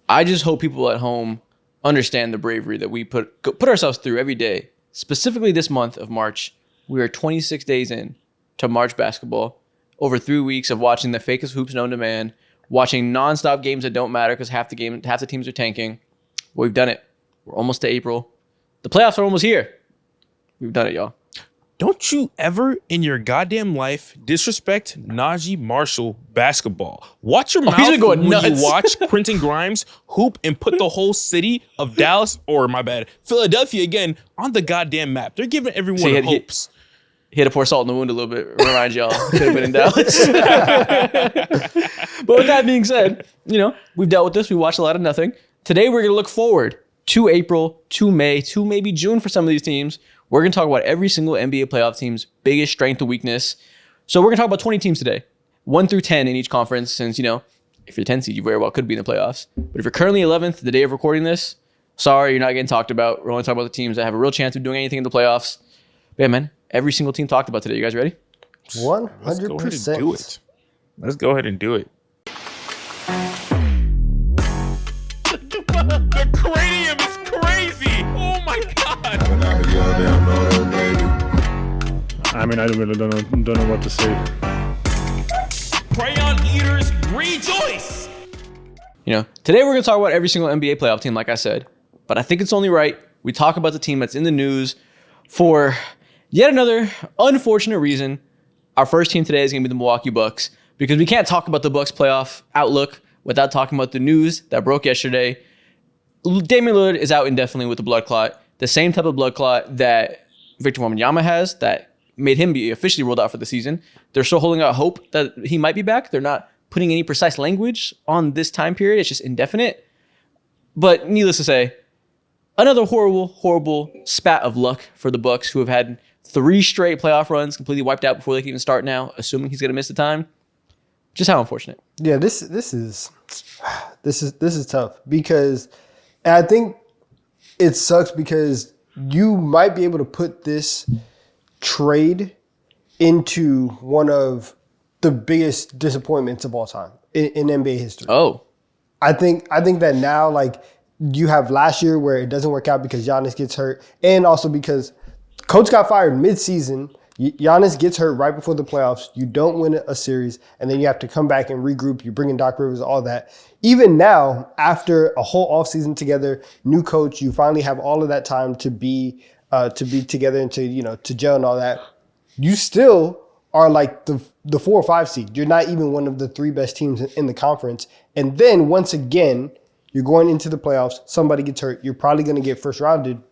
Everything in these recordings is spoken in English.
I just hope people at home understand the bravery that we put ourselves through every day. Specifically this month of March, we are 26 days in to March basketball. Over 3 weeks of watching the fakest hoops known to man, watching nonstop games that don't matter because half the teams are tanking. We've done it. We're almost to April. The playoffs are almost here. We've done it, y'all. Don't you ever in your goddamn life disrespect Najee Marshall basketball. Watch your mouth when you watch Quentin Grimes hoop and put the whole city of Dallas, or my bad, Philadelphia again, on the goddamn map. They're giving everyone hopes. He had to pour salt in the wound a little bit. Remind y'all, could have been in Dallas. But with that being said, we've dealt with this. We watched a lot of nothing. Today, we're going to look forward to April, to May, to maybe June for some of these teams. We're going to talk about every single NBA playoff team's biggest strength and weakness. So we're going to talk about 20 teams today, 1 through 10 in each conference, since, if you're 10 seed, you very well could be in the playoffs. But if you're currently 11th the day of recording this, sorry, you're not getting talked about. We're only talking about the teams that have a real chance of doing anything in the playoffs. But yeah, man, every single team talked about today. You guys ready? 100%. Let's go ahead and do it. The cranium is crazy. Oh my god. I mean, I really don't know what to say. Crayon eaters, rejoice. Today we're going to talk about every single NBA playoff team, like I said. But I think it's only right we talk about the team that's in the news for yet another unfortunate reason. Our first team today is going to be the Milwaukee Bucks, because we can't talk about the Bucks playoff outlook without talking about the news that broke yesterday. Damian Lillard is out indefinitely with a blood clot, the same type of blood clot that Victor Wembanyama has that made him be officially ruled out for the season. They're still holding out hope that he might be back. They're not putting any precise language on this time period. It's just indefinite. But needless to say, another horrible, horrible spat of luck for the Bucks, who have had 3 straight playoff runs completely wiped out before they can even start now, assuming he's going to miss the time. Just how unfortunate. Yeah, this is tough, because I think it sucks because you might be able to put this trade into one of the biggest disappointments of all time in NBA history. Oh, I think that now, like, you have last year where it doesn't work out because Giannis gets hurt, and also because coach got fired mid-season. Giannis gets hurt right before the playoffs. You don't win a series, and then you have to come back and regroup. You bring in Doc Rivers, all that. Even now, after a whole offseason together, new coach, you finally have all of that time to be together and to gel and all that. You still are like the 4 or 5 seed. You're not even one of the 3 best teams in the conference. And then once again, you're going into the playoffs. Somebody gets hurt. You're probably going to get first rounded.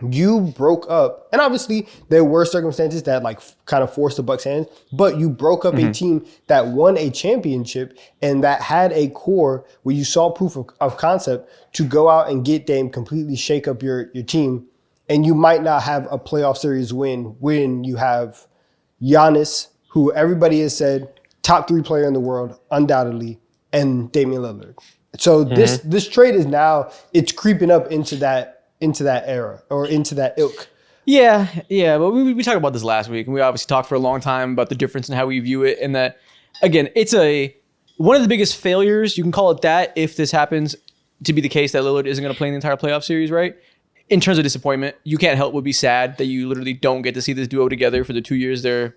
You broke up, and obviously there were circumstances that like kind of forced the Bucks' hands, but you broke up a team that won a championship and that had a core where you saw proof of concept to go out and get Dame, completely shake up your team, and you might not have a playoff series win when you have Giannis, who everybody has said top 3 player in the world, undoubtedly, and Damian Lillard. So this trade is now, it's creeping up into that era or into that ilk. Yeah. But we talked about this last week, and we obviously talked for a long time about the difference in how we view it, and that, again, it's one of the biggest failures, you can call it that, if this happens to be the case that Lillard isn't going to play in the entire playoff series, right? In terms of disappointment, you can't help but be sad that you literally don't get to see this duo together for the 2 years they're,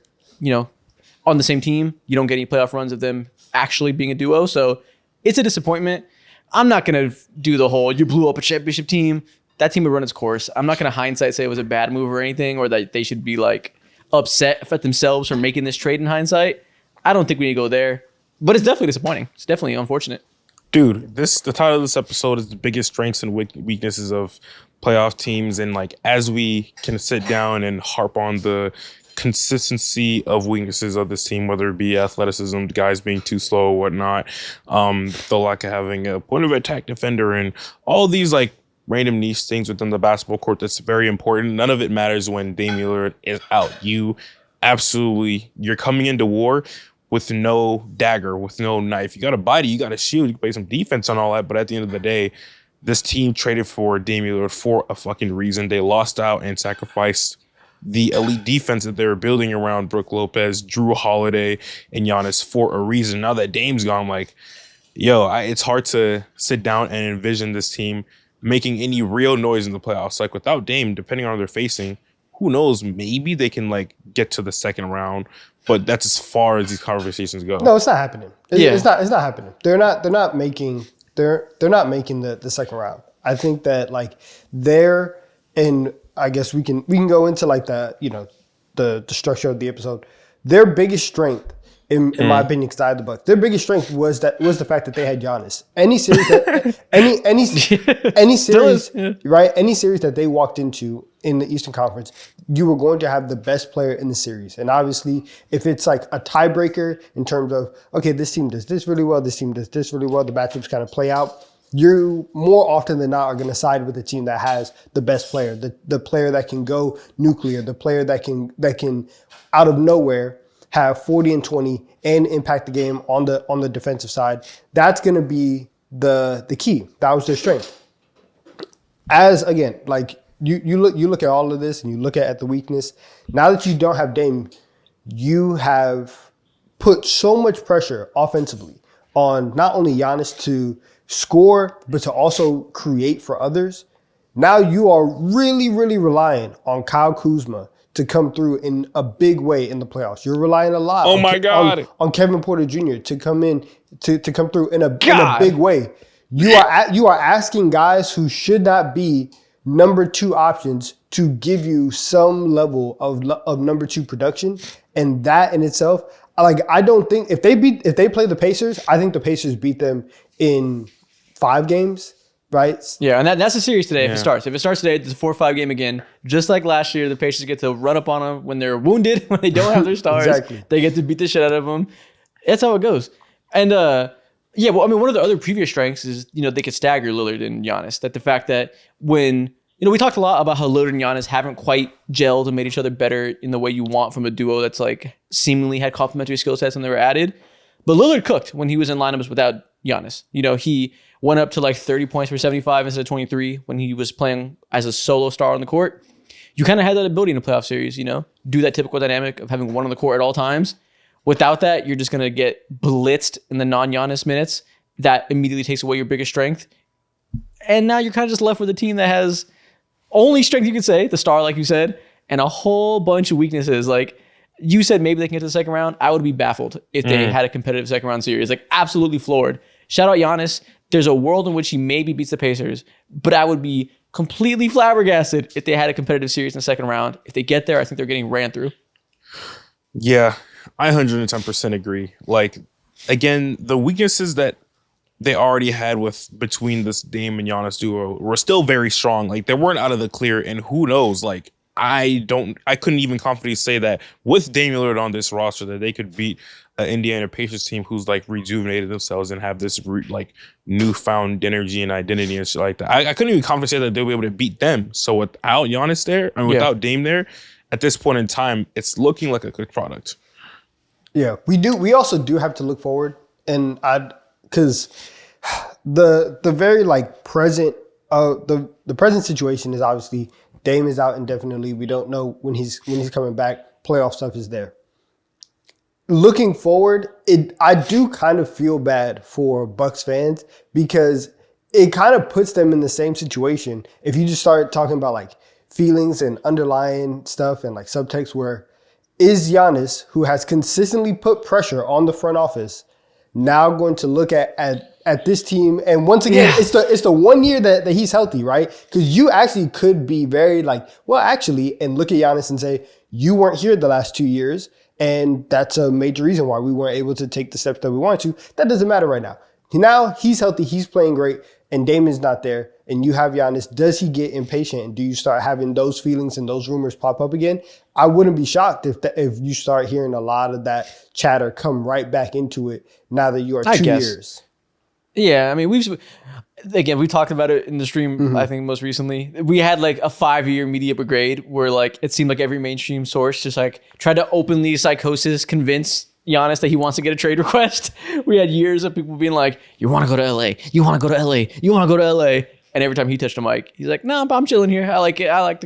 on the same team. You don't get any playoff runs of them actually being a duo, so it's a disappointment. I'm not going to do the whole, you blew up a championship team. That team would run its course. I'm not going to hindsight say it was a bad move or anything, or that they should be like upset at themselves for making this trade in hindsight. I don't think we need to go there, but it's definitely disappointing. It's definitely unfortunate. Dude, the title of this episode is the biggest strengths and weaknesses of playoff teams. And like, as we can sit down and harp on the consistency of weaknesses of this team, whether it be athleticism, guys being too slow or whatnot, the lack of having a point of attack defender, and all these like random niche things within the basketball court that's very important. None of it matters when Damian Lillard is out. You're coming into war with no dagger, with no knife. You got a body, you got a shield, you can play some defense on all that, but at the end of the day, this team traded for Damian Lillard for a fucking reason. They lost out and sacrificed the elite defense that they were building around Brook Lopez, Drew Holiday, and Giannis for a reason. Now that Dame's gone, like, It's hard to sit down and envision this team making any real noise in the playoffs. Like without Dame, depending on who they're facing, who knows? Maybe they can like get to the second round, but that's as far as these conversations go. No, it's not happening. It's not happening. They're not making the second round. I think that like and I guess we can go into like the structure of the episode. Their biggest strength, in my opinion, because I had the Bucks, their biggest strength was the fact that they had Giannis. Any series right? Any series that they walked into in the Eastern Conference, you were going to have the best player in the series. And obviously, if it's like a tiebreaker in terms of, okay, this team does this really well, this team does this really well, the matchups kind of play out, you more often than not are going to side with the team that has the best player, the player that can go nuclear, the player that can out of nowhere have 40 and 20 and impact the game on the defensive side. That's going to be the key. That was their strength. As again, like you look at all of this and you look at the weakness. Now that you don't have Dame, you have put so much pressure offensively on not only Giannis to score, but to also create for others. Now you are really, really relying on Kyle Kuzma to come through in a big way in the playoffs. You're relying a lot on Kevin Porter Jr. to come in to come through in a big way. You are asking guys who should not be number 2 options to give you some level of number 2 production, and that in itself, like I don't think if they play the Pacers, I think the Pacers beat them in 5 games. Right. Yeah, and that's the series today. If it starts today, it's a 4-5 game again. Just like last year, the Pacers get to run up on them when they're wounded, when they don't have their stars. Exactly. They get to beat the shit out of them. That's how it goes. And one of the other previous strengths is they could stagger Lillard and Giannis. That the fact that when we talked a lot about how Lillard and Giannis haven't quite gelled and made each other better in the way you want from a duo that's like seemingly had complementary skill sets when they were added. But Lillard cooked when he was in lineups without Giannis. He went up to like 30 points for 75 instead of 23 when he was playing as a solo star on the court. You kind of had that ability in a playoff series, do that typical dynamic of having one on the court at all times. Without that, you're just going to get blitzed in the non-Giannis minutes. That immediately takes away your biggest strength. And now you're kind of just left with a team that has only strength, you could say, the star, like you said, and a whole bunch of weaknesses. Like you said, maybe they can get to the second round. I would be baffled if they had a competitive second round series. Like absolutely floored. Shout out Giannis. There's a world in which he maybe beats the Pacers, but I would be completely flabbergasted if they had a competitive series in the second round. If they get there, I think they're getting ran through. Yeah, I 110% agree. Like, again, the weaknesses that they already had between this Dame and Giannis duo were still very strong. Like, they weren't out of the clear, and who knows, like, I couldn't even confidently say that with Dame Lillard on this roster that they could beat an Indiana Pacers team who's like rejuvenated themselves and have this like newfound energy and identity and shit like that. I couldn't even confidently say that they'll be able to beat them. So without Giannis there and without Dame there, at this point in time, it's looking like a good product. Yeah, we do. We also do have to look forward, and because the very like present the present situation is obviously Dame is out indefinitely. We don't know when he's coming back. Playoff stuff is there. Looking forward, I do kind of feel bad for Bucks fans because it kind of puts them in the same situation. If you just start talking about like feelings and underlying stuff and like subtext, where is Giannis, who has consistently put pressure on the front office, now going to look at this team? And once again, it's the 1 year that he's healthy, right? Because you actually could be very like, well, actually, and look at Giannis and say, you weren't here the last 2 years, and that's a major reason why we weren't able to take the steps that we wanted to. That doesn't matter right now. Now he's healthy, he's playing great, and Damon's not there, and you have Giannis. Does he get impatient, and do you start having those feelings and those rumors pop up again? I wouldn't be shocked if you start hearing a lot of that chatter come right back into it now that you are 2 years. Yeah, I mean, we've talked about it in the stream, I think most recently. We had like a 5-year media brigade where like it seemed like every mainstream source just like tried to openly psychosis convince Giannis that he wants to get a trade request. We had years of people being like, you want to go to LA, you want to go to LA, you want to go to LA. And every time he touched a mic, he's like, no, I'm chilling here. I like it. I like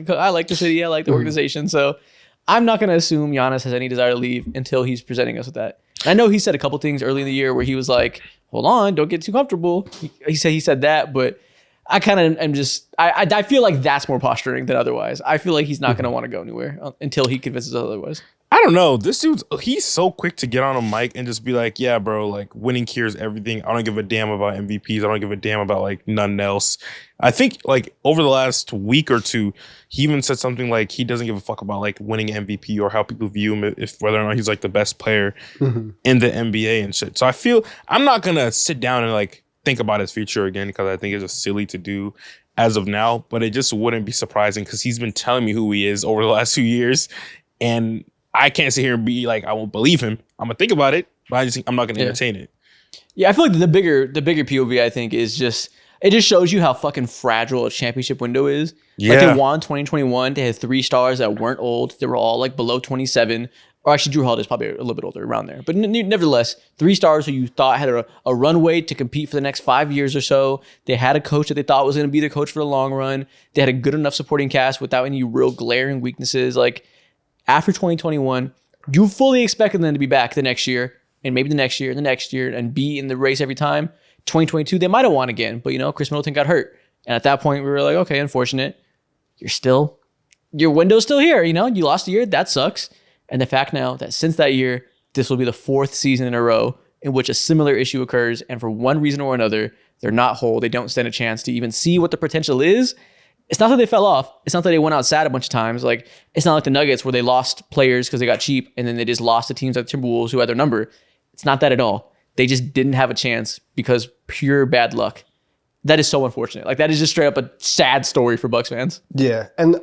the city. I like the organization. So I'm not going to assume Giannis has any desire to leave until he's presenting us with that. I know he said a couple things early in the year where he was like, hold on, don't get too comfortable. He said that, but I kind of am just, I feel like that's more posturing than otherwise. I feel like he's not going to want to go anywhere until he convinces otherwise. I don't know. This he's so quick to get on a mic and just be like, yeah, bro, like winning cures everything. I don't give a damn about MVPs. I don't give a damn about like nothing else. I think like over the last week or two, he even said something like he doesn't give a fuck about like winning MVP or how people view him, if whether or not he's like the best player in the NBA and shit. So I feel I'm not going to sit down and like think about his future again because I think it's just silly to do as of now, but it just wouldn't be surprising because he's been telling me who he is over the last few years, and I can't sit here and be like, I won't believe him. I'm gonna think about it, but I just think I'm not gonna entertain it. Yeah, I feel like the bigger POV I think is just it just shows you how fucking fragile a championship window is. Yeah. Like they won 2021. They had 3 stars that weren't old. They were all like below 27. Or actually, Drew Holiday's probably a little bit older, around there. But nevertheless, 3 stars who you thought had a runway to compete for the next 5 years or so. They had a coach that they thought was going to be their coach for the long run. They had a good enough supporting cast without any real glaring weaknesses. Like after 2021, you fully expected them to be back the next year, and maybe the next year, and the next year, and be in the race every time. 2022, they might have won again, but Chris Middleton got hurt. And at that point, we were like, okay, unfortunate. Your window's still here. You lost a year. That sucks. And the fact now that since that year, this will be the 4th season in a row in which a similar issue occurs. And for one reason or another, they're not whole. They don't stand a chance to even see what the potential is. It's not that they fell off. It's not that they went out sad a bunch of times. Like, it's not like the Nuggets where they lost players because they got cheap and then they just lost to teams like the Timberwolves who had their number. It's not that at all. They just didn't have a chance because pure bad luck. That is so unfortunate. Like, that is just straight up a sad story for Bucks fans. Yeah, and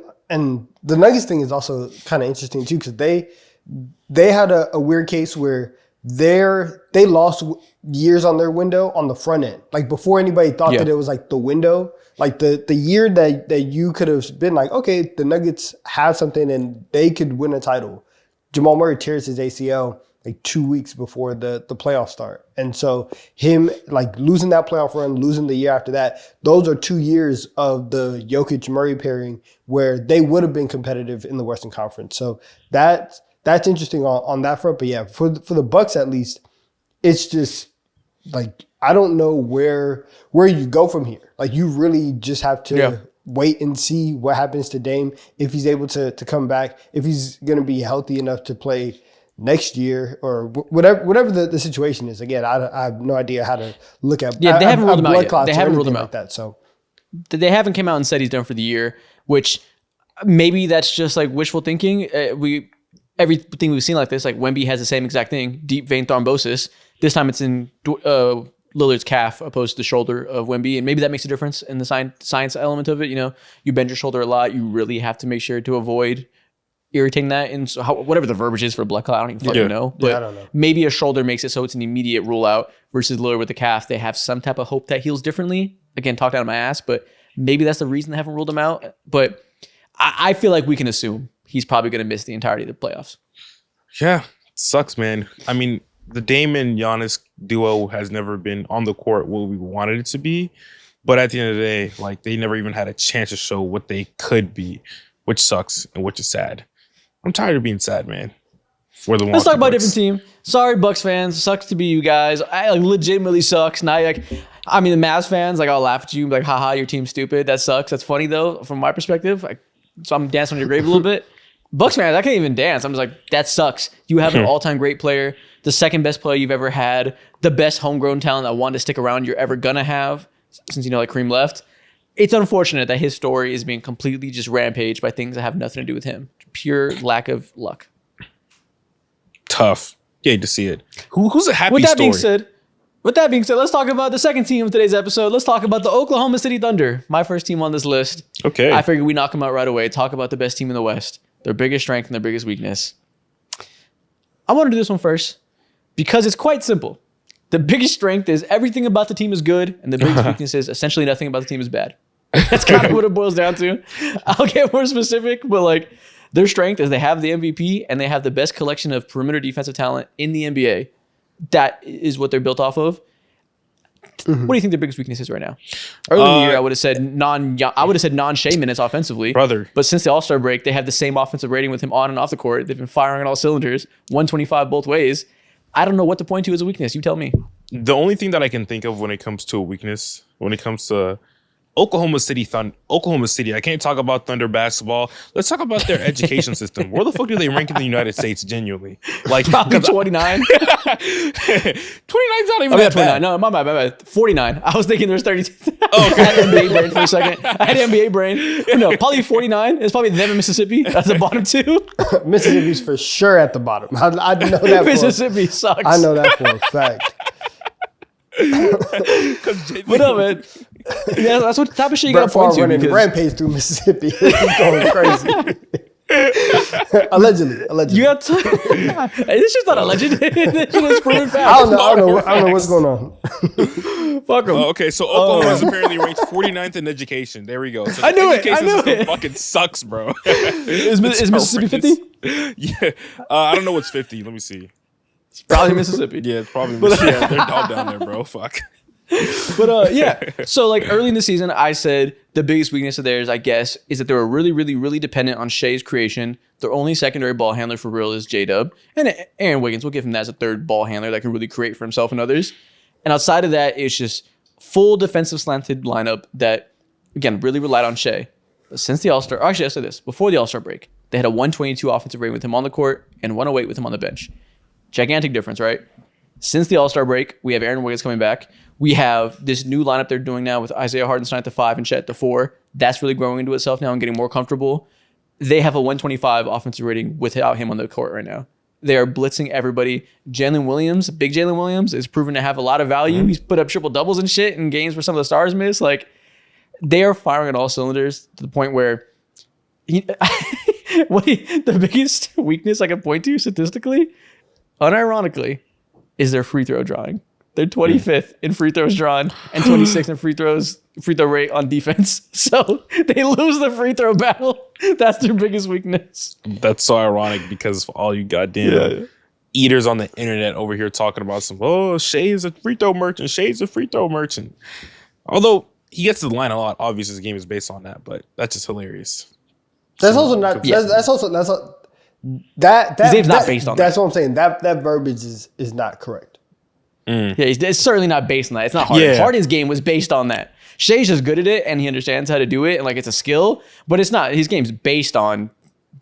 the Nuggets thing is also kind of interesting too because they had a weird case where they lost years on their window on the front end. Like before anybody thought that it was like the window, like the year that you could have been like, okay, the Nuggets have something and they could win a title. Jamal Murray tears his ACL like 2 weeks before the playoffs start. And so him like losing that playoff run, losing the year after that, those are 2 years of the Jokic-Murray pairing where they would have been competitive in the Western Conference. So that's interesting on that front. But yeah, for the Bucks at least, it's just like I don't know where you go from here. Like you really just have to wait and see what happens to Dame, if he's able to come back, if he's going to be healthy enough to play next year or whatever the situation is. Again, I have no idea how to look at. Yeah, they haven't ruled him out yet. They haven't ruled him out. Like that, so they haven't came out and said he's done for the year, which maybe that's just like wishful thinking. Everything we've seen like this, like Wemby has the same exact thing, deep vein thrombosis. This time it's in Lillard's calf opposed to the shoulder of Wemby, and maybe that makes a difference in the science element of it. You bend your shoulder a lot. You really have to make sure to avoid irritating that, and so whatever the verbiage is for blood clot, I don't even fucking know. But I don't know. Maybe a shoulder makes it so it's an immediate rule out versus Lillard with the calf. They have some type of hope that heals differently. Again, talked out of my ass, but maybe that's the reason they haven't ruled him out. But I feel like we can assume he's probably going to miss the entirety of the playoffs. Yeah, it sucks, man. I mean, the Dame and Giannis duo has never been on the court what we wanted it to be. But at the end of the day, like they never even had a chance to show what they could be, which sucks and which is sad. I'm tired of being sad, man. Let's talk about a different team. Sorry, Bucks fans. Sucks to be you guys. I legitimately sucks. Now, the Mavs fans, I'll laugh at you, like, haha, your team's stupid. That sucks. That's funny though, from my perspective. So I'm dancing on your grave a little bit. Bucks fans, I can't even dance. I'm just like, that sucks. You have an all-time great player, the second best player you've ever had, the best homegrown talent that wanted to stick around you're ever gonna have, since Kareem left. It's unfortunate that his story is being completely just rampaged by things that have nothing to do with him. Pure lack of luck. Tough. You hate to see it. Who's a happy story? With that being said, let's talk about the second team of today's episode. Let's talk about the Oklahoma City Thunder. My first team on this list. Okay. I figured we knock them out right away. Talk about the best team in the West. Their biggest strength and their biggest weakness. I want to do this one first because it's quite simple. The biggest strength is everything about the team is good, and the biggest weakness is essentially nothing about the team is bad. That's kind of what it boils down to. I'll get more specific, but their strength is they have the MVP and they have the best collection of perimeter defensive talent in the NBA. That is what they're built off of. What do you think their biggest weakness is right now? Early in the year, I would have said non-Shea minutes offensively. Brother. But since the All-Star break, they have the same offensive rating with him on and off the court. They've been firing on all cylinders, 125 both ways. I don't know what to point to as a weakness. You tell me. The only thing that I can think of when it comes to a weakness, when it comes to Oklahoma City, I can't talk about Thunder basketball. Let's talk about their education system. Where the fuck do they rank in the United States genuinely? Like Probably 29. 29's not even that 29. bad. No, my bad. 49. I was thinking there's 32. Oh, okay. I had NBA brain for a second. I had NBA brain. No, probably 49. It's probably them and Mississippi. That's the bottom two. Mississippi's for sure at the bottom. I know that. Mississippi sucks. I know that for a fact. But no, man. Yeah, that's what type of shit you Brett got to point Favre to. running Because rampage through Mississippi. He's going crazy. Allegedly. you got this shit's not alleged. This shit is proven fact. I don't know what's going on. Fuck them. Okay, so Oklahoma is apparently ranked 49th in education. There we go. So I knew it. education I knew system it. Fucking sucks, bro. Is Mississippi 50? Yeah. I don't know what's 50. Let me see. Probably Mississippi. Yeah, it's probably Mississippi. Yeah, they're all down there, bro. Fuck. But yeah, so like early in the season, I said the biggest weakness of theirs, I guess, is that they were really, really, really dependent on Shea's creation. Their only secondary ball handler for real is J-Dub. And Aaron Wiggins, we'll give him that as a third ball handler that can really create for himself and others. And outside of that, it's just full defensive slanted lineup that, again, really relied on Shea. But since the All-Star, actually, I said this, before the All-Star break, they had a 122 offensive rating with him on the court and 108 with him on the bench. Gigantic difference, right? Since the All-Star break, we have Aaron Wiggins coming back. We have this new lineup they're doing now with Isaiah Hartenstein at the 5 and Chet at the 4. That's really growing into itself now and getting more comfortable. They have a 125 offensive rating without him on the court right now. They are blitzing everybody. Jalen Williams, big Jalen Williams, is proven to have a lot of value. Mm-hmm. He's put up triple doubles and shit in games where some of the stars miss. Like, they are firing on all cylinders to the point where the biggest weakness I can point to statistically, unironically, is their free throw drawing. They're 25th in free throws drawn and 26th in free throw rate on defense. So they lose the free throw battle. That's their biggest weakness. That's so ironic because all you goddamn eaters on the internet over here talking about Shea is a free throw merchant. Shea's a free throw merchant. Although he gets to the line a lot. Obviously, his game is based on that, but that's just hilarious. That's also not. Yeah. That's also that. His name's not based on That's that. what I'm saying. That verbiage is not correct. Yeah, it's certainly not based on that. It's not Harden. Yeah. Harden's game was based on that. Shea's just good at it, and he understands how to do it, and like it's a skill, but it's not. His game's based on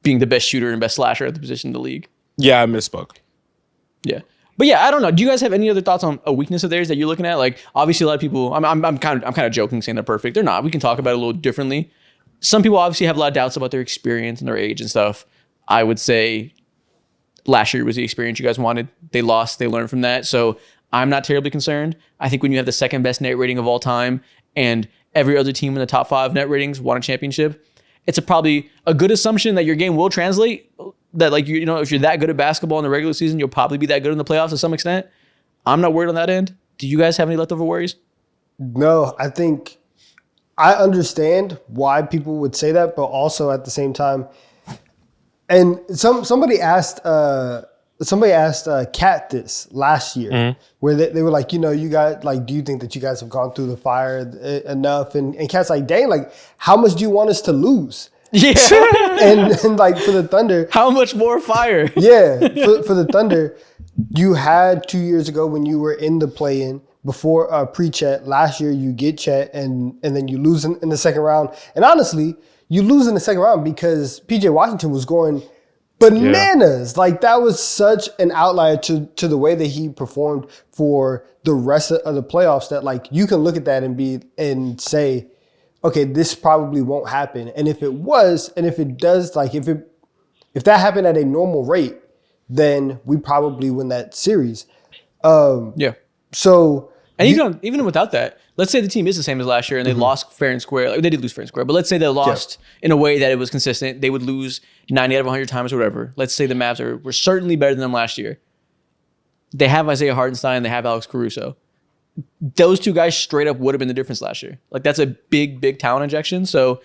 being the best shooter and best slasher at the position in the league. Yeah, I misspoke. Yeah. But yeah, I don't know. Do you guys have any other thoughts on a weakness of theirs that you're looking at? Like, obviously, a lot of people. I'm kind of joking saying they're perfect. They're not. We can talk about it a little differently. Some people obviously have a lot of doubts about their experience and their age and stuff. I would say last year was the experience you guys wanted. They lost. They learned from that. So I'm not terribly concerned. I think when you have the second best net rating of all time and every other team in the top 5 net ratings won a championship, it's probably a good assumption that your game will translate. That like if you're that good at basketball in the regular season, you'll probably be that good in the playoffs to some extent. I'm not worried on that end. Do you guys have any leftover worries? No, I think I understand why people would say that, but also at the same time, and somebody asked Kat this last year, where they were like, you guys, like, do you think that you guys have gone through the fire enough? And Kat's like, dang, like, how much do you want us to lose? Yeah. and like for the Thunder, How much more fire? yeah, for the Thunder, you had 2 years ago when you were in the play-in before pre-Chet. Last year you get Chet and then you lose in the second round. And honestly, you lose in the second round because PJ Washington was going bananas. Like that was such an outlier to the way that he performed for the rest of the playoffs that like you can look at that and say, okay, this probably won't happen. And if it was, and if it does, like if that happened at a normal rate, then we probably win that series. Yeah. So And even without that, let's say the team is the same as last year and they lost fair and square. Like they did lose fair and square, but let's say they lost in a way that it was consistent. They would lose 90 out of 100 times or whatever. Let's say the Mavs were certainly better than them last year. They have Isaiah Hartenstein. They have Alex Caruso. Those two guys straight up would have been the difference last year. Like that's a big, big talent injection. So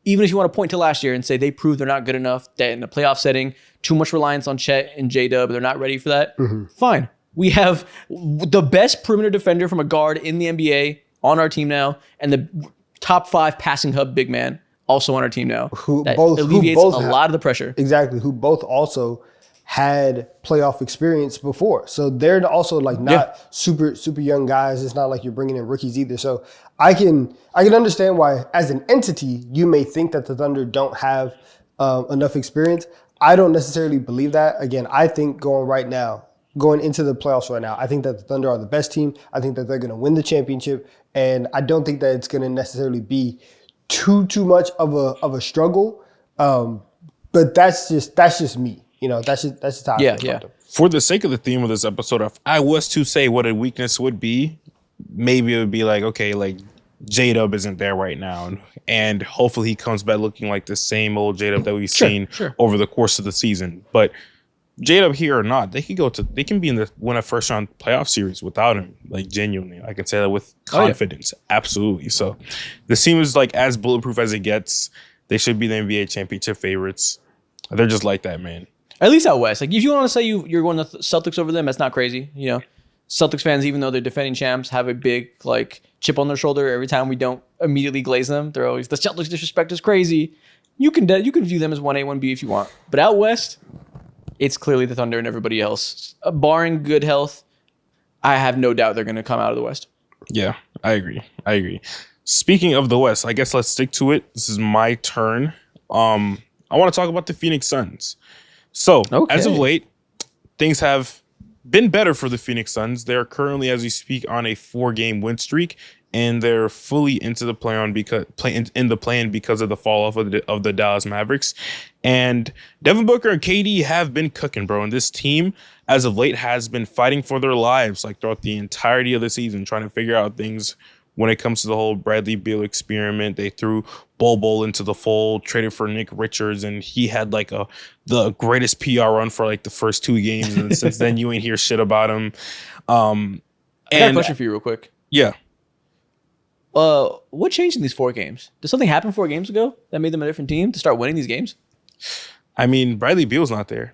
even if you want to point to last year and say they proved they're not good enough, that in a playoff setting, too much reliance on Chet and J-Dub, they're not ready for that, fine. We have the best perimeter defender from a guard in the NBA on our team now, and the top 5 passing hub big man also on our team now. That alleviates a lot of the pressure. Exactly. Who both also had playoff experience before. So they're also like not super young guys. It's not like you're bringing in rookies either. So I can understand why as an entity you may think that the Thunder don't have enough experience. I don't necessarily believe that. Again, I think going into the playoffs right now, I think that the Thunder are the best team. I think that they're going to win the championship, and I don't think that it's going to necessarily be too much of a struggle. But that's just me. That's just how I feel about them. For the sake of the theme of this episode, if I was to say what a weakness would be, maybe it would be like, okay, like J-Dub isn't there right now, and hopefully he comes back looking like the same old J-Dub that we've seen over the course of the season. But J-Dub here or not, they can win a first round playoff series without him. Like genuinely, I can say that with confidence. Absolutely. So this team is like as bulletproof as it gets. They should be the NBA championship favorites. They're just like that, man. At least out west. Like if you want to say you're going to Celtics over them, that's not crazy. Celtics fans, even though they're defending champs, have a big like chip on their shoulder every time we don't immediately glaze them. They're always, the Celtics disrespect is crazy. You can view them as 1A, 1B if you want. But out west, it's clearly the Thunder and everybody else. Barring good health, I have no doubt they're going to come out of the West. Yeah, I agree. Speaking of the West, I guess let's stick to it. This is my turn. I want to talk about the Phoenix Suns. So, as of late, things have been better for the Phoenix Suns. They're currently, as we speak, on a 4-game win streak, and they're fully into the play-in because of the fall-off of the Dallas Mavericks. And Devin Booker and KD have been cooking, bro. And this team, as of late, has been fighting for their lives like throughout the entirety of the season, trying to figure out things when it comes to the whole Bradley Beal experiment. They threw Bol into the fold, traded for Nick Richards, and he had like the greatest PR run for like the first 2 games. And since then, you ain't hear shit about him. I got a question for you real quick. Yeah. What changed in these 4 games? Did something happen 4 games ago that made them a different team to start winning these games? I mean, Bradley Beal's not there.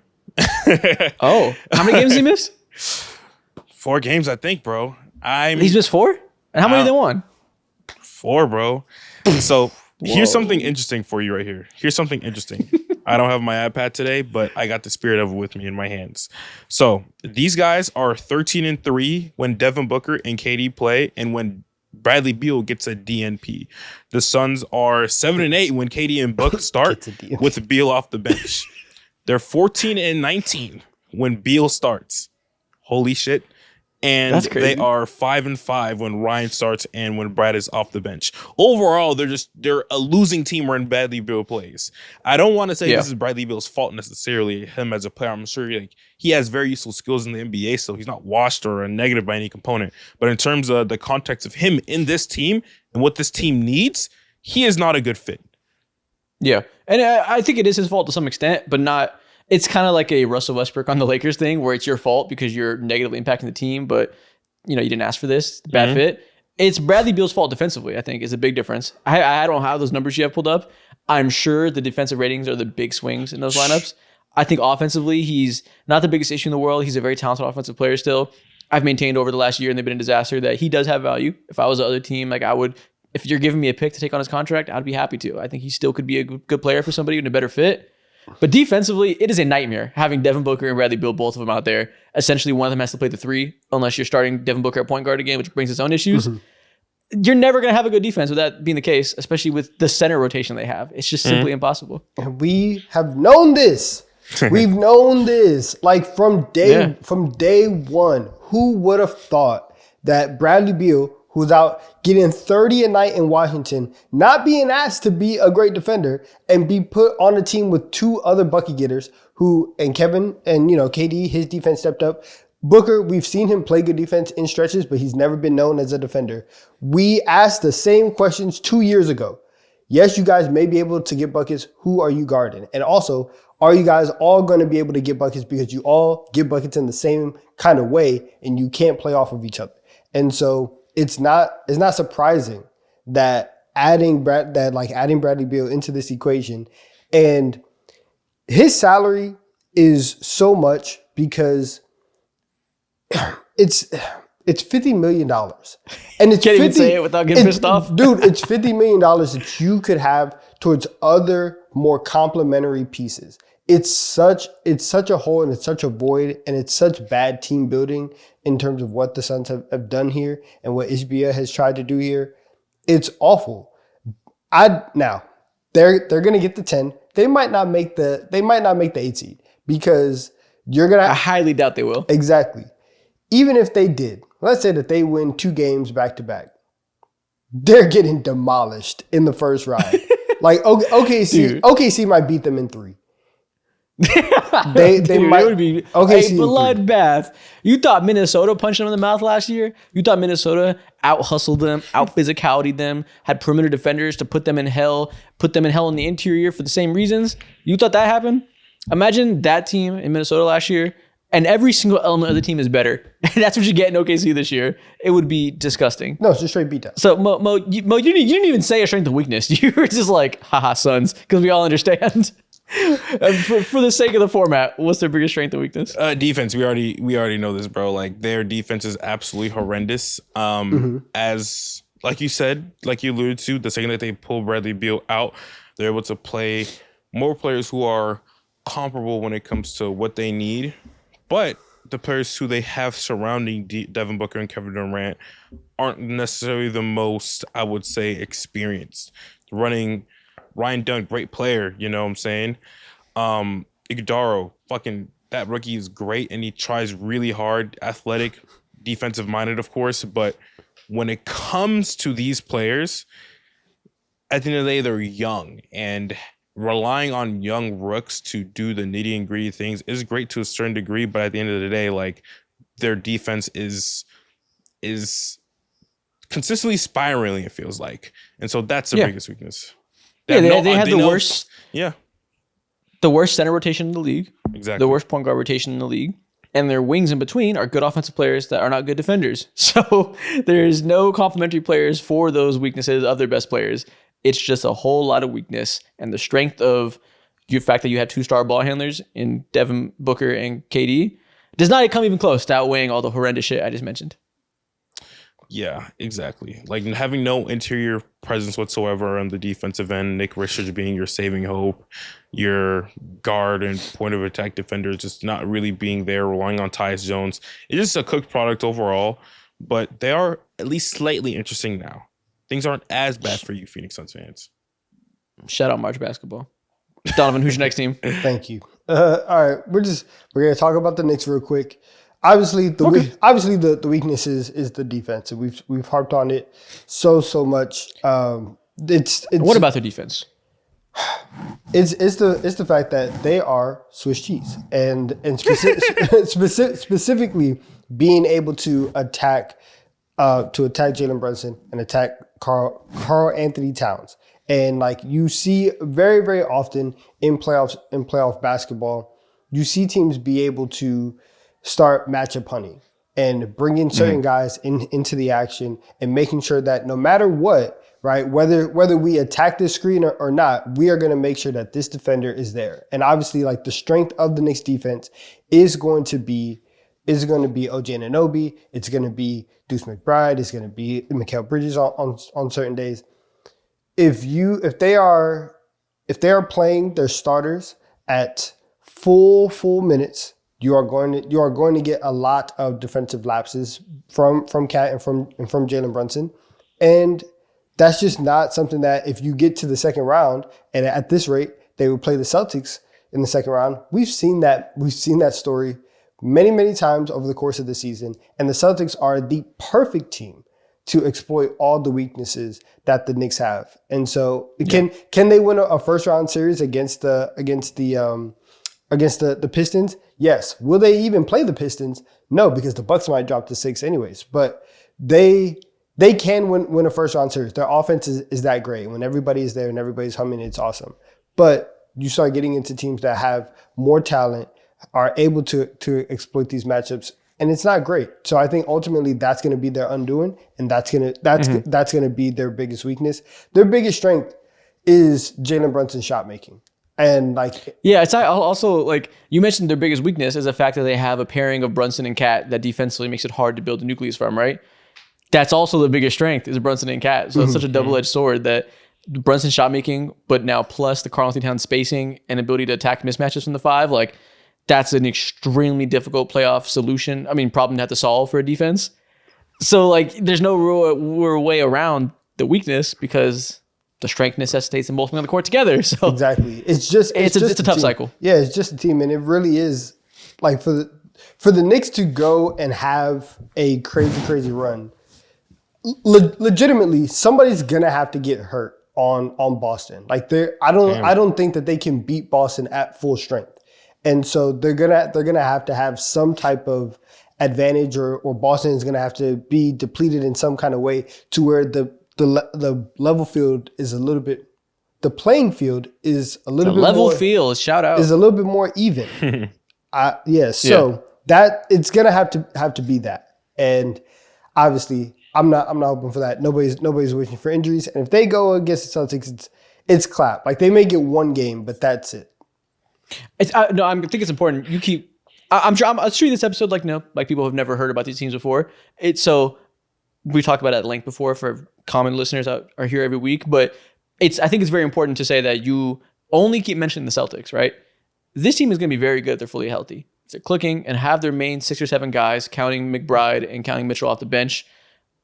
Oh, how many games did he miss? 4 games, I think, bro. He's missed 4? And how many they won? 4, bro. So here's something interesting for you right here. Here's something interesting. I don't have my iPad today, but I got the spirit of it with me in my hands. So these guys are 13-3 when Devin Booker and KD play, and when Bradley Beal gets a DNP. The Suns are 7-8 when KD and Book start with Beal off the bench. They're 14-19 when Beal starts. Holy shit. And they are 5-5 when Ryan starts and when Brad is off the bench. Overall, they're a losing team when Bradley Beal plays. I don't want to say this is Bradley Beal's fault necessarily, him as a player. I'm sure he has very useful skills in the NBA, so he's not washed or a negative by any component. But in terms of the context of him in this team and what this team needs, he is not a good fit. Yeah. And I think it is his fault to some extent, but not. It's kind of like a Russell Westbrook on the Lakers thing where it's your fault because you're negatively impacting the team, but you didn't ask for this. Bad fit. It's Bradley Beal's fault defensively, I think, is a big difference. I don't have those numbers you have pulled up. I'm sure the defensive ratings are the big swings in those lineups. I think offensively, he's not the biggest issue in the world. He's a very talented offensive player still. I've maintained over the last year, and they've been a disaster, that he does have value. If I was the other team, I would, if you're giving me a pick to take on his contract, I'd be happy to. I think he still could be a good player for somebody in a better fit. But defensively, it is a nightmare having Devin Booker and Bradley Beal, both of them out there. Essentially, one of them has to play the 3, unless you're starting Devin Booker at point guard again, which brings its own issues. You're never going to have a good defense with that being the case, especially with the center rotation they have. It's just simply impossible. And we have known this. We've known this from day one. Who would have thought that Bradley Beal, who's out getting 30 a night in Washington, not being asked to be a great defender and be put on a team with 2 other bucket getters and Kevin and, KD, his defense stepped up. Booker, we've seen him play good defense in stretches, but he's never been known as a defender. We asked the same questions 2 years ago. Yes, you guys may be able to get buckets. Who are you guarding? And also, are you guys all going to be able to get buckets because you all get buckets in the same kind of way and you can't play off of each other? And so it's not surprising that adding Bradley Beal into this equation, and his salary is so much because it's $50 million, and it's can't even say it without getting pissed off, dude. It's $50 million that you could have towards other more complementary pieces. it's such a hole and it's such a void and it's such bad team building in terms of what the Suns have done here and what Ishbia has tried to do here. It's awful. Now they're gonna get the 10. They might not make the 8 seed because I highly doubt they will. Exactly. Even if they did, let's say that they win 2 games back to back, they're getting demolished in the first round. Like OKC might beat them in 3. They might. It would be a bloodbath. You thought Minnesota punched them in the mouth last year? You thought Minnesota out hustled them, out physicality them, had perimeter defenders to put them in hell in the interior for the same reasons? You thought that happened? Imagine that team in Minnesota last year, and every single element of the team is better. That's what you get in OKC this year. It would be disgusting. No, it's just straight beatdown. So Mo, you didn't even say a strength and weakness. You were just like, haha, Suns, because we all understand. For the sake of the format, what's their biggest strength and weakness? Defense. We already know this, bro. Like their defense is absolutely horrendous. As like you said, like you alluded to, the second that they pull Bradley Beal out, they're able to play more players who are comparable when it comes to what they need. But the players who they have surrounding Devin Booker and Kevin Durant aren't necessarily the most, I would say, experienced. Running Ryan Dunn, great player, you know what I'm saying? Iguodaro, fucking that rookie is great and he tries really hard, athletic, defensive minded, of course. But when it comes to these players, at the end of the day, they're young, and relying on young rooks to do the nitty and gritty things is great to a certain degree. But at the end of the day, like their defense is consistently spiraling, it feels like. And so that's their biggest weakness. They had the worst. Yeah. The worst center rotation in the league. Exactly. The worst point guard rotation in the league. And their wings in between are good offensive players that are not good defenders. So there's no complementary players for those weaknesses of their best players. It's just a whole lot of weakness. And the strength of the fact that you have 2-star ball handlers in Devin Booker and KD does not come even close to outweighing all the horrendous shit I just mentioned. Yeah, exactly. Like having no interior presence whatsoever on the defensive end, Nick Richards being your saving hope, your guard and point of attack defender just not really being there, relying on Tyus Jones. It's just a cooked product overall, but they are at least slightly interesting now. Things aren't as bad for you, Phoenix Suns fans. Shout out March basketball. Donovan, who's your next team? Thank you. All right, we're gonna talk about the Knicks real quick. Obviously, the weakness is the defense, and we've harped on it so much. It's what about their defense? It's the fact that they are Swiss cheese, and specifically being able to attack Jalen Brunson and attack Karl Anthony Towns, and like you see very, very often in playoff basketball, you see teams be able to start matchup hunting and bringing certain guys into the action and making sure that no matter what, right, whether we attack this screen or not, we are going to make sure that this defender is there. And obviously, like the strength of the Knicks defense is going to be OG Anunoby, it's going to be Deuce McBride, it's going to be Mikal Bridges on certain days. If they are playing their starters at full minutes, you are going to get a lot of defensive lapses from Cat and from Jalen Brunson, and that's just not something that if you get to the second round and at this rate they would play the Celtics in the second round. We've seen that story many times over the course of the season, and the Celtics are the perfect team to exploit all the weaknesses that the Knicks have. And so, can they win a first round series against the Pistons? Yes. Will they even play the Pistons? No, because the Bucks might drop to 6 anyways. But they can win a first round series. Their offense is that great. When everybody is there and everybody's humming, it's awesome. But you start getting into teams that have more talent, are able to exploit these matchups, and it's not great. So I think ultimately that's going to be their undoing, and that's going to be their biggest weakness. Their biggest strength is Jalen Brunson's shot making. And it's also like you mentioned, their biggest weakness is the fact that they have a pairing of Brunson and Cat that defensively makes it hard to build a nucleus from, right? That's also the biggest strength is Brunson and Cat. So it's such a double-edged sword that Brunson shot making, but now plus the Karl-Anthony Towns spacing and ability to attack mismatches from the 5, like that's an extremely difficult playoff solution. I mean, problem to have to solve for a defense. So like, there's no real way around the weakness because the strength necessitates them both being on the court together. So exactly, it's a tough cycle. Yeah, it's just a team, and it really is like for the Knicks to go and have a crazy run. Legitimately, somebody's gonna have to get hurt on Boston. Like I don't think that they can beat Boston at full strength, and so they're gonna have to have some type of advantage, or Boston is gonna have to be depleted in some kind of way to where the level field is a little bit, the playing field is a little bit level more, field. Shout out is a little bit more even. So that it's gonna have to be that, and obviously. I'm not hoping for that. Nobody's wishing for injuries. And if they go against the Celtics, it's clap. Like they may get one game, but that's it. I think it's important. I'm treating this episode like people have never heard about these teams before. We talked about it at length before for common listeners that are here every week, but I think it's very important to say that you only keep mentioning the Celtics, right? This team is going to be very good if they're fully healthy. If they're clicking and have their main 6 or 7 guys, counting McBride and counting Mitchell off the bench.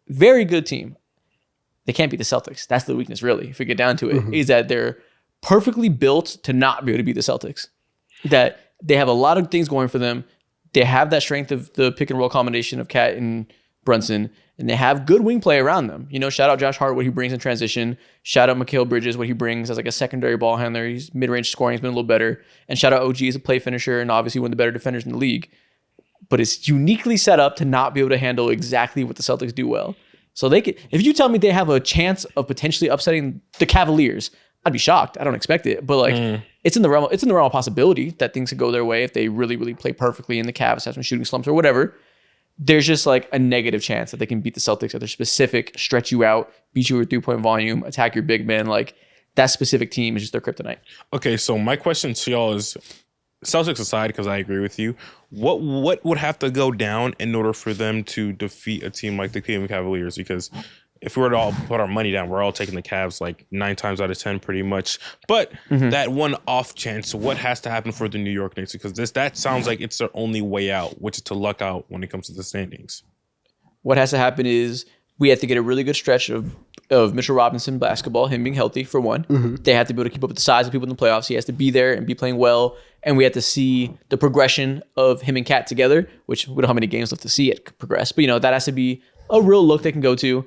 Very good team. They can't beat the Celtics. That's the weakness, really, if we get down to it, is that they're perfectly built to not be able to beat the Celtics. That they have a lot of things going for them. They have that strength of the pick and roll combination of Cat and Brunson, and they have good wing play around them. Shout out Josh Hart, what he brings in transition. Shout out Mikal Bridges, what he brings as like a secondary ball handler. He's mid-range scoring, he's been a little better. And shout out OG as a play finisher and obviously one of the better defenders in the league. But it's uniquely set up to not be able to handle exactly what the Celtics do well. So if you tell me they have a chance of potentially upsetting the Cavaliers, I'd be shocked. I don't expect it, but it's in the realm of possibility that things could go their way if they really, really play perfectly and the Cavs have some shooting slumps or whatever. There's just like a negative chance that they can beat the Celtics at their specific, stretch you out, beat you with 3-point volume, attack your big man. Like that specific team is just their kryptonite. Okay, so my question to y'all is, Celtics aside, because I agree with you, what would have to go down in order for them to defeat a team like the Cleveland Cavaliers? Because if we were to all put our money down, we're all taking the Cavs like 9 times out of 10 pretty much. But that one off chance, what has to happen for the New York Knicks? Because that sounds like it's their only way out, which is to luck out when it comes to the standings. What has to happen is we have to get a really good stretch of Mitchell Robinson basketball, him being healthy for one. They have to be able to keep up with the size of people in the playoffs. He has to be there and be playing well. And we have to see the progression of him and Cat together, which we don't have many games left to see it progress. But, that has to be a real look they can go to.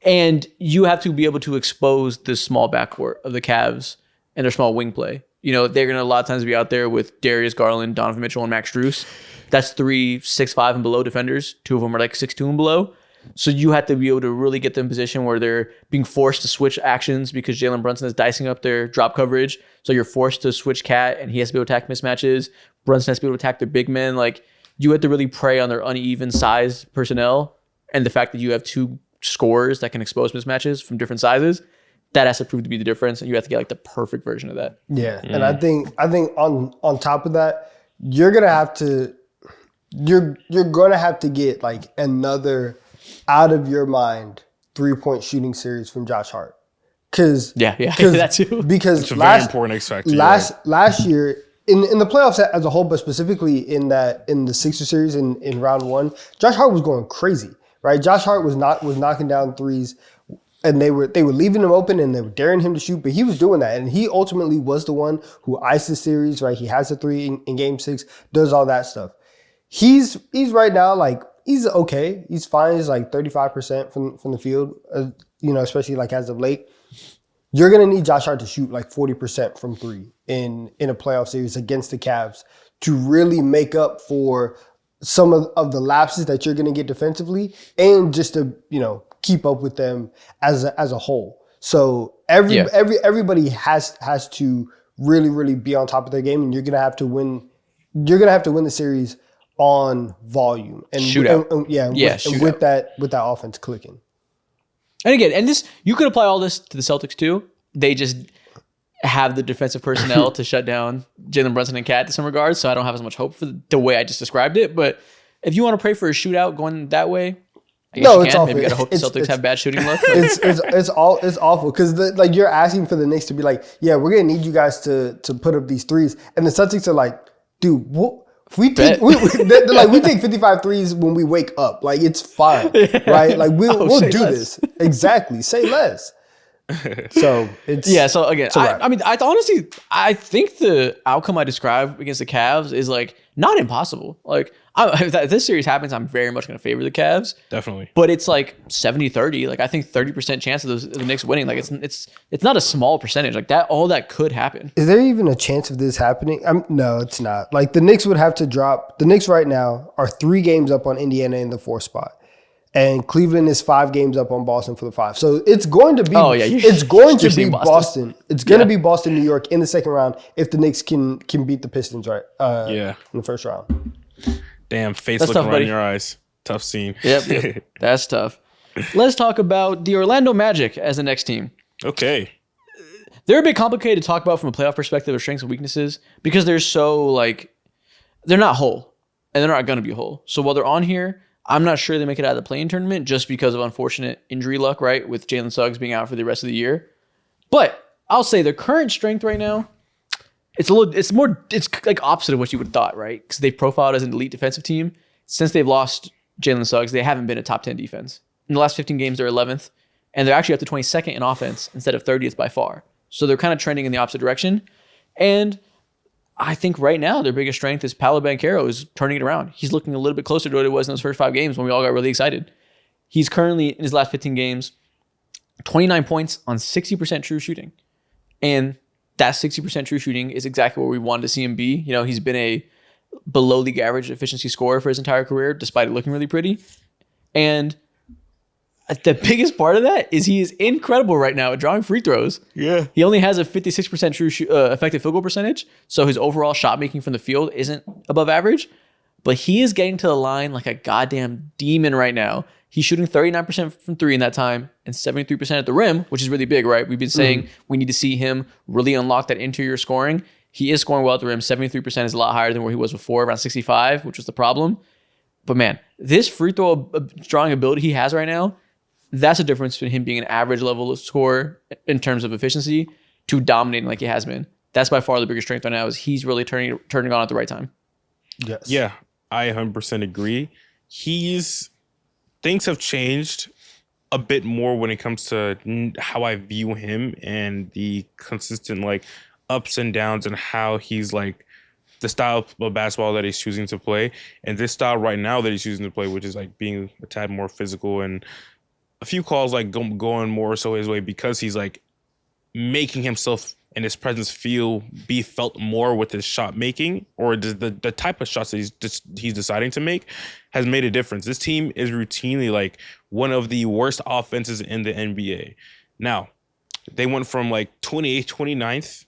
And you have to be able to expose the small backcourt of the Cavs and their small wing play. They're going to a lot of times be out there with Darius Garland, Donovan Mitchell, and Max Strus. That's 3 6'5" and below defenders. 2 of them are like 6'2" and below. So you have to be able to really get them in position where they're being forced to switch actions because Jalen Brunson is dicing up their drop coverage. So you're forced to switch Cat and he has to be able to attack mismatches. Brunson has to be able to attack their big men. Like you have to really prey on their uneven size personnel and the fact that you have 2 scorers that can expose mismatches from different sizes. That has to prove to be the difference, and you have to get like the perfect version of that. Yeah, and I think on top of that, you're gonna have to get like another out of your mind 3-point shooting series from Josh Hart. Cause that too. Because it's a very important X factor. Last year in the playoffs as a whole, but specifically in the Sixers series in round 1, Josh Hart was going crazy, right? Josh Hart was knocking down threes, and they were leaving him open and they were daring him to shoot, but he was doing that, and he ultimately was the one who iced the series, right? He has a 3 in Game 6, does all that stuff. He's right now like. He's okay. He's fine. He's like 35% from the field, especially like as of late. You're going to need Josh Hart to shoot like 40% from 3 in a playoff series against the Cavs to really make up for some of the lapses that you're going to get defensively and just to, keep up with them as a whole. So everybody has to really, really be on top of their game, and you're going to have to win. You're going to have to win the series on volume and shootout. With that offense clicking. And again, you could apply all this to the Celtics too. They just have the defensive personnel to shut down Jalen Brunson and Cat in some regards, so I don't have as much hope for the way I just described it. But if you want to pray for a shootout going that way, I guess No, you it's can. awful. Maybe you gotta hope the It's- Celtics it's- have bad shooting luck. It's awful because like you're asking for the Knicks to be like, yeah, we're gonna need you guys to put up these threes, and the Celtics are like, dude, what? If we take they're like we take 55 threes when we wake up, like it's fine, right? Like we'll say do less. this exactly. Say less. So it's Yeah, so again, a wrap. I mean, I honestly, I think the outcome I described against the Cavs is like not impossible. Like, if this series happens, I'm very much going to favor the Cavs. Definitely. But it's like 70-30. Like, I think 30% chance of the Knicks winning. Like, it's not a small percentage. Like that, all that could happen. Is there even a chance of this happening? No, it's not. Like the Knicks would have to drop. The Knicks right now are 3 games up on Indiana in the 4th spot. And Cleveland is 5 games up on Boston for the 5. So it's going to be. Oh, yeah, it's going to you're be seeing Boston. It's going to be Boston, New York in the 2nd round if the Knicks can beat the Pistons right. Yeah. In the 1st round. Damn, face That's looking tough, right buddy. in your eyes. Tough scene. Yep. That's tough. Let's talk about the Orlando Magic as the next team. Okay. They're a bit complicated to talk about from a playoff perspective of strengths and weaknesses because they're so like they're not whole and they're not going to be whole. So while they're on here, I'm not sure they make it out of the play-in tournament just because of unfortunate injury luck, right? With Jalen Suggs being out for the rest of the year. But I'll say their current strength right now, it's like opposite of what you would have thought, right? Because they've profiled as an elite defensive team. Since they've lost Jalen Suggs, they haven't been a top 10 defense. In the last 15 games, they're 11th, and they're actually up to 22nd in offense instead of 30th by far. So they're kind of trending in the opposite direction. And I think right now their biggest strength is Paolo Banchero is turning it around. He's looking a little bit closer to what it was in those first 5 games when we all got really excited. He's currently, in his last 15 games, 29 points on 60% true shooting. And that 60% true shooting is exactly where we wanted to see him be. You know, he's been a below league average efficiency scorer for his entire career, despite it looking really pretty. And the biggest part of that is he is incredible right now at drawing free throws. Yeah. He only has a 56% true effective field goal percentage, so his overall shot making from the field isn't above average, but he is getting to the line like a goddamn demon right now. He's shooting 39% from 3 in that time and 73% at the rim, which is really big, right? We've been saying we need to see him really unlock that interior scoring. He is scoring well at the rim. 73% is a lot higher than where he was before, around 65, which was the problem. But man, this free throw drawing ability he has right now, that's a difference between him being an average level of scorer in terms of efficiency to dominating like he has been. That's by far the biggest strength right now is he's really turning on at the right time. Yes. Yeah, I 100% agree. Things have changed a bit more when it comes to how I view him and the consistent like ups and downs and how he's like the style of basketball that he's choosing to play. And this style right now that he's choosing to play, which is like being a tad more physical and a few calls like going more so his way because he's like making himself and his presence be felt more with his shot making or the type of shots that he's deciding to make has made a difference. This team is routinely like one of the worst offenses in the NBA. Now, they went from like 28th, 29th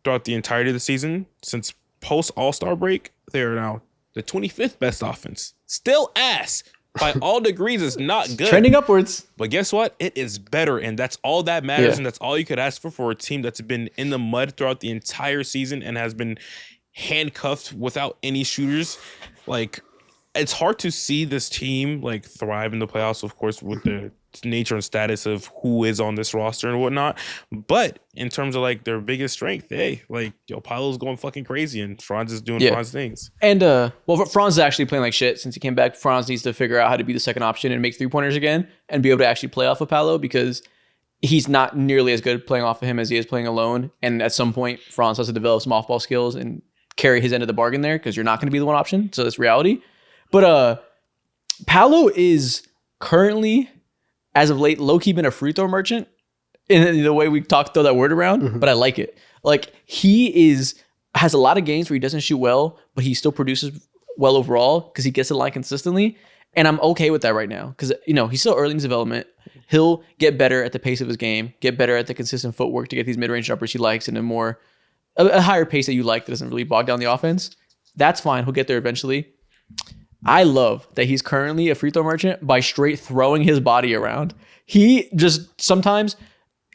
throughout the entirety of the season. Since post All-Star break, they are now the 25th best offense. Still ass. By all degrees, it's not good. Trending upwards. But guess what? It is better, and that's all that matters, Yeah. and that's all you could ask for a team that's been in the mud throughout the entire season and has been handcuffed without any shooters. Like, it's hard to see this team like thrive in the playoffs, of course, with the nature and status of who is on this roster and whatnot. But in terms of like their biggest strength, hey, like Paolo's going fucking crazy and Franz is doing Franz things. And Franz is actually playing like shit since he came back. Franz needs to figure out how to be the second option and make 3-pointers again and be able to actually play off of Paolo because he's not nearly as good playing off of him as he is playing alone. And at some point, Franz has to develop some off-ball skills and carry his end of the bargain there because you're not going to be the one option. So that's reality. But Paolo is currently, as of late, low-key been a free throw merchant in the way we throw that word around, but I like it. Like he has a lot of games where he doesn't shoot well, but he still produces well overall because he gets to the line consistently. And I'm okay with that right now because, you know, he's still early in his development. He'll get better at the pace of his game, get better at the consistent footwork to get these mid-range jumpers he likes and a higher pace that you like that doesn't really bog down the offense. That's fine. He'll get there eventually. I love that he's currently a free throw merchant by straight throwing his body around. He just sometimes,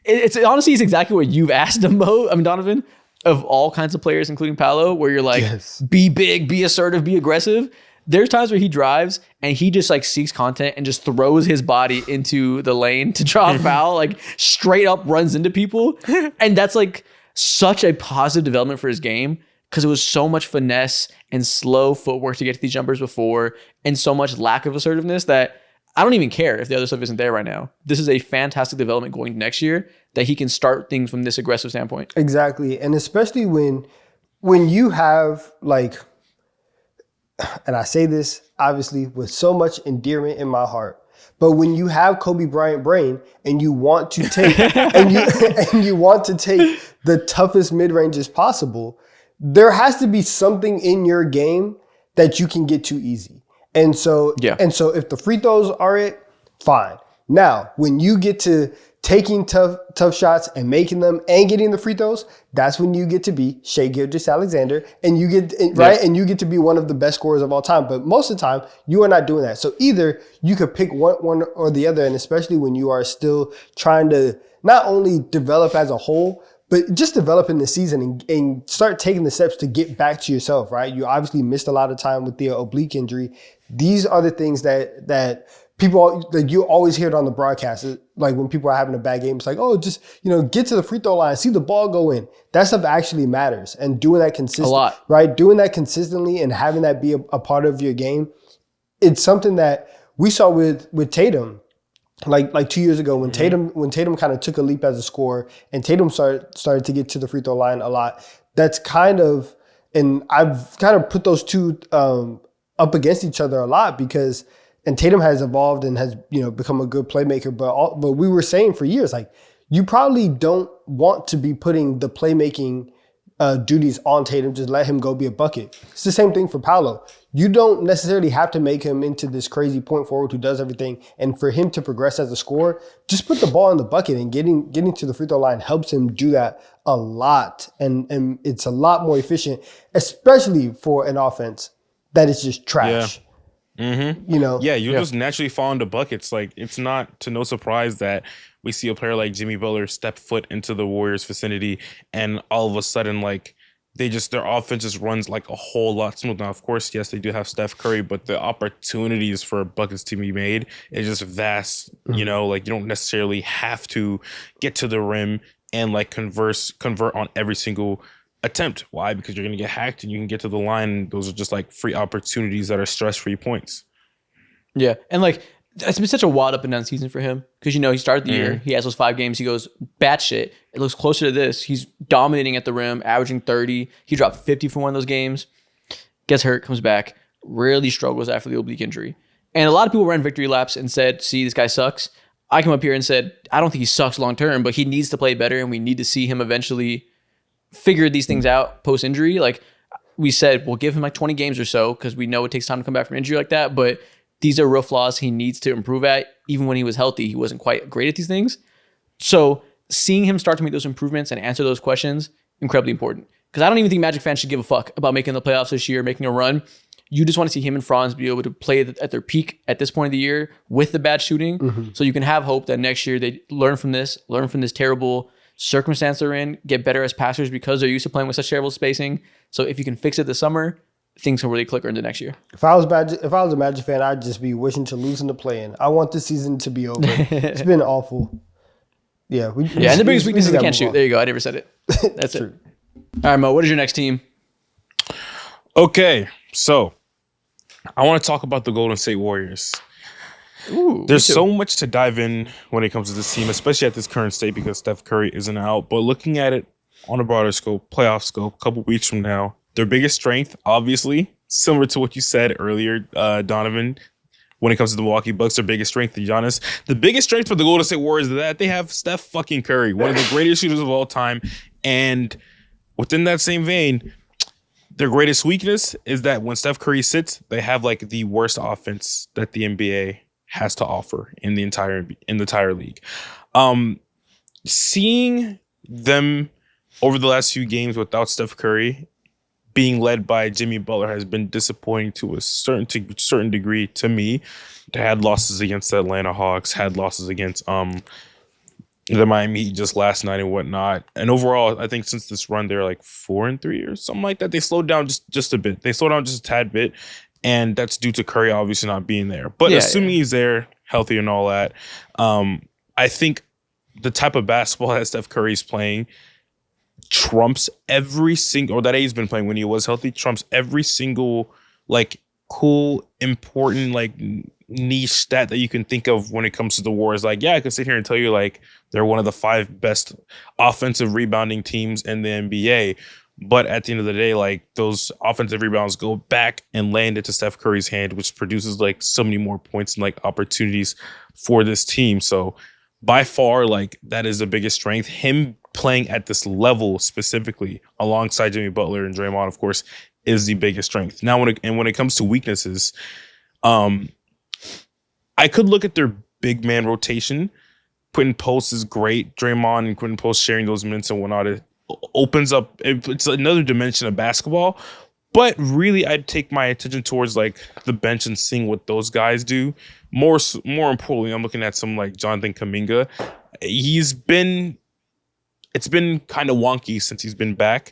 it's honestly, it's exactly what you've asked him, Donovan, of all kinds of players, including Paolo, where you're like, be big, be assertive, be aggressive. there's times where he drives and he just like seeks content and just throws his body into the lane to draw a foul, like straight up runs into people. And that's like such a positive development for his game because it was so much finesse and slow footwork to get to these jumpers before and so much lack of assertiveness that I don't even care if the other stuff isn't there right now. This is a fantastic development going to next year that he can start things from this aggressive standpoint. Exactly. And especially when you have like, and I say this obviously with so much endearment in my heart, but when you have Kobe Bryant brain and you want to take and you want to take the toughest mid-ranges possible, there has to be something in your game that you can get too easy. And so if the free throws are it, fine. Now, when you get to taking tough shots and making them and getting the free throws, that's when you get to be Shai Gilgeous-Alexander and you get right and you get to be one of the best scorers of all time. But most of the time, you are not doing that. So either you could pick one or the other, and especially when you are still trying to not only develop as a whole, but just develop in the season and start taking the steps to get back to yourself, right? You obviously missed a lot of time with the oblique injury. These are the things that people, like you always hear it on the broadcast. Like when people are having a bad game, it's like, oh, just, get to the free throw line, see the ball go in. That stuff actually matters. And doing that consistently, a lot, right? Doing that consistently and having that be a part of your game. It's something that we saw with Tatum. Like 2 years ago when Tatum kind of took a leap as a scorer and Tatum started to get to the free throw line a lot. That's kind of, and I've kind of put those two up against each other a lot because, and Tatum has evolved and has become a good playmaker. But we were saying for years, like, you probably don't want to be putting the playmaking duties on Tatum. Just let him go be a bucket. It's the same thing for Paolo. You don't necessarily have to make him into this crazy point forward who does everything. And for him to progress as a scorer, just put the ball in the bucket, and getting to the free throw line helps him do that a lot. And it's a lot more efficient, especially for an offense that is just trash. Yeah. You'll just naturally fall into buckets. Like, it's not to no surprise that we see a player like Jimmy Butler step foot into the Warriors vicinity and all of a sudden, like, their offense just runs like a whole lot smooth. Now, of course, yes, they do have Steph Curry, but the opportunities for buckets to be made is just vast. Mm-hmm. Like, you don't necessarily have to get to the rim and like convert on every single attempt. Why? Because you're going to get hacked and you can get to the line. Those are just like free opportunities that are stress-free points. Yeah. And like, it's been such a wild up and down season for him because, he started the year, he has those 5 games, he goes batshit. It looks closer to this. He's dominating at the rim, averaging 30. He dropped 50 for one of those games, gets hurt, comes back, really struggles after the oblique injury. And a lot of people ran victory laps and said, see, this guy sucks. I came up here and said, I don't think he sucks long term, but he needs to play better and we need to see him eventually figure these things out post-injury. Like we said, we'll give him like 20 games or so because we know it takes time to come back from injury like that, but these are real flaws he needs to improve at. Even when he was healthy, he wasn't quite great at these things. So seeing him start to make those improvements and answer those questions, incredibly important. Because I don't even think Magic fans should give a fuck about making the playoffs this year, making a run. You just want to see him and Franz be able to play at their peak at this point of the year with the bad shooting. Mm-hmm. So you can have hope that next year they learn from this terrible circumstance they're in, get better as passers because they're used to playing with such terrible spacing. So if you can fix it this summer, things can really click into next year. If I was a Magic fan, I'd just be wishing to lose in the play-in. I want this season to be over. It's been awful. Yeah. And the biggest weakness is they can't shoot. There you go. I never said it. That's it. All right, Mo, what is your next team? Okay, so I want to talk about the Golden State Warriors. Ooh, there's so much to dive in when it comes to this team, especially at this current state because Steph Curry isn't out. But looking at it on a broader scope, playoff scope, a couple weeks from now, their biggest strength, obviously, similar to what you said earlier, Donovan, when it comes to the Milwaukee Bucks, their biggest strength, Giannis. The biggest strength for the Golden State Warriors is that they have Steph fucking Curry, one of the greatest shooters of all time. And within that same vein, their greatest weakness is that when Steph Curry sits, they have like the worst offense that the NBA has to offer in the entire league. Seeing them over the last few games without Steph Curry being led by Jimmy Butler has been disappointing to a certain degree to me. They had losses against the Atlanta Hawks, had losses against the Miami Heat just last night and whatnot. And overall, I think since this run, they're like 4-3 or something like that. They slowed down just a bit. They slowed down just a tad bit. and that's due to Curry obviously not being there. But assuming he's there, healthy and all that, I think the type of basketball that Steph Curry's playing trumps every single, or that he's been playing when he was healthy, trumps every single like cool, important, like niche stat that you can think of when it comes to the Warriors. Like, yeah, I could sit here and tell you like they're one of the 5 best offensive rebounding teams in the NBA. But at the end of the day, like those offensive rebounds go back and land into Steph Curry's hand, which produces like so many more points and like opportunities for this team. So by far, like that is the biggest strength. Him playing at this level specifically alongside Jimmy Butler and Draymond, of course, is the biggest strength. Now, when it comes to weaknesses, I could look at their big man rotation. Quentin Post is great. Draymond and Quentin Post sharing those minutes and whatnot, it opens up. It's another dimension of basketball. But really, I'd take my attention towards like the bench and seeing what those guys do. More importantly, I'm looking at some like Jonathan Kuminga. It's been kind of wonky since he's been back,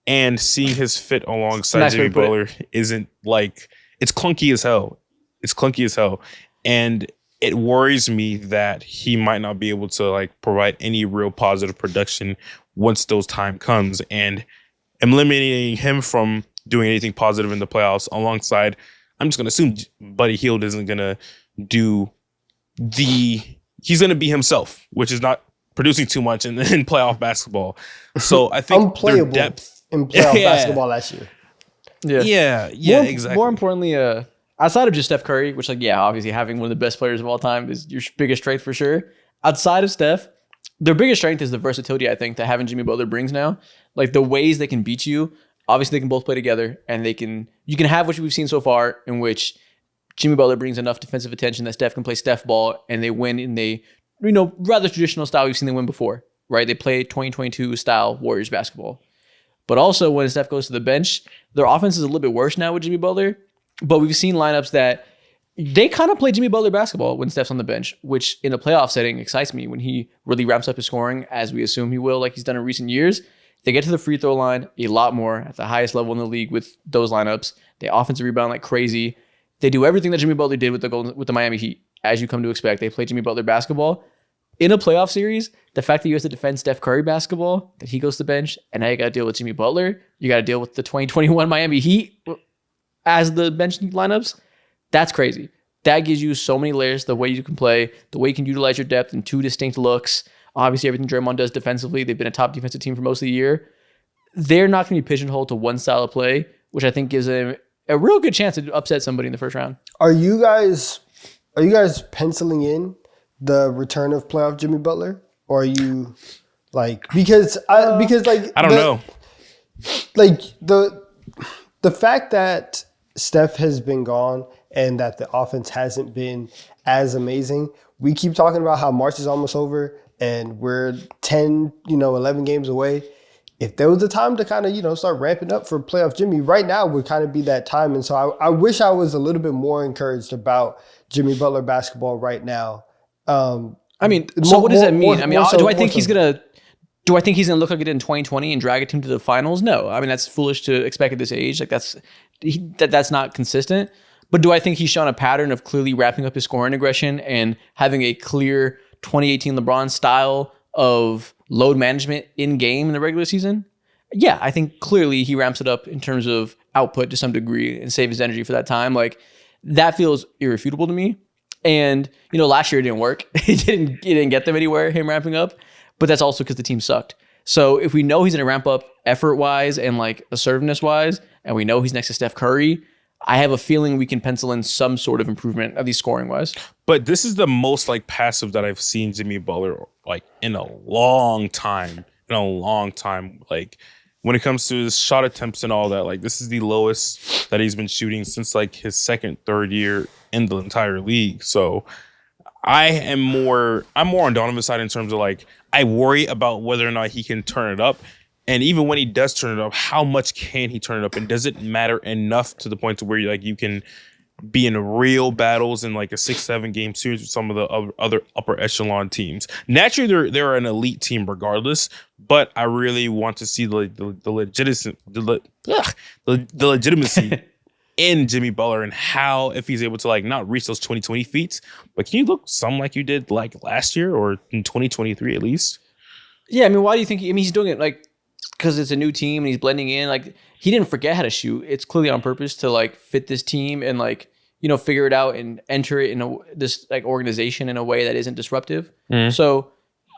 and seeing his fit alongside Jimmy Butler isn't like, it's clunky as hell. It's clunky as hell, and it worries me that he might not be able to like provide any real positive production once those time comes. And eliminating him from doing anything positive in the playoffs alongside, I'm just going to assume Buddy Hield isn't going to he's going to be himself, which is not producing too much in playoff basketball. So I think unplayable their depth in playoff basketball last year. Yeah, exactly. More importantly, outside of just Steph Curry, which like, yeah, obviously having one of the best players of all time is your biggest strength for sure. Outside of Steph, their biggest strength is the versatility, I think, that having Jimmy Butler brings now. Like the ways they can beat you. Obviously, they can both play together, and you can have what we've seen so far, in which Jimmy Butler brings enough defensive attention that Steph can play Steph ball, and they win in the rather traditional style we've seen them win before, right? They play 2022 style Warriors basketball. But also, when Steph goes to the bench, their offense is a little bit worse now with Jimmy Butler. But we've seen lineups that they kind of play Jimmy Butler basketball when Steph's on the bench, which in a playoff setting excites me when he really ramps up his scoring, as we assume he will, like he's done in recent years. They get to the free throw line a lot more at the highest level in the league with those lineups. They offensive rebound like crazy. They do everything that Jimmy Butler did with the Miami Heat, as you come to expect. They play Jimmy Butler basketball. In a playoff series, the fact that you have to defend Steph Curry basketball, that he goes to the bench, and now you got to deal with Jimmy Butler, you got to deal with the 2021 Miami Heat as the bench lineups, that's crazy. That gives you so many layers, the way you can play, the way you can utilize your depth in 2 distinct looks. Obviously, everything Draymond does defensively, they've been a top defensive team for most of the year. They're not going to be pigeonholed to one style of play, which I think gives them a real good chance to upset somebody in the first round. Are you guys penciling in the return of playoff Jimmy Butler, or are you like because I don't know, like the fact that Steph has been gone and that the offense hasn't been as amazing. We keep talking about how March is almost over and we're 10, 11 games away. If there was a time to kind of, start ramping up for playoff Jimmy, right now would kind of be that time. And so I wish I was a little bit more encouraged about Jimmy Butler basketball right now. What does that mean? Do I think he's going to look like it did in 2020 and drag a team to the finals? No. I mean, that's foolish to expect at this age. Like that's not consistent. But do I think he's shown a pattern of clearly wrapping up his scoring aggression and having a clear 2018 LeBron style of load management in game in the regular season? Yeah, I think clearly he ramps it up in terms of output to some degree and save his energy for that time. Like that feels irrefutable to me. And last year it didn't work. It didn't get them anywhere, him ramping up. But that's also because the team sucked. So if we know he's going to ramp up effort wise and like assertiveness wise, and we know he's next to Steph Curry, I have a feeling we can pencil in some sort of improvement, at least scoring wise. But this is the most like passive that I've seen Jimmy Butler like in a long time. Like when it comes to his shot attempts and all that, like this is the lowest that he's been shooting since like his third year in the entire league. So I'm more on Donovan's side in terms of like I worry about whether or not he can turn it up. And even when he does turn it up, how much can he turn it up? And does it matter enough to the point to where like you can be in real battles in like a 6-7 game series with some of the other upper echelon teams? Naturally, they're an elite team regardless, but I really want to see the legitimacy in Jimmy Butler and how, if he's able to like not reach those 2020 feats, but can you look some like you did like last year or in 2023 at least? Yeah, I mean, why do you think? He's doing it like because it's a new team and he's blending in. Like he didn't forget how to shoot. It's clearly on purpose to like fit this team and like figure it out and enter it in this like organization in a way that isn't disruptive. So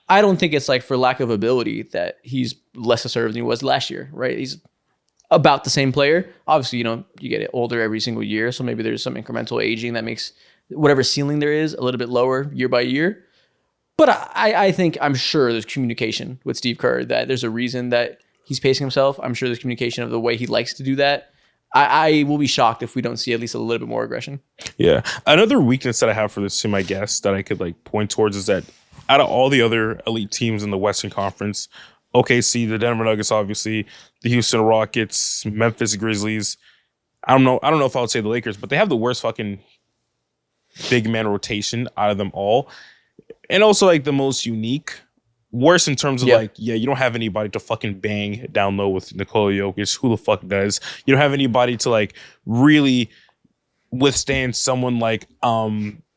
I don't think it's like for lack of ability that he's less assertive than he was last year, right? He's about the same player. Obviously, you get older every single year, so maybe there's some incremental aging that makes whatever ceiling there is a little bit lower year by year. But I'm sure there's communication with Steve Kerr that there's a reason that he's pacing himself. I'm sure there's communication of the way he likes to do that. I will be shocked if we don't see at least a little bit more aggression. Yeah. Another weakness that I have for this team, I guess, that I could like point towards is that out of all the other elite teams in the Western Conference, OKC, the Denver Nuggets, obviously, the Houston Rockets, Memphis Grizzlies. I don't know if I would say the Lakers, but they have the worst fucking big man rotation out of them all. And also like the most unique. Worse in terms of you don't have anybody to fucking bang down low with Nikola Jokic. Who the fuck does? You don't have anybody to like really withstand someone like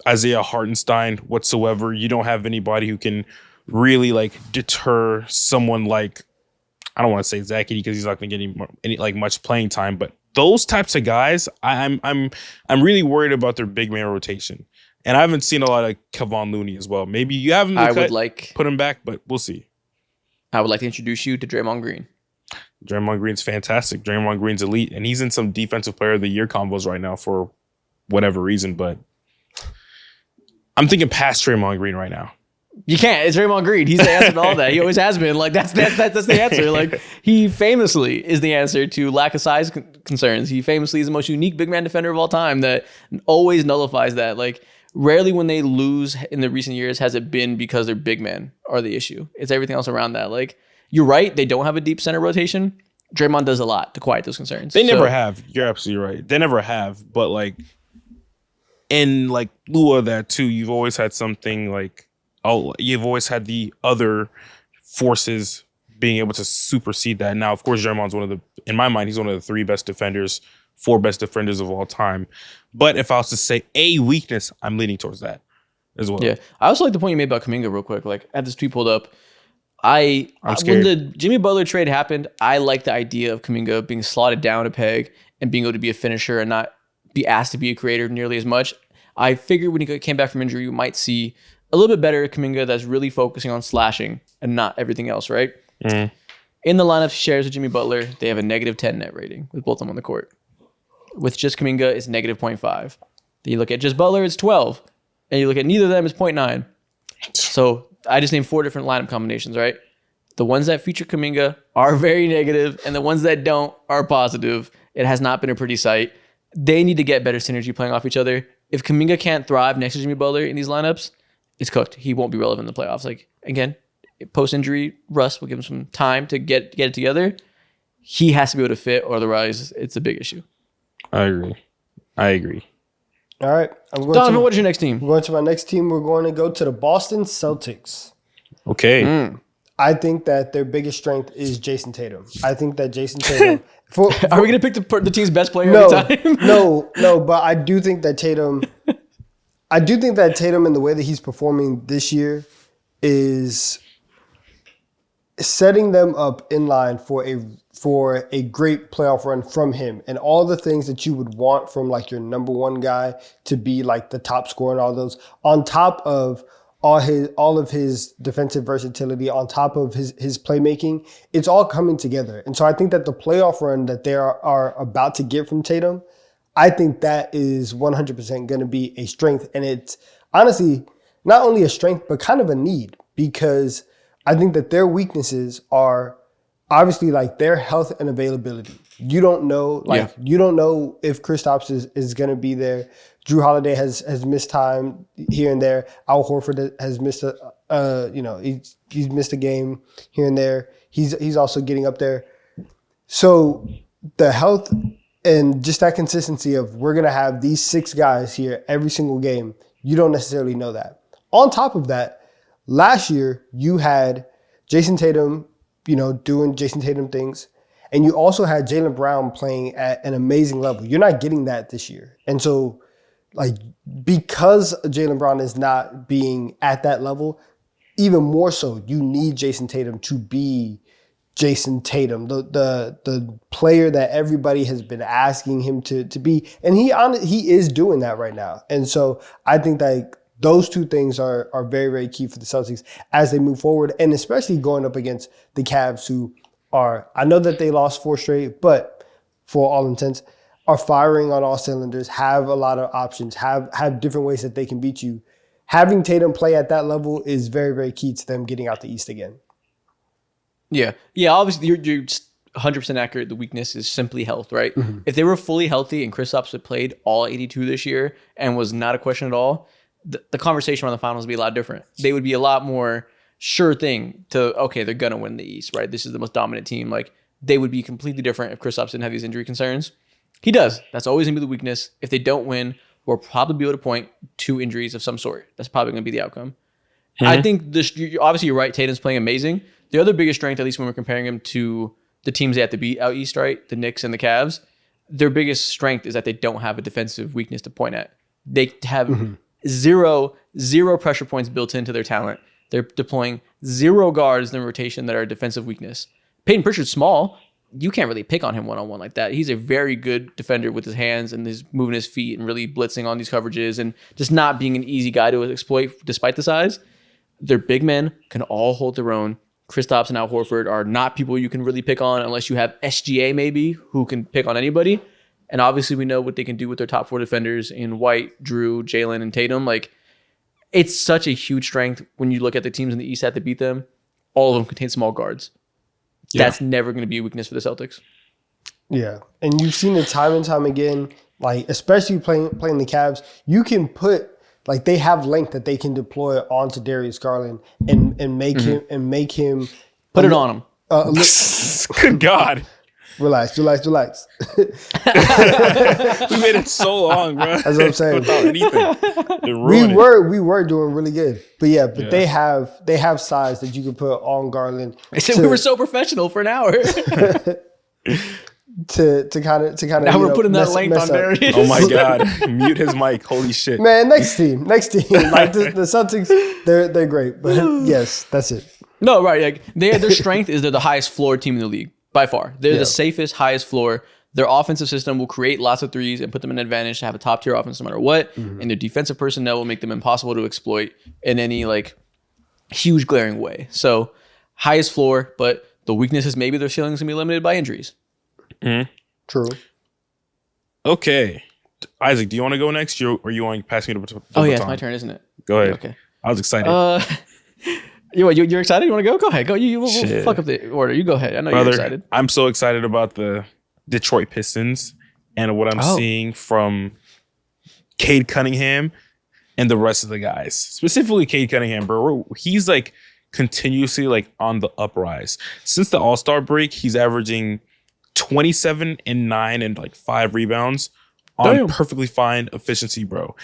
Isaiah Hartenstein whatsoever. You don't have anybody who can really like deter someone like, I don't want to say Zach Edey because he's not going to get any like much playing time, but those types of guys, I'm really worried about their big man rotation. And I haven't seen a lot of Kevon Looney as well. Maybe you haven't put him back, but we'll see. I would like to introduce you to Draymond Green. Draymond Green's fantastic. Draymond Green's elite, and he's in some Defensive Player of the Year combos right now for whatever reason. But I'm thinking past Draymond Green right now. You can't. It's Draymond Green. He's the answer to all that. He always has been. Like that's the answer. Like he famously is the answer to lack of size concerns. He famously is the most unique big man defender of all time that always nullifies that. Like. Rarely when they lose in the recent years has it been because their big men are the issue. It's everything else around that. Like, you're right. They don't have a deep center rotation. Draymond does a lot to quiet those concerns. They never have. You're absolutely right. They never have. But, like, in, like, lieu of that, too, you've always had something like, you've always had the other forces being able to supersede that. Now, of course, Draymond's in my mind, he's one of the 4 best defenders of all time. But if I was to say a weakness, I'm leaning towards that as well. Yeah. I also like the point you made about Kuminga real quick. Like, I had this tweet pulled up. I'm scared. When the Jimmy Butler trade happened, I like the idea of Kuminga being slotted down a peg and being able to be a finisher and not be asked to be a creator nearly as much. I figured when he came back from injury, you might see a little bit better Kuminga that's really focusing on slashing and not everything else, right? Mm. In the lineup he shares with Jimmy Butler, they have a -10 net rating with both of them on the court. With just Kuminga, it's -0.5. Then you look at just Butler, it's 12. And you look at neither of them, it's 0.9. So I just named 4 different lineup combinations, right? The ones that feature Kuminga are very negative, and the ones that don't are positive. It has not been a pretty sight. They need to get better synergy playing off each other. If Kuminga can't thrive next to Jimmy Butler in these lineups, it's cooked. He won't be relevant in the playoffs. Like, again, post-injury, Russ will give him some time to get it together. He has to be able to fit, or otherwise it's a big issue. I agree. All right. Donovan, what is your next team? We're going to my next team. We're going to go to the Boston Celtics. Okay. I think that their biggest strength is Jason Tatum. I think that Jason Tatum... Are we going to pick the team's best player every time? No, but I do think that Tatum... and the way that he's performing this year is setting them up in line for a great playoff run from him, and all the things that you would want from like your number one guy to be like the top scorer and all those, on top of all of his defensive versatility, on top of his playmaking, it's all coming together. And so I think that the playoff run that they are about to get from Tatum, I think that is 100% going to be a strength. And it's honestly not only a strength, but kind of a need, because I think that their weaknesses are obviously like their health and availability. You don't know, you don't know if Kristaps is going to be there. Drew Holiday has missed time here and there. Al Horford has missed he's missed a game here and there. He's also getting up there. So the health and just that consistency of we're going to have these 6 guys here every single game, you don't necessarily know that. On top of that, last year you had Jason Tatum, doing Jason Tatum things. And you also had Jaylen Brown playing at an amazing level. You're not getting that this year. And so, like, because Jaylen Brown is not being at that level, even more so, you need Jason Tatum to be Jason Tatum, the player that everybody has been asking him to be. And he is doing that right now. And so I think that those two things are very, very key for the Celtics as they move forward, and especially going up against the Cavs, who are, I know that they lost 4 straight, but for all intents, are firing on all cylinders, have a lot of options, have different ways that they can beat you. Having Tatum play at that level is very, very key to them getting out the East again. Yeah. Obviously, you're 100% accurate. The weakness is simply health, right? Mm-hmm. If they were fully healthy and Kristaps had played all 82 this year and was not a question at all, the conversation around the finals would be a lot different. They would be a lot more sure thing to, okay, they're going to win the East, right? This is the most dominant team. Like, they would be completely different if Kristaps didn't have these injury concerns. He does. That's always going to be the weakness. If they don't win, we'll probably be able to point to injuries of some sort. That's probably going to be the outcome. Mm-hmm. I think obviously you're right. Tatum's playing amazing. The other biggest strength, at least when we're comparing him to the teams they have to beat out East, right? The Knicks and the Cavs, their biggest strength is that they don't have a defensive weakness to point at. They have zero pressure points built into their talent. They're deploying 0 guards in the rotation that are a defensive weakness. Peyton Pritchard's small. You can't really pick on him one-on-one like that. He's a very good defender with his hands and his moving his feet and really blitzing on these coverages and just not being an easy guy to exploit despite the size. Their big men can all hold their own. Kristaps and Al Horford are not people you can really pick on unless you have SGA maybe, who can pick on anybody. And obviously we know what they can do with their top 4 defenders in White, Drew, Jalen, and Tatum. Like, it's such a huge strength when you look at the teams in the East that to beat them. All of them contain small guards. Yeah. That's never going to be a weakness for the Celtics. Yeah. And you've seen it time and time again, like, especially playing the Cavs, you can put, like, they have length that they can deploy onto Darius Garland and make him put it on him. Good God. Relax. We made it so long, bro. That's what I'm saying. Without anything. We were doing really good. But they have size that you can put on Garland. They said we were so professional for an hour. to kind of now we're putting that length on Darius. Oh my God. Mute his mic. Holy shit. Man, next team. Like the Celtics, they're great. But yes, that's it. No, right. Like, their strength is they're the highest floor team in the league. By far. They're the safest, highest floor. Their offensive system will create lots of threes and put them in an advantage to have a top tier offense no matter what. Mm-hmm. And their defensive personnel will make them impossible to exploit in any like huge glaring way. So highest floor, but the weakness is maybe their ceilings can be limited by injuries. Mm-hmm. True. Okay. Isaac, do you want to go next or you want to pass me the baton? Oh, yeah, it's my turn, isn't it? Go ahead. Okay. I was excited. You're excited? You want to go? Go ahead. Go. We'll fuck up the order. You go ahead. I know you're excited. I'm so excited about the Detroit Pistons and what I'm seeing from Cade Cunningham and the rest of the guys. Specifically Cade Cunningham, bro. He's like continuously like on the uprise. Since the All-Star break, he's averaging 27 and 9 and like 5 rebounds on perfectly fine efficiency, bro.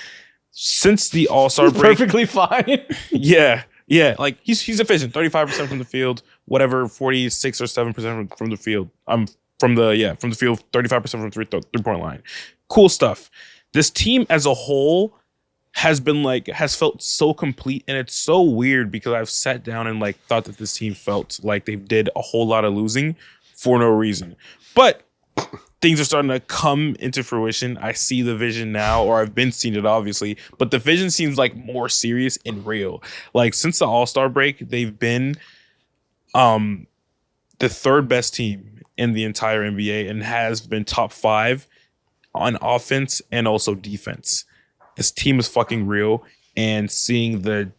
Since the All-Star break. Perfectly fine? Yeah. Yeah, like he's efficient, 35% from the field, whatever, 46 or 7% from the field. From the field, 35% from the three-point line. Cool stuff. This team as a whole has felt so complete, and it's so weird because I've sat down and like thought that this team felt like they did a whole lot of losing for no reason. But things are starting to come into fruition. I see the vision now, or I've been seeing it obviously, but the vision seems like more serious and real. Like since the All-Star break, they've been the 3rd best team in the entire NBA and has been top 5 on offense and also defense. This team is fucking real, and seeing the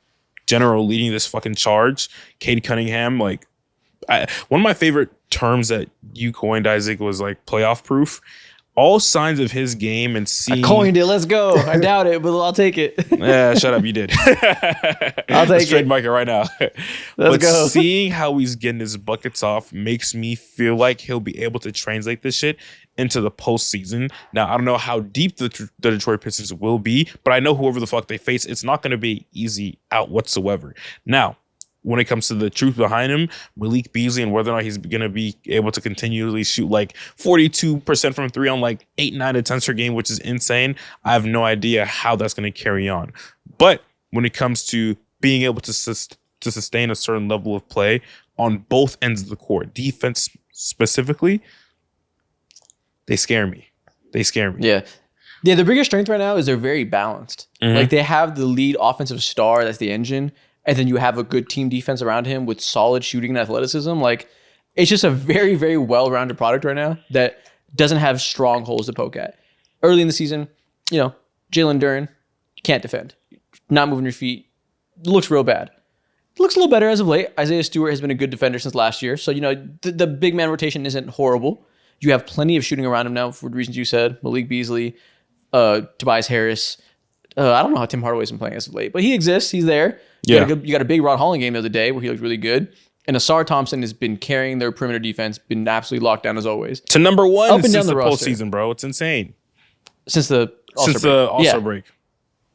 general leading this fucking charge, Cade Cunningham, like one of my favorite terms that you coined, Isaac, was like playoff proof. All signs of his game and seeing... I coined it. Let's go. I doubt it, but I'll take it. Yeah, shut up. You did. I'll take it. Trademark it right now. Let's go. Seeing how he's getting his buckets off makes me feel like he'll be able to translate this shit into the postseason. Now, I don't know how deep the Detroit Pistons will be, but I know whoever the fuck they face, it's not going to be easy out whatsoever. Now, when it comes to the truth behind him, Malik Beasley, and whether or not he's going to be able to continually shoot like 42% from three on like 8, 9 attempts per game, which is insane. I have no idea how that's going to carry on. But when it comes to being able to sustain a certain level of play on both ends of the court, defense specifically, they scare me. Yeah. Yeah, the biggest strength right now is they're very balanced. Like they have the lead offensive star, that's the engine, and then you have a good team defense around him with solid shooting and athleticism. Like it's just a very, very well-rounded product right now that doesn't have strong holes to poke at. Early in the season, Jalen Duren can't defend. Not moving your feet. Looks real bad. Looks a little better as of late. Isaiah Stewart has been a good defender since last year. So, the big man rotation isn't horrible. You have plenty of shooting around him now for the reasons you said. Malik Beasley, Tobias Harris. I don't know how Tim Hardaway's been playing as of late, but he exists. He's there. You got a big Ron Holland game the other day where he looked really good. And Asar Thompson has been carrying their perimeter defense, been absolutely locked down as always. To number one Up and since down the the roster. postseason, bro. It's insane. Since the All-Star break.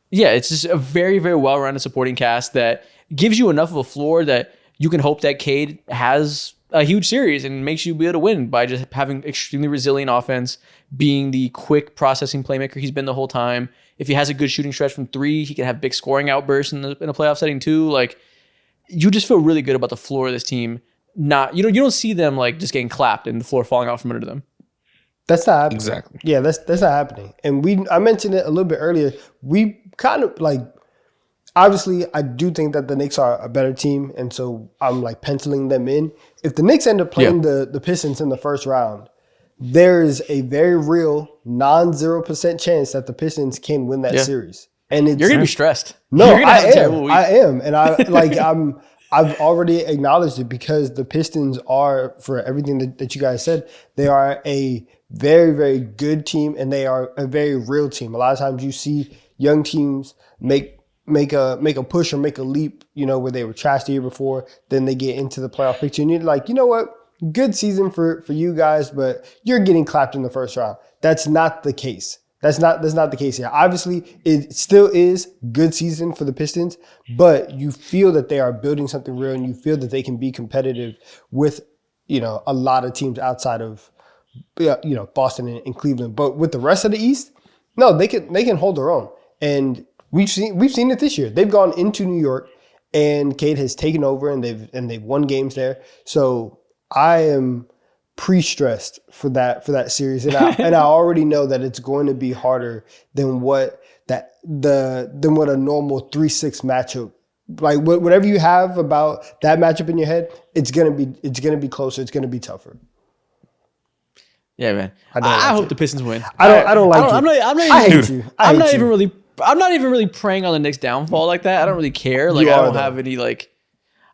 Yeah, it's just a very, very well-rounded supporting cast that gives you enough of a floor that you can hope that Cade has a huge series and makes you be able to win by just having extremely resilient offense, being the quick processing playmaker he's been the whole time. If he has a good shooting stretch from three, he can have big scoring outbursts in a playoff setting too. Like, you just feel really good about the floor of this team. You don't see them like just getting clapped and the floor falling out from under them. That's not happening. Exactly. Yeah, that's not happening. And I mentioned it a little bit earlier. We kind of like, obviously, I do think that the Knicks are a better team, and so I'm like penciling them in. If the Knicks end up playing the Pistons in the first round, there is a very real non-0% chance that the Pistons can win that series. And You're gonna be stressed. No, You're gonna have a terrible week. I am, and I've already acknowledged it because the Pistons are, for everything that you guys said, they are a very, very good team, and they are a very real team. A lot of times you see young teams make a push or make a leap, where they were trashed the year before, then they get into the playoff picture, and you're like, you know what? Good season for you guys, but you're getting clapped in the first round. That's not the case. That's not the case here. Obviously, it still is good season for the Pistons, but you feel that they are building something real, and you feel that they can be competitive with, a lot of teams outside of, Boston and Cleveland. But with the rest of the East, no, they can hold their own. And we've seen it this year. They've gone into New York, and Cade has taken over, and they've won games there. So I am pre-stressed for that series, and I already know that it's going to be harder than what a normal 3-6 matchup, like whatever you have about that matchup in your head, it's gonna be closer. It's gonna be tougher. Yeah, man. I hope the Pistons win. I don't like you. I hate you. I'm not even really praying on the Knicks' downfall like that. I don't really care. Like, I don't have any like.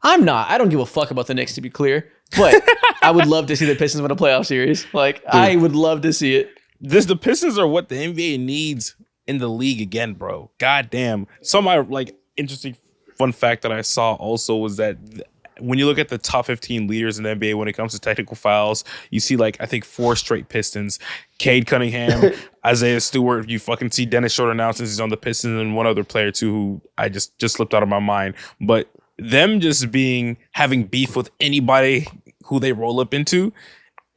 I'm not. I don't give a fuck about the Knicks, to be clear. But I would love to see the Pistons win a playoff series. Like, dude, I would love to see it. The Pistons are what the NBA needs in the league again, bro. God damn. Some interesting fun fact that I saw also was that when you look at the top 15 leaders in the NBA when it comes to technical fouls, you see I think 4 straight Pistons. Cade Cunningham, Isaiah Stewart. You fucking see Dennis Schroeder now since he's on the Pistons, and one other player too who I just slipped out of my mind. But them just having beef with anybody who they roll up into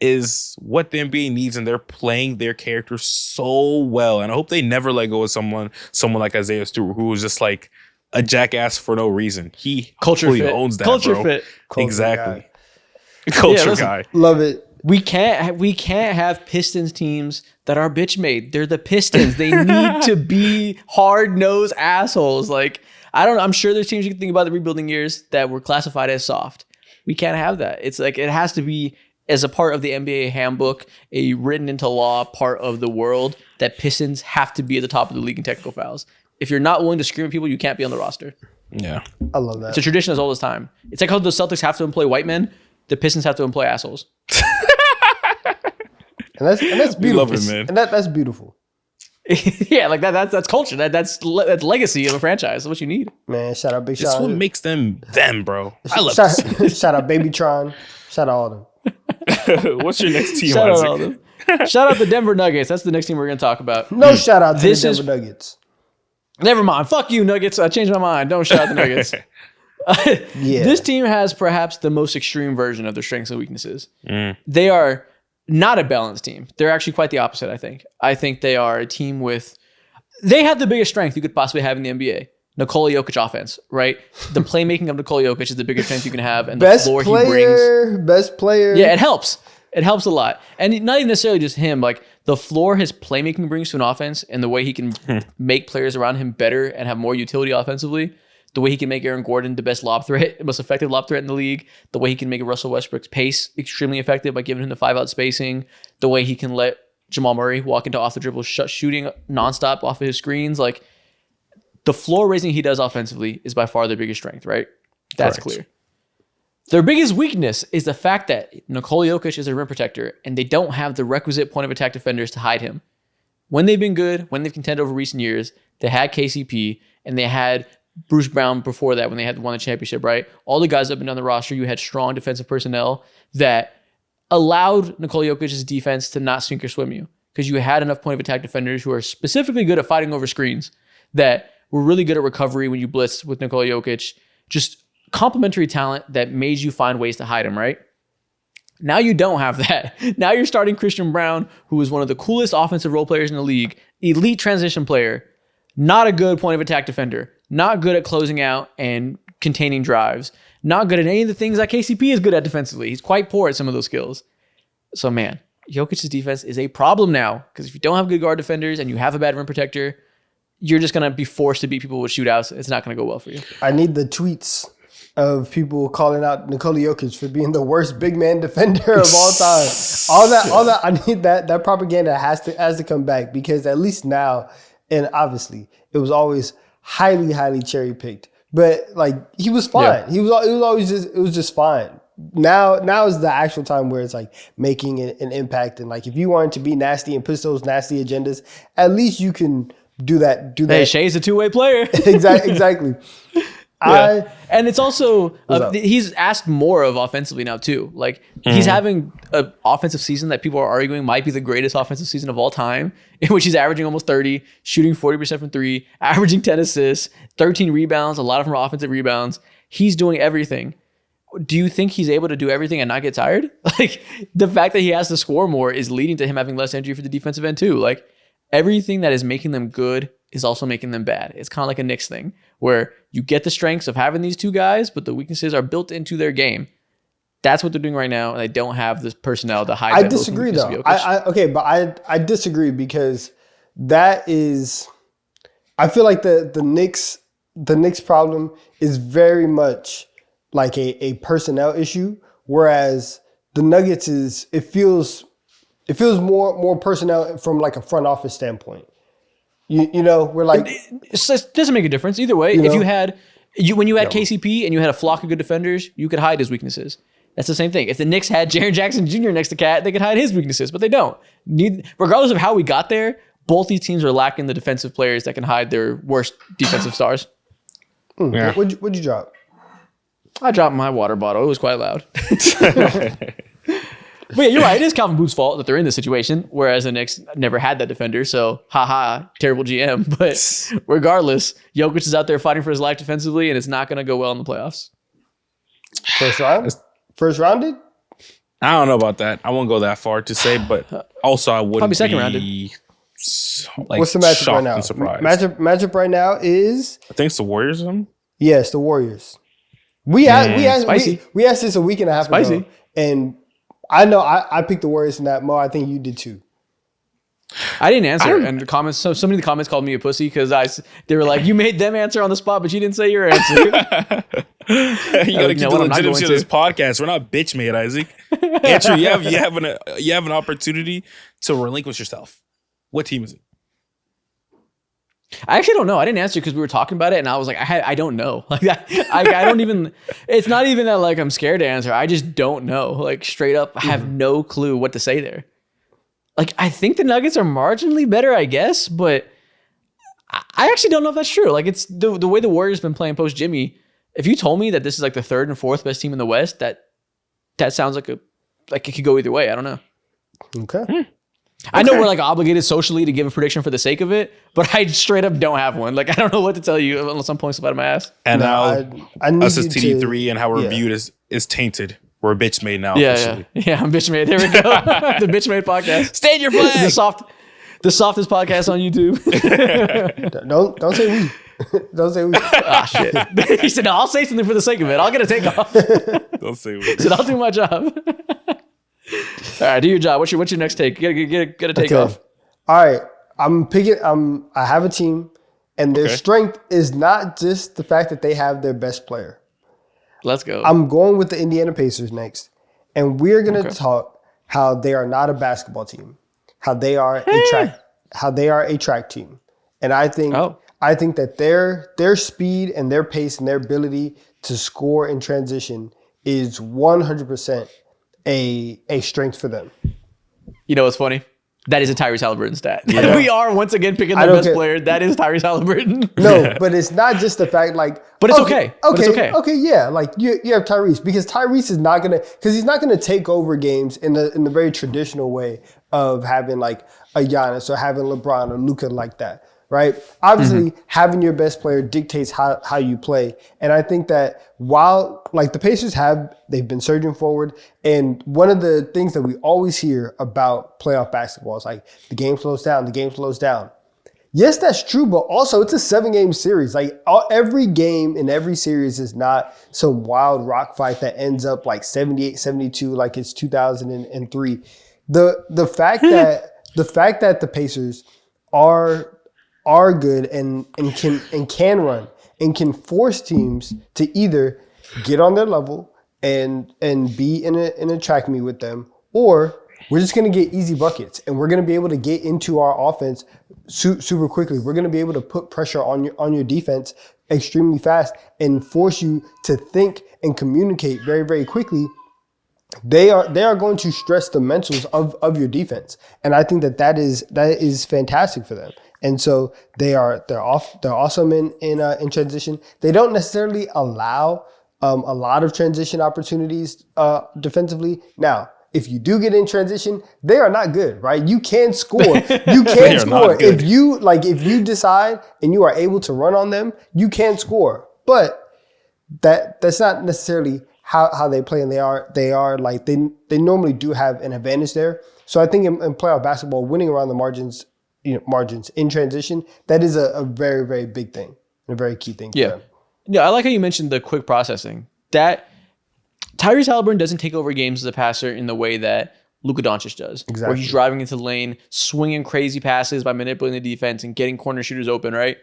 is what the NBA needs, and they're playing their characters so well. And I hope they never let go of someone like Isaiah Stewart, who was just like a jackass for no reason. He culture fit. Owns that, culture bro. fit. Exactly. Culture guy. Love it. We can't have Pistons teams that are bitch made. They're the Pistons. They need to be hard-nosed assholes. Like, I'm sure there's teams you can think about the rebuilding years that were classified as soft. We can't have that. It's like, it has to be as a part of the NBA handbook, a written into law part of the world, that Pistons have to be at the top of the league in technical fouls. If you're not willing to scream at people, you can't be on the roster. Yeah. I love that. It's a tradition as old as time. It's like how the Celtics have to employ white men. The Pistons have to employ assholes. and that's beautiful. We love it, man. And that's beautiful. Yeah, like that's culture. That's legacy of a franchise. That's what you need. Man, shout out Big Sean. That's what makes them, bro. I love shout out Baby Tron. Shout out all them. What's your next team? Shout out all them. Shout out the Denver Nuggets. That's the next team we're going to talk about. No shout out to the Denver Nuggets. Never mind. Fuck you, Nuggets. I changed my mind. Don't shout out the Nuggets. This team has perhaps the most extreme version of their strengths and weaknesses. They are not a balanced team. They're actually quite the opposite, I think. I think they are a team with... They have the biggest strength you could possibly have in the NBA. Nikola Jokic offense, right? The playmaking of Nikola Jokic is the biggest strength you can have, and the floor he brings. Best player. Yeah, it helps. It helps a lot. And not even necessarily just him. Like, the floor his playmaking brings to an offense and the way he can make players around him better and have more utility offensively. The way he can make Aaron Gordon the best lob threat, most effective lob threat in the league. The way he can make Russell Westbrook's pace extremely effective by giving him the 5-out spacing. The way he can let Jamal Murray walk into off the dribble shooting nonstop off of his screens. Like, the floor raising he does offensively is by far their biggest strength, right? That's clear. Their biggest weakness is the fact that Nikola Jokic is a rim protector and they don't have the requisite point of attack defenders to hide him. When they've been good, when they've contended over recent years, they had KCP and they had Bruce Brown before that when they had won the championship, right? All the guys up and down the roster, you had strong defensive personnel that allowed Nikola Jokic's defense to not sink or swim you because you had enough point of attack defenders who are specifically good at fighting over screens that were really good at recovery when you blitzed with Nikola Jokic. Just complementary talent that made you find ways to hide him, right? Now you don't have that. Now you're starting Christian Brown, who is one of the coolest offensive role players in the league, elite transition player, not a good point of attack defender, not good at closing out and containing drives, not good at any of the things that KCP is good at defensively. He's quite poor at some of those skills. So man, Jokic's defense is a problem now because if you don't have good guard defenders and you have a bad rim protector, you're just going to be forced to beat people with shootouts. It's not going to go well for you. I need the tweets of people calling out Nikola Jokic for being the worst big man defender of all time. all that. I need that propaganda has to come back because at least now, and obviously it was always highly, highly cherry picked, but like he was fine. Yeah. It was just fine. Now is the actual time where it's like making an impact. And like, if you wanted to be nasty and push those nasty agendas, at least you can do that. Hey, Shai's a two-way player. Exactly. Yeah. And it's also he's asked more of offensively now too. Like he's having an offensive season that people are arguing might be the greatest offensive season of all time, in which he's averaging almost 30, shooting 40% from three, averaging 10 assists, 13 rebounds, a lot of them are offensive rebounds. He's doing everything. Do you think he's able to do everything and not get tired? Like the fact that he has to score more is leading to him having less energy for the defensive end too. Like everything that is making them good is also making them bad. It's kind of like a Knicks thing where you get the strengths of having these two guys, but the weaknesses are built into their game. That's what they're doing right now, and they don't have this personnel to hide. I disagree, though. I disagree because that is. I feel like the Knicks problem is very much like a personnel issue, whereas the Nuggets it feels more personnel from like a front office standpoint. You know, we're like... It doesn't make a difference either way. If you had... when you had KCP and you had a flock of good defenders, you could hide his weaknesses. That's the same thing. If the Knicks had Jaren Jackson Jr. next to Cat, they could hide his weaknesses, but they don't. Regardless of how we got there, both these teams are lacking the defensive players that can hide their worst defensive stars. Yeah. What'd you drop? I dropped my water bottle. It was quite loud. But yeah, you're right. It is Calvin Booth's fault that they're in this situation, whereas the Knicks never had that defender. So, terrible GM. But regardless, Jokic is out there fighting for his life defensively, and it's not going to go well in the playoffs. First rounded? I don't know about that. I won't go that far to say, but also I wouldn't probably second rounded. What's the matchup right now? Matchup right now is... I think it's the Warriors. Yes, the Warriors. We asked this a week and a half ago, and I know I picked the Warriors in that. Mo, I think you did too. I didn't answer, and the comments. So many of the comments called me a pussy because they were like, "You made them answer on the spot, but you didn't say your answer." You gotta keep the legitimacy of this podcast. We're not bitch made, Isaac. Andrew, you have an opportunity to relinquish yourself. What team is it? I actually don't know. I didn't answer because we were talking about it, and I was like, I don't know. Like I don't even. It's not even that like I'm scared to answer. I just don't know. Like straight up, I have no clue what to say there. Like I think the Nuggets are marginally better, I guess, but I actually don't know if that's true. Like it's the way the Warriors been playing post Jimmy. If you told me that this is like the third and fourth best team in the West, that sounds like it could go either way. I don't know. Okay. I know we're like obligated socially to give a prediction for the sake of it, but I straight up don't have one. Like I don't know what to tell you unless I'm pulling stuff out of my ass. And No, now I need us as you TD3 and how we're yeah. viewed is tainted. We're a bitch made now. Yeah, officially. yeah, I'm bitch made. There we go. The bitch made podcast. Stand your flag. The softest podcast on YouTube. Don't say we. Don't say we. Ah, shit. He said, no, I'll say something for the sake of it. I'll get a takeoff. Don't say we. He said, I'll do my job. All right, do your job. What's your next take? Get a takeoff. All right. I'm picking. I have a team, and their strength is not just the fact that they have their best player. Let's go. I'm going with the Indiana Pacers next, and we're gonna talk how they are not a basketball team, how they are a track team, and I think that their speed and their pace and their ability to score in transition is 100% a strength for them. You know what's funny? That is a Tyrese Halliburton stat. Yeah. We are once again picking the best player. That is Tyrese Halliburton. No, but it's not just the fact like. But it's okay. Okay, yeah. Like you have Tyrese because Tyrese is not gonna he's not gonna take over games in the very traditional way of having like a Giannis or having LeBron or Luka like that. Right? Obviously, having your best player dictates how you play. And I think that while like the Pacers they've been surging forward. And one of the things that we always hear about playoff basketball is like the game slows down. Yes, that's true, but also it's a 7-game series. Like every game in every series is not some wild rock fight that ends up like 78-72 like it's 2003. The fact that the Pacers are good and can run and can force teams to either get on their level and be in a track meet with them, or we're just going to get easy buckets and we're going to be able to get into our offense super quickly. We're going to be able to put pressure on your defense extremely fast and force you to think and communicate very, very quickly. They are going to stress the mentals of your defense, and I think that is fantastic for them. And so they're awesome in transition. They don't necessarily allow a lot of transition opportunities defensively. Now, if you do get in transition, they are not good, right? You can score. You can score if you decide and you are able to run on them. You can score, but that's not necessarily how they play, and they are like they normally do have an advantage there. So I think in playoff basketball, winning around the margins in transition, that is a very, very big thing and a very key thing for them. Yeah, I like how you mentioned the quick processing. That Tyrese Halliburton doesn't take over games as a passer in the way that Luka Doncic does. Exactly. Where he's driving into the lane, swinging crazy passes by manipulating the defense and getting corner shooters open, right?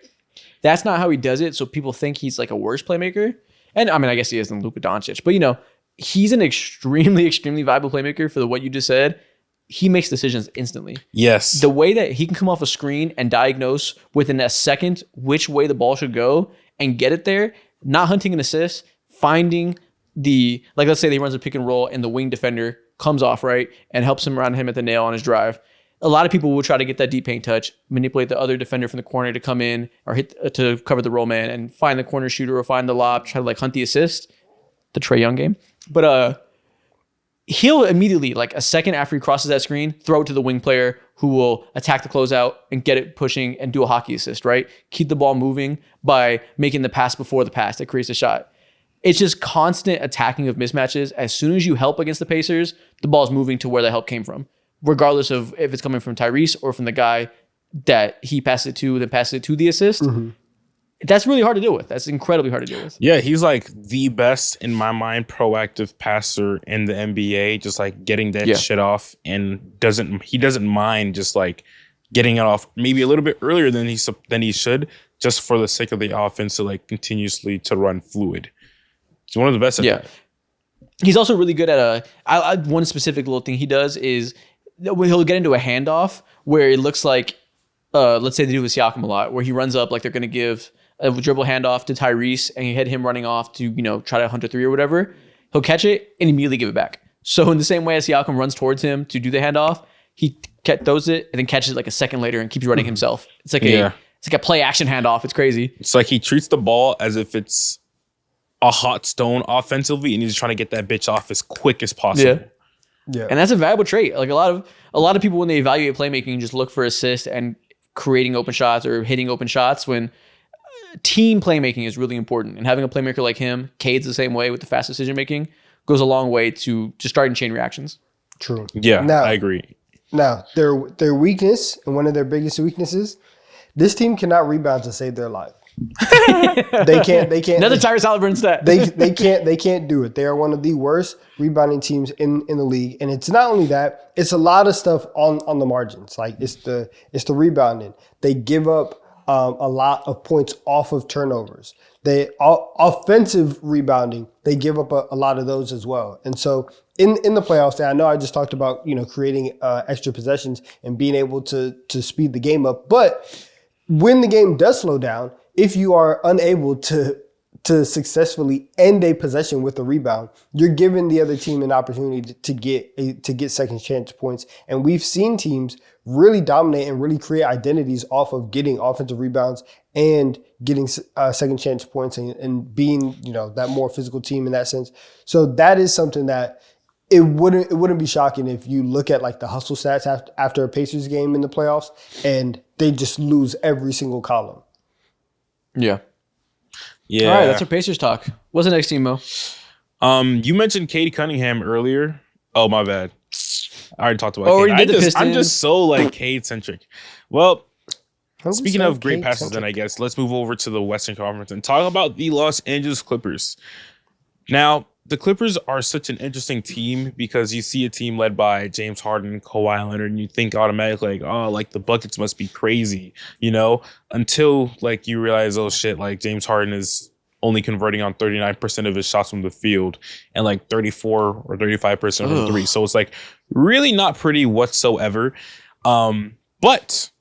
That's not how he does it, so people think he's like a worse playmaker. And I mean, I guess he is than Luka Doncic. But, he's an extremely, extremely viable playmaker for what you just said. He makes decisions instantly. Yes. The way that he can come off a screen and diagnose within a second which way the ball should go and get it there, not hunting an assist, finding let's say he runs a pick and roll and the wing defender comes off, right, and helps him around him at the nail on his drive. A lot of people will try to get that deep paint touch, manipulate the other defender from the corner to come in or hit to cover the roll man and find the corner shooter or find the lob, try to hunt the assist, the Trae Young game. But he'll immediately, a second after he crosses that screen, throw it to the wing player who will attack the closeout and get it pushing and do a hockey assist, right? Keep the ball moving by making the pass before the pass that creates a shot. It's just constant attacking of mismatches. As soon as you help against the Pacers, the ball's moving to where the help came from, regardless of if it's coming from Tyrese or from the guy that he passed it to, then passes it to the assist. Mm-hmm. That's really hard to deal with. That's incredibly hard to deal with. Yeah, he's the best, in my mind, proactive passer in the NBA, just getting that shit off, and doesn't mind just getting it off maybe a little bit earlier than he should, just for the sake of the offense to continuously to run fluid. He's one of the best at that. He's also really good at one specific little thing he does is he'll get into a handoff where it looks like, let's say they do with Siakam a lot, where he runs up they're going to give a dribble handoff to Tyrese and you hit him running off to, try to hunt a three or whatever. He'll catch it and immediately give it back. So in the same way as Siakam runs towards him to do the handoff, he throws it and then catches it a second later and keeps running himself. It's like a play action handoff. It's crazy. It's he treats the ball as if it's a hot stone offensively, and he's trying to get that bitch off as quick as possible. Yeah. And that's a valuable trait. Like a lot of people when they evaluate playmaking just look for assist and creating open shots or hitting open shots when team playmaking is really important. And having a playmaker like him, Cade's the same way with the fast decision making, goes a long way to just starting chain reactions. True. Yeah, Now, I agree. Now, their weakness and one of their biggest weaknesses, this team cannot rebound to save their life. They can't. Another Tyrese Halliburton stat. They can't do it. They are one of the worst rebounding teams in the league. And it's not only that, it's a lot of stuff on the margins. Like it's the rebounding. They give up a lot of points off of turnovers. They offensive rebounding, they give up a lot of those as well. And so in the playoffs, and I know I just talked about, creating extra possessions and being able to speed the game up. But when the game does slow down, if you are unable to successfully end a possession with a rebound, you're giving the other team an opportunity to get second chance points. And we've seen teams really dominate and really create identities off of getting offensive rebounds and getting second chance points and being, that more physical team in that sense. So that is something that it wouldn't be shocking if you look at like the hustle stats after a Pacers game in the playoffs and they just lose every single column. Yeah. Yeah. All right, that's our Pacers talk. What's the next team, Mo? You mentioned Cade Cunningham earlier. Oh, my bad. I already talked about Oh, Cade. you did the Pistons. I'm just so Cade centric. Well, speaking so of great passes, Cade-centric? then I guess let's move over to the Western Conference and talk about the Los Angeles Clippers. Now, the Clippers are such an interesting team because you see a team led by James Harden, Kawhi Leonard, and you think automatically the buckets must be crazy, until you realize, oh shit, James Harden is only converting on 39% of his shots from the field and 34 or 35% from three. So it's really not pretty whatsoever. But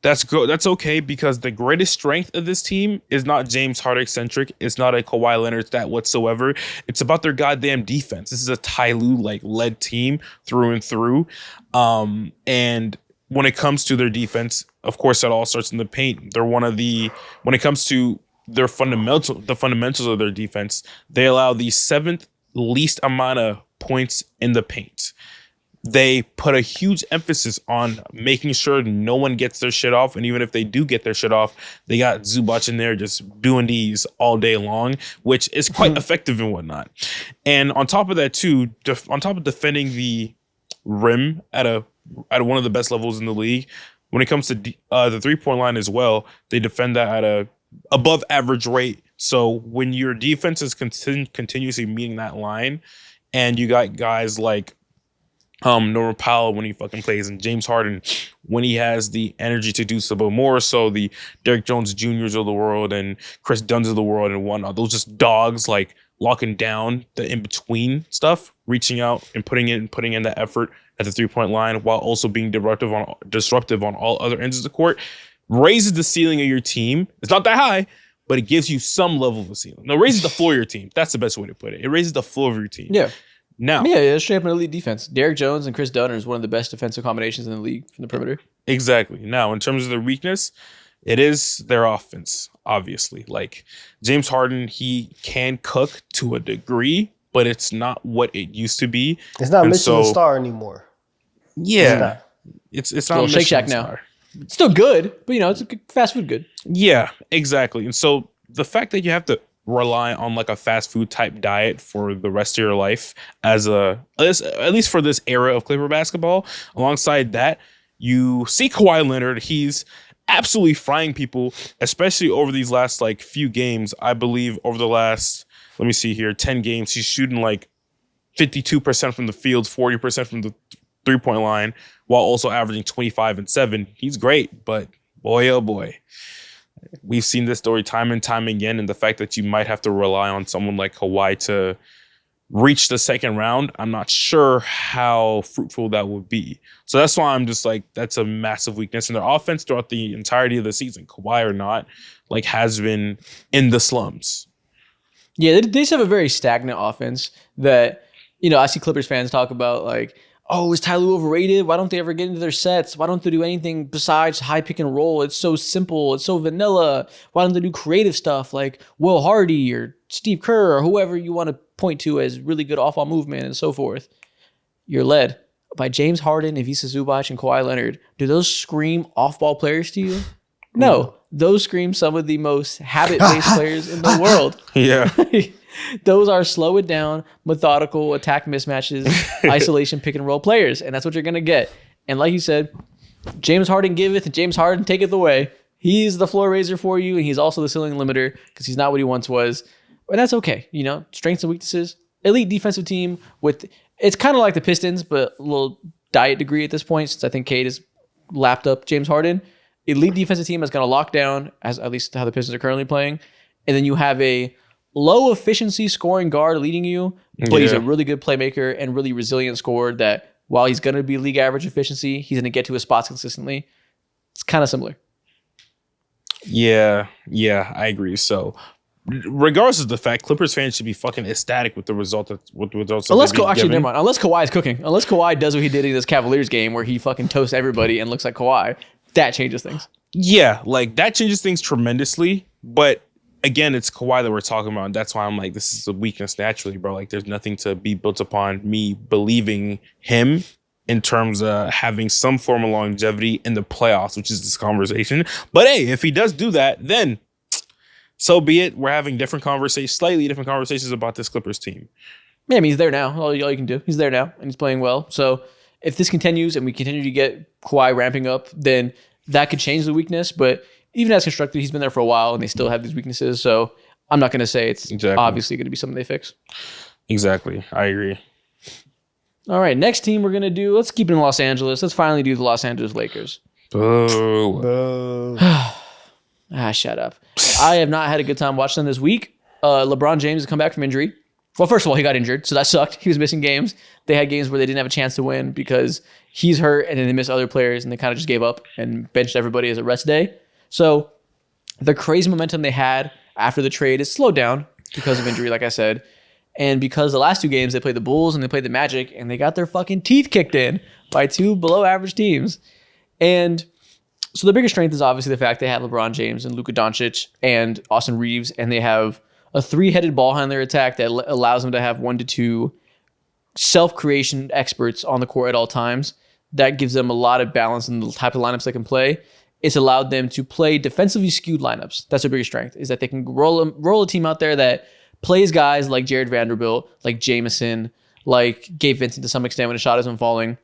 that's okay because the greatest strength of this team is not James Harden centric. It's not a Kawhi Leonard stat whatsoever. It's about their goddamn defense. This is a Ty Lue led team through and through. And when it comes to their defense, of course, that all starts in the paint. They're when it comes to the fundamentals of their defense, they allow the 7th least amount of points in the paint. They put a huge emphasis on making sure no one gets their shit off. And even if they do get their shit off, they got Zubac in there just doing these all day long, which is quite effective and whatnot. And on top of that, too, on top of defending the rim at one of the best levels in the league, when it comes to the 3-point line as well, they defend that at a above average rate. So when your defense is continuously meeting that line and you got guys like Norman Powell when he fucking plays and James Harden when he has the energy to do so, but more so the Derrick Jones Jr.'s of the world and Chris Dunn's of the world and whatnot. Those just dogs locking down the in-between stuff, reaching out and putting in that effort at the 3-point line while also being disruptive on all other ends of the court. Raises the ceiling of your team. It's not that high, but it gives you some level of a ceiling. No, it raises the floor of your team. That's the best way to put it. It raises the floor of your team. Yeah. Now. Yeah, it's straight up an elite defense. Derrick Jones and Chris Dunn is one of the best defensive combinations in the league from the perimeter. Exactly. Now, in terms of their weakness, it is their offense, obviously. James Harden, he can cook to a degree, but it's not what it used to be. It's not Michelin Star anymore. Yeah. It's not Shake Shack now. Star. It's still good, but it's a good fast food good. Yeah, exactly. And so the fact that you have to rely on a fast food type diet for the rest of your life at least for this era of Clipper basketball, alongside that, you see Kawhi Leonard, he's absolutely frying people, especially over these last few games. I believe over the last, 10 games, he's shooting 52% from the field, 40% from the 3-point line, while also averaging 25 and 7. He's great, but boy, oh boy. We've seen this story time and time again, and the fact that you might have to rely on someone like Kawhi to reach the second round, I'm not sure how fruitful that would be. So that's why I'm just that's a massive weakness. And their offense throughout the entirety of the season, Kawhi or not, has been in the slums. Yeah, they just have a very stagnant offense that, I see Clippers fans talk about oh, is Ty Lue overrated? Why don't they ever get into their sets? Why don't they do anything besides high pick and roll? It's so simple. It's so vanilla. Why don't they do creative stuff like Will Hardy or Steve Kerr or whoever you want to point to as really good off-ball movement and so forth? You're led by James Harden, Ivica Zubac, and Kawhi Leonard. Do those scream off-ball players to you? No. Those scream some of the most habit-based players in the world. Yeah. Those are slow it down, methodical, attack mismatches, isolation, pick and roll players. And that's what you're going to get. And like you said, James Harden giveth and James Harden taketh away. He's the floor raiser for you, and he's also the ceiling limiter because he's not what he once was. And that's okay. You know, strengths and weaknesses. Elite defensive team with, it's kind of like the Pistons, but a little diet degree at this point since I think Cade has lapped up James Harden. Elite defensive team that's going to lock down, as at least how the Pistons are currently playing. And then you have a low efficiency scoring guard leading you, but he's a really good playmaker and really resilient scorer that while he's going to be league average efficiency, he's going to get to his spots consistently. It's kind of similar. Yeah, I agree. So, regardless of the fact, Clippers fans should be fucking ecstatic with the results. Unless never mind. Unless Kawhi is cooking. Unless Kawhi does what he did in this Cavaliers game where he fucking toasts everybody and looks like Kawhi, that changes things. Yeah, like that changes things tremendously. But again, it's Kawhi that we're talking about. And that's why I'm like, this is a weakness naturally, bro. Like, there's nothing to be built upon me believing him in terms of having some form of longevity in the playoffs, which is this conversation. But hey, if he does do that, then so be it. We're having slightly different conversations about this Clippers team. Yeah, I mean, he's there now. All you can do. He's there now, and he's playing well. So if this continues and we continue to get Kawhi ramping up, then that could change the weakness. But even as constructed, he's been there for a while, and they still have these weaknesses. So I'm not going to say it's obviously going to be something they fix. Exactly. I agree. All right, next team we're going to do, let's keep it in Los Angeles. Let's finally do the Los Angeles Lakers. Boo. Shut up. I have not had a good time watching them this week. LeBron James has come back from injury. Well, first of all, he got injured, so that sucked. He was missing games. They had games where they didn't have a chance to win because he's hurt, and then they missed other players, and they kind of just gave up and benched everybody as a rest day. So the crazy momentum they had after the trade is slowed down because of injury, like I said. And because the last two games, they played the Bulls and they played the Magic, and they got their fucking teeth kicked in by two below-average teams. And so the biggest strength is obviously the fact they have LeBron James and Luka Doncic and Austin Reeves, and they have a three-headed ball handler attack that allows them to have 1 to 2 self-creation experts on the court at all times. That gives them a lot of balance in the type of lineups they can play. It's allowed them to play defensively skewed lineups. That's their biggest strength, is that they can roll a team out there that plays guys like Jared Vanderbilt, like Jameson, like Gabe Vincent to some extent when a shot isn't falling.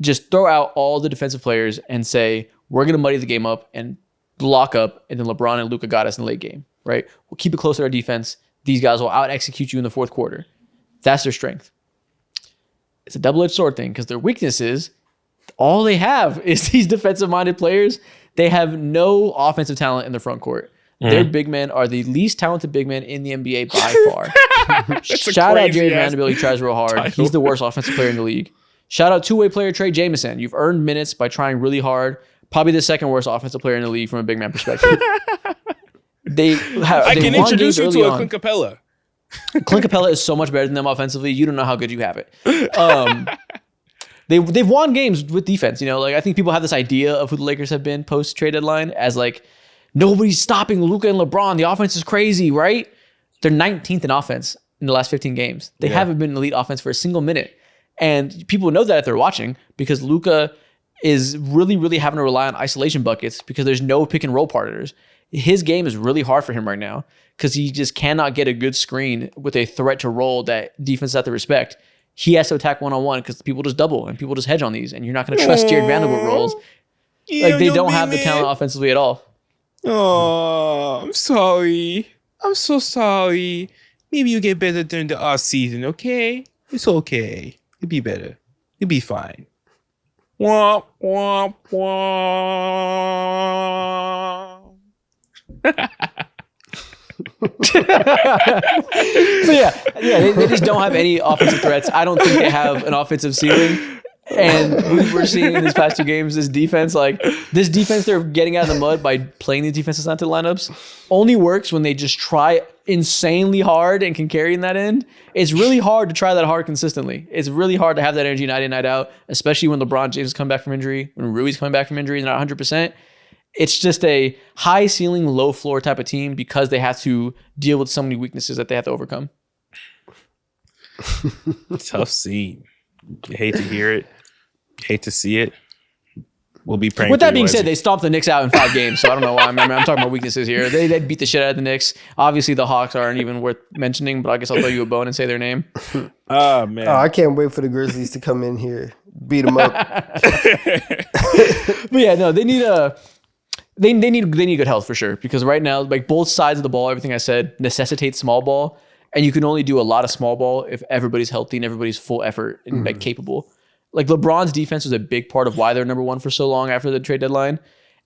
Just throw out all the defensive players and say, we're going to muddy the game up and lock up, and then LeBron and Luka got us in the late game, right? We'll keep it close to our defense. These guys will out-execute you in the fourth quarter. That's their strength. It's a double-edged sword thing because their weakness is all they have is these defensive-minded players. They have no offensive talent in the front court. Their big men are the least talented big men in the NBA by far. Shout out Jared Vanderbilt. He tries real hard. Title. He's the worst offensive player in the league. Shout out two-way player Trey Jameson. You've earned minutes by trying really hard. Probably the second worst offensive player in the league from a big man perspective. I can introduce you to a Clint Capella. Clint Capella is so much better than them offensively. You don't know how good you have it. They've won games with defense. You know, like I think people have this idea of who the Lakers have been post trade deadline as like nobody's stopping Luka and LeBron. The offense is crazy, right? They're 19th in offense in the last 15 games. They haven't been an elite offense for a single minute, and people know that if they're watching because Luka is really, really having to rely on isolation buckets because there's no pick and roll partners. His game is really hard for him right now because he just cannot get a good screen with a threat to roll that defense have to respect. He has to attack one-on-one because people just double and people just hedge on these, and you're not going to trust Jared Vanderbilt rolls. Like they don't have the talent offensively at all. Oh, I'm sorry. I'm so sorry. Maybe you get better during the off season, okay? It's okay. You'll be better. You'll be fine. Womp, womp, womp. So they just don't have any offensive threats. I don't think they have an offensive ceiling. And we're seeing in these past two games, this defense they're getting out of the mud by playing the defensive side to the lineups only works when they just try insanely hard and can carry in that end. It's really hard to try that hard consistently. It's really hard to have that energy night in, night out, especially when LeBron James is coming back from injury, when Rui's coming back from injury and they're not 100%. It's just a high ceiling, low floor type of team because they have to deal with so many weaknesses that they have to overcome. Tough scene. You hate to hear it. You hate to see it. We'll be praying. With for that you, being Isaac. said, they stomped the Knicks out in 5 games, so I don't know why. I'm talking about weaknesses here. They beat the shit out of the Knicks. Obviously, the Hawks aren't even worth mentioning, but I guess I'll throw you a bone and say their name. Oh man, I can't wait for the Grizzlies to come in here, beat them up. But yeah, no, they need good health for sure, because right now, like, both sides of the ball, everything I said necessitates small ball, and you can only do a lot of small ball if everybody's healthy and everybody's full effort and like capable. Like, LeBron's defense was a big part of why they're number one for so long after the trade deadline.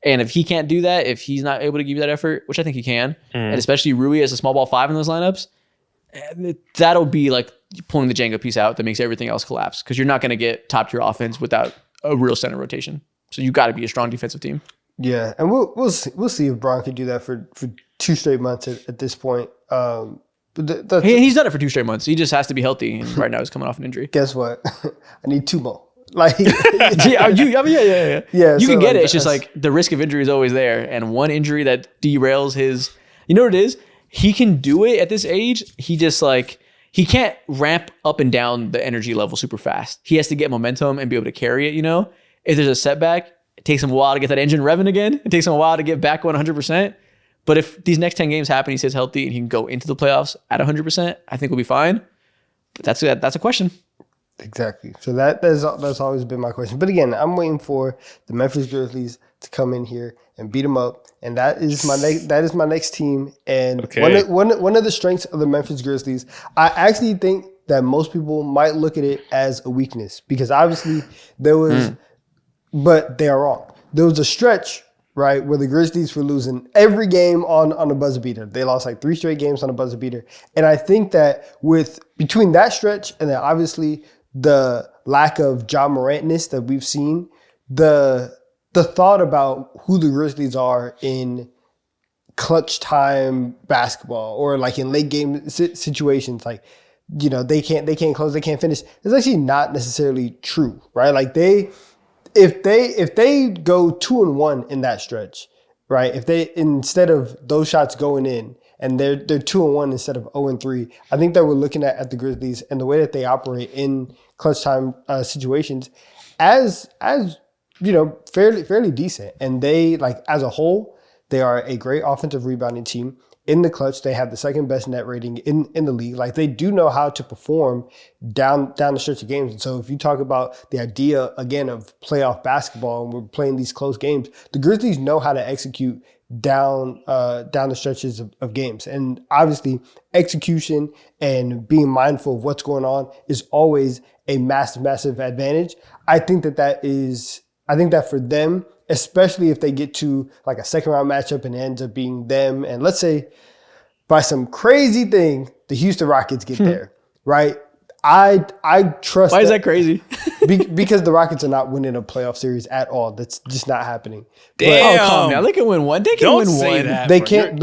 And if he can't do that, if he's not able to give you that effort, which I think he can, and especially Rui as a small ball 5 in those lineups, that'll be like pulling the Jenga piece out that makes everything else collapse, because you're not going to get top tier offense without a real center rotation. So you got to be a strong defensive team. Yeah, and we'll see if Bron can do that for 2 straight months at this point. He's done it for 2 straight months. He just has to be healthy, and right now he's coming off an injury. Guess what? I need 2 more. Like, Yeah. You so can get like it. It's just like the risk of injury is always there, and one injury that derails his. You know what it is? He can do it at this age. He just like he can't ramp up and down the energy level super fast. He has to get momentum and be able to carry it. You know, if there's a setback, it takes him a while to get that engine revving again. It takes him a while to get back 100%. But if these next 10 games happen, he stays healthy and he can go into the playoffs at 100%, I think we'll be fine. But that's a question. Exactly. So that's always been my question. But again, I'm waiting for the Memphis Grizzlies to come in here and beat them up, and that is my next team. And one of the strengths of the Memphis Grizzlies, I actually think that most people might look at it as a weakness, because obviously there was, but they are wrong. There was a stretch, right, where the Grizzlies were losing every game on a buzzer beater. They lost like 3 straight games on a buzzer beater. And I think that between that stretch and then obviously the lack of Ja Morantness that we've seen, the thought about who the Grizzlies are in clutch time basketball or like in late game situations, like, you know, they can't close, they can't finish, it's actually not necessarily true, right? Like if they go 2-1 in that stretch, right? If they, instead of those shots going in, and they're 2-1 instead of 0-3, I think that we're looking at the Grizzlies and the way that they operate in clutch time situations as you know, fairly decent. And they, like, as a whole, they are a great offensive rebounding team. In the clutch, they have the second best net rating in the league. Like, they do know how to perform down the stretch of games. And so if you talk about the idea, again, of playoff basketball, and we're playing these close games, the Grizzlies know how to execute down the stretches of games. And obviously, execution and being mindful of what's going on is always a massive advantage. I think that for them, especially if they get to like a second round matchup and it ends up being them, and let's say by some crazy thing, the Houston Rockets get there, right? I trust. Why is that crazy? Because the Rockets are not winning a playoff series at all. That's just not happening. Damn. Oh, calm down. They can win one. They can win one. That, They bro. can't.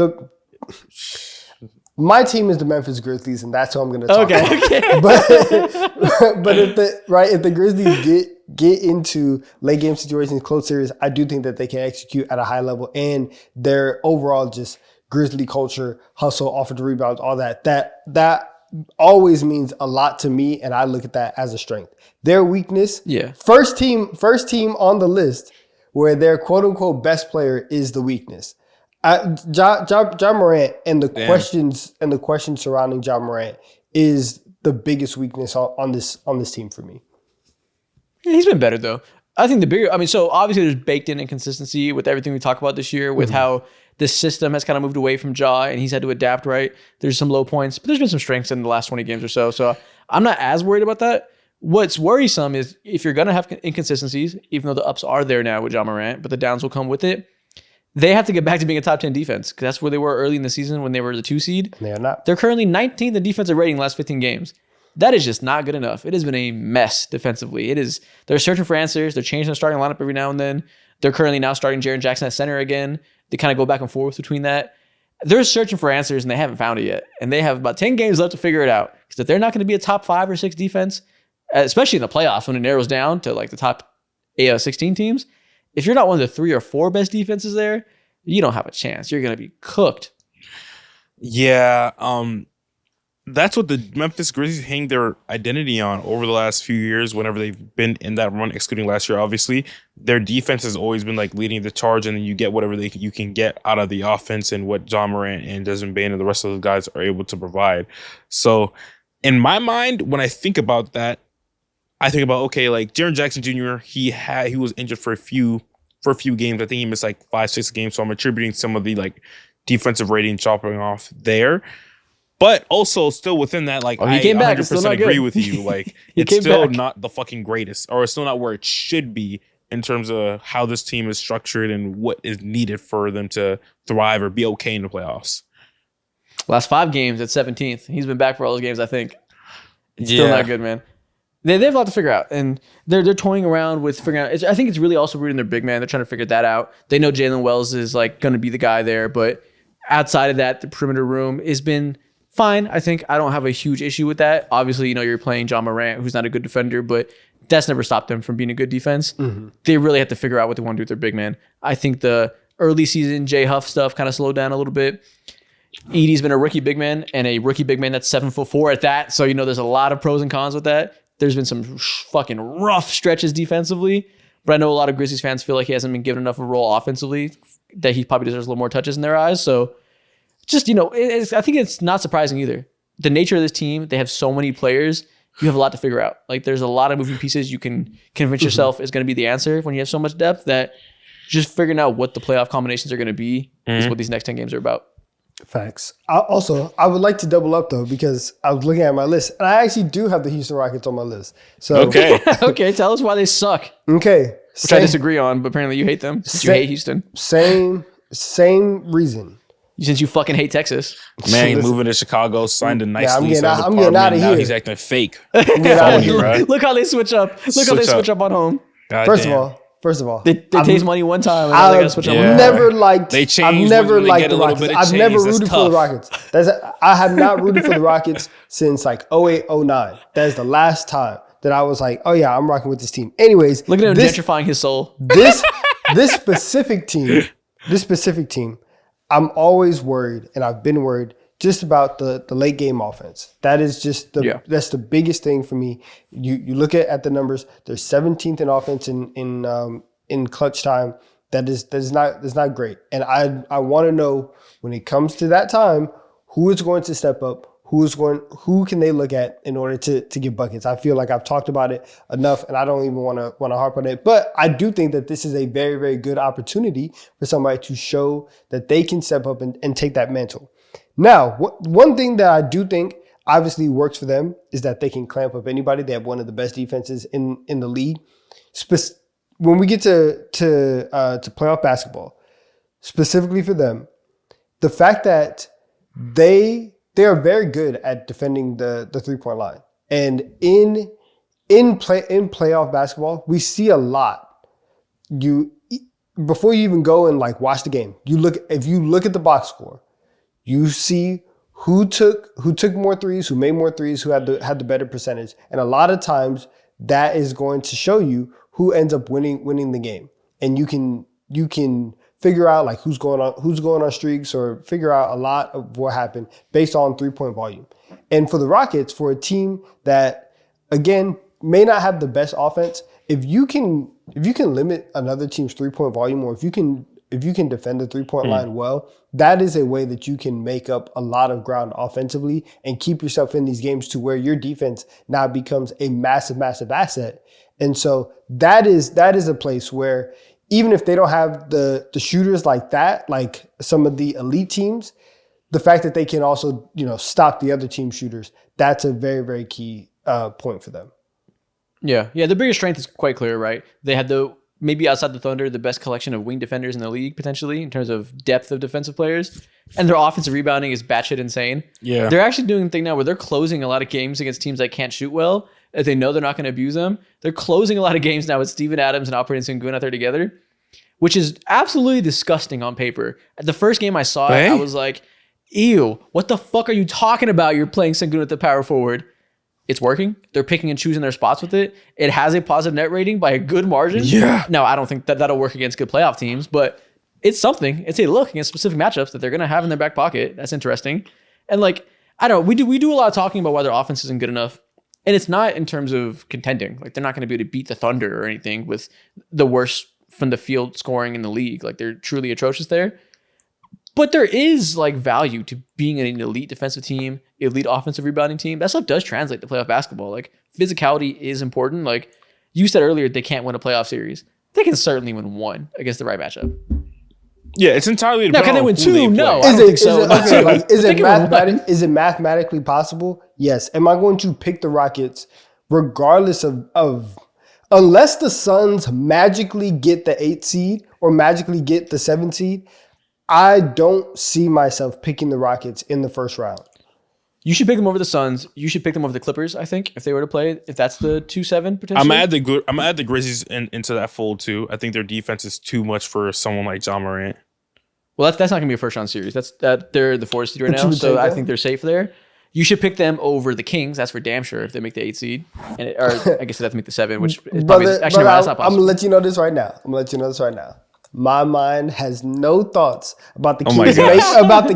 My team is the Memphis Grizzlies, and that's who I'm going to talk about. Okay. But if the Grizzlies get into late game situations, close series, I do think that they can execute at a high level, and their overall just Grizzly culture, hustle, offensive rebounds, all that always means a lot to me, and I look at that as a strength. Their weakness, first team on the list where their quote unquote best player is the weakness. Ja Morant and the questions surrounding Ja Morant is the biggest weakness on this team for me. Yeah, he's been better though. I think so obviously there's baked in inconsistency with everything we talk about this year, with how this system has kind of moved away from Ja and he's had to adapt, right? There's some low points, but there's been some strengths in the last 20 games or so. So I'm not as worried about that. What's worrisome is if you're going to have inconsistencies, even though the ups are there now with Ja Morant, but the downs will come with it, they have to get back to being a top 10 defense, because that's where they were early in the season when they were the 2 seed. They are not. They're currently 19th in defensive rating in the last 15 games. That is just not good enough. It has been a mess defensively. They're searching for answers. They're changing their starting lineup every now and then. They're currently now starting Jaren Jackson at center again. They kind of go back and forth between that. They're searching for answers and they haven't found it yet. And they have about 10 games left to figure it out. Because if they're not going to be a top 5 or 6 defense, especially in the playoffs when it narrows down to like the top 16 teams, if you're not one of the 3 or 4 best defenses there, you don't have a chance. You're going to be cooked. Yeah. that's what the Memphis Grizzlies hang their identity on over the last few years. Whenever they've been in that run, excluding last year, obviously, their defense has always been like leading the charge, and then you get whatever you can get out of the offense and what John Morant and Desmond Bane and the rest of those guys are able to provide. So, in my mind, when I think about that, I think about, okay, like Jaren Jackson Jr. He was injured for a few games. I think he missed like 5-6 games. So I'm attributing some of the like defensive rating chopping off there. But also still within that, like he came back. 100% agree with you. Like it's still back. not the fucking greatest, or it's still not where it should be in terms of how this team is structured and what is needed for them to thrive or be okay in the playoffs. Last 5 games at 17th. He's been back for all those games, I think. It's still not good, man. They have a lot to figure out, and they're toying around with figuring out. I think it's really also rooting their big man. They're trying to figure that out. They know Jalen Wells is like going to be the guy there, but outside of that, the perimeter room has been fine. I think I don't have a huge issue with that. Obviously, you're playing John Morant, who's not a good defender, but that's never stopped them from being a good defense. Mm-hmm. They really have to figure out what they want to do with their big man. I think the early season Jay Huff stuff kind of slowed down a little bit. Edie's been a rookie big man, and a rookie big man that's 7'4" at that. So there's a lot of pros and cons with that. There's been some fucking rough stretches defensively, but I know a lot of Grizzlies fans feel like he hasn't been given enough of a role offensively, that he probably deserves a little more touches in their eyes. So just, I think it's not surprising either. The nature of this team, they have so many players, you have a lot to figure out. Like there's a lot of moving pieces you can convince yourself is going to be the answer when you have so much depth, that just figuring out what the playoff combinations are going to be is what these next 10 games are about. Facts. I would like to double up though, because I was looking at my list and I actually do have the Houston Rockets on my list. So okay, okay, tell us why they suck. Okay, which I disagree on, but apparently you hate them. You hate Houston. Same reason. Since you fucking hate Texas. Man, moving to Chicago, signed a nice lease. I'm getting out of here. Now he's acting fake. Look how they switch up. Look how they switch up on home. God First damn. of all, they taste money one time. And I've never liked. They I've never liked the Rockets. I've I've never rooted for the Rockets. I have not rooted for the Rockets since like 08, 09. That is the last time that I was like, oh yeah, I'm rocking with this team. Anyways, look at him gentrifying his soul. This specific team, I'm always worried, and I've been worried just about the late game offense. That is just that's the biggest thing for me. You look at the numbers. They're 17th in offense in clutch time. That is not great. And I want to know, when it comes to that time, who is going to step up. Who can they look at in order to get buckets? I feel like I've talked about it enough, and I don't even want to harp on it. But I do think that this is a very, very good opportunity for somebody to show that they can step up and take that mantle. Now, one thing that I do think obviously works for them is that they can clamp up anybody. They have one of the best defenses in the league. When we get to playoff basketball, specifically for them, the fact that they are very good at defending the 3-point line. And in playoff basketball, we see a lot. Before you even go and like watch the game, if you look at the box score, you see who took more threes, who made more threes, who had the better percentage. And a lot of times that is going to show you who ends up winning the game. And you can figure out like who's going on streaks, or figure out a lot of what happened based on 3-point volume. And for the Rockets, for a team that again may not have the best offense, if you can limit another team's 3-point volume, or if you can defend the 3-point line well, that is a way that you can make up a lot of ground offensively and keep yourself in these games to where your defense now becomes a massive, massive asset. And so that is a place where, even if they don't have the shooters like that, like some of the elite teams, the fact that they can also, stop the other team shooters, that's a very, very key point for them. Yeah. The biggest strength is quite clear, right? They had maybe outside the Thunder, the best collection of wing defenders in the league, potentially, in terms of depth of defensive players. And their offensive rebounding is batshit insane. Yeah. They're actually doing a thing now where they're closing a lot of games against teams that can't shoot well, if they know they're not going to abuse them. They're closing a lot of games now with Steven Adams and Operating Sengun out there together, which is absolutely disgusting on paper. The first game I saw it, I was like, ew, what the fuck are you talking about? You're playing Sengun at the power forward. It's working. They're picking and choosing their spots with it. It has a positive net rating by a good margin. Yeah. Now, I don't think that'll work against good playoff teams, but it's something. It's a look against specific matchups that they're going to have in their back pocket. That's interesting. And like, I don't know. We do a lot of talking about why their offense isn't good enough. And it's not in terms of contending. Like, they're not going to be able to beat the Thunder or anything with the worst from the field scoring in the league. Like, they're truly atrocious there. But there is like value to being an elite defensive team, elite offensive rebounding team. That stuff does translate to playoff basketball. Like, physicality is important. Like you said earlier, they can't win a playoff series. They can certainly win one against the right matchup. Yeah, it's entirely now. Can they win two? No, I is don't it, think so. Is it mathematically possible? Yes. Am I going to pick the Rockets regardless of unless the Suns magically get the 8 seed or magically get the 7 seed? I don't see myself picking the Rockets in the first round. You should pick them over the Suns. You should pick them over the Clippers, I think, if they were to play. If that's the 2-7 potentially. I'm gonna add the Grizzlies into that fold too. I think their defense is too much for someone like John Morant. Well, that's not gonna be a first round series. They're the 4 seed right now, so I think they're safe there. You should pick them over the Kings. That's for damn sure if they make the 8 seed, or I guess they have to make the 7, which is probably that's not possible. I'm gonna let you know this right now. My mind has no thoughts about the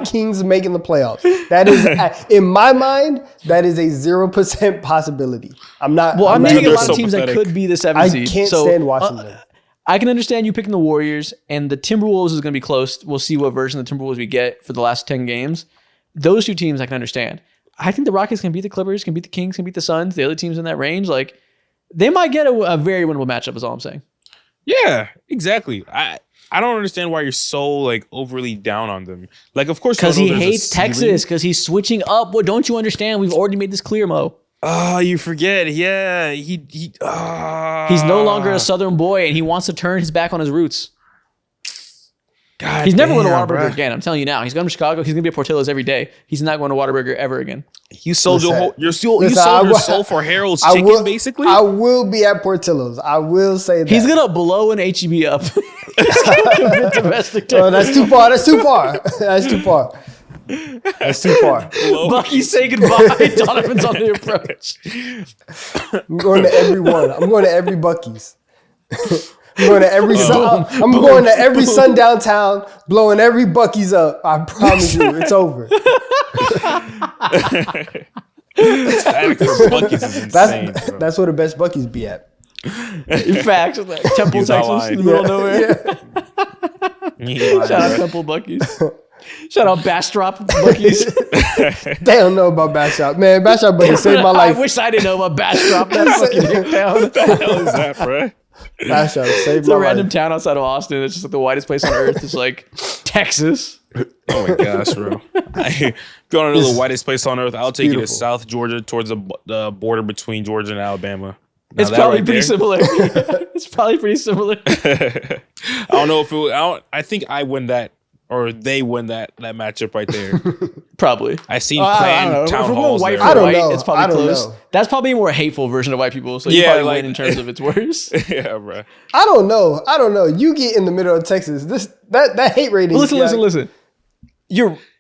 Kings making the playoffs. That is, in my mind, that is a 0% possibility. I'm not. Well, I'm naming a lot of teams that could be the 7 seed. I can't stand Washington. I can understand you picking the Warriors, and the Timberwolves is going to be close. We'll see what version of the Timberwolves we get for the last 10 games. Those two teams I can understand. I think the Rockets can beat the Clippers, can beat the Kings, can beat the Suns. The other teams in that range, like they might get a very winnable matchup. Is all I'm saying. Yeah, exactly. I don't understand why you're so like overly down on them. Like, of course, because he hates Texas. Because he's switching up. What don't you understand? We've already made this clear, Mo. Oh, you forget. Yeah, he's no longer a Southern boy, and he wants to turn his back on his roots. God, he's never going to Whataburger again. I'm telling you now. He's going to Chicago. He's going to be at Portillo's every day. He's not going to Whataburger ever again. You sold your soul for Harold's Chicken, basically. I will be at Portillo's. I will say that. He's going to blow an HEB up. Domestic that's too far. That's too far. That's too far. That's too far. Bucky, say goodbye. Donovan's on the approach. I'm going to every one. I'm going to every Bucky's. I'm going to every sundown town, blowing every Bucky's up. I promise you, it's over. That's where the best Bucky's be at. In fact, like Temple, Texas, in the middle of nowhere. Shout out Temple Bucky's. Shout out Bastrop Bucky's. They don't know about Bastrop. Man, Bastrop Bucky's saved my life. I wish I didn't know about Bastrop. That fucking hick town. What the hell is that, bro? Bastrop saved it's my life. A random town outside of Austin. It's just like the whitest place on earth. It's like Texas. Oh my gosh, bro. If you want to know the whitest place on earth, I'll take you to South Georgia towards the border between Georgia and Alabama. It's probably pretty similar. It's probably pretty similar. I don't know if I think I win that or they win that matchup right there. Probably. I seen planned town halls there. I don't know. It's probably close. That's probably a more hateful version of white people. So you probably win in terms of it's worse. Yeah, bro. I don't know. You get in the middle of Texas. That hate rating. Listen.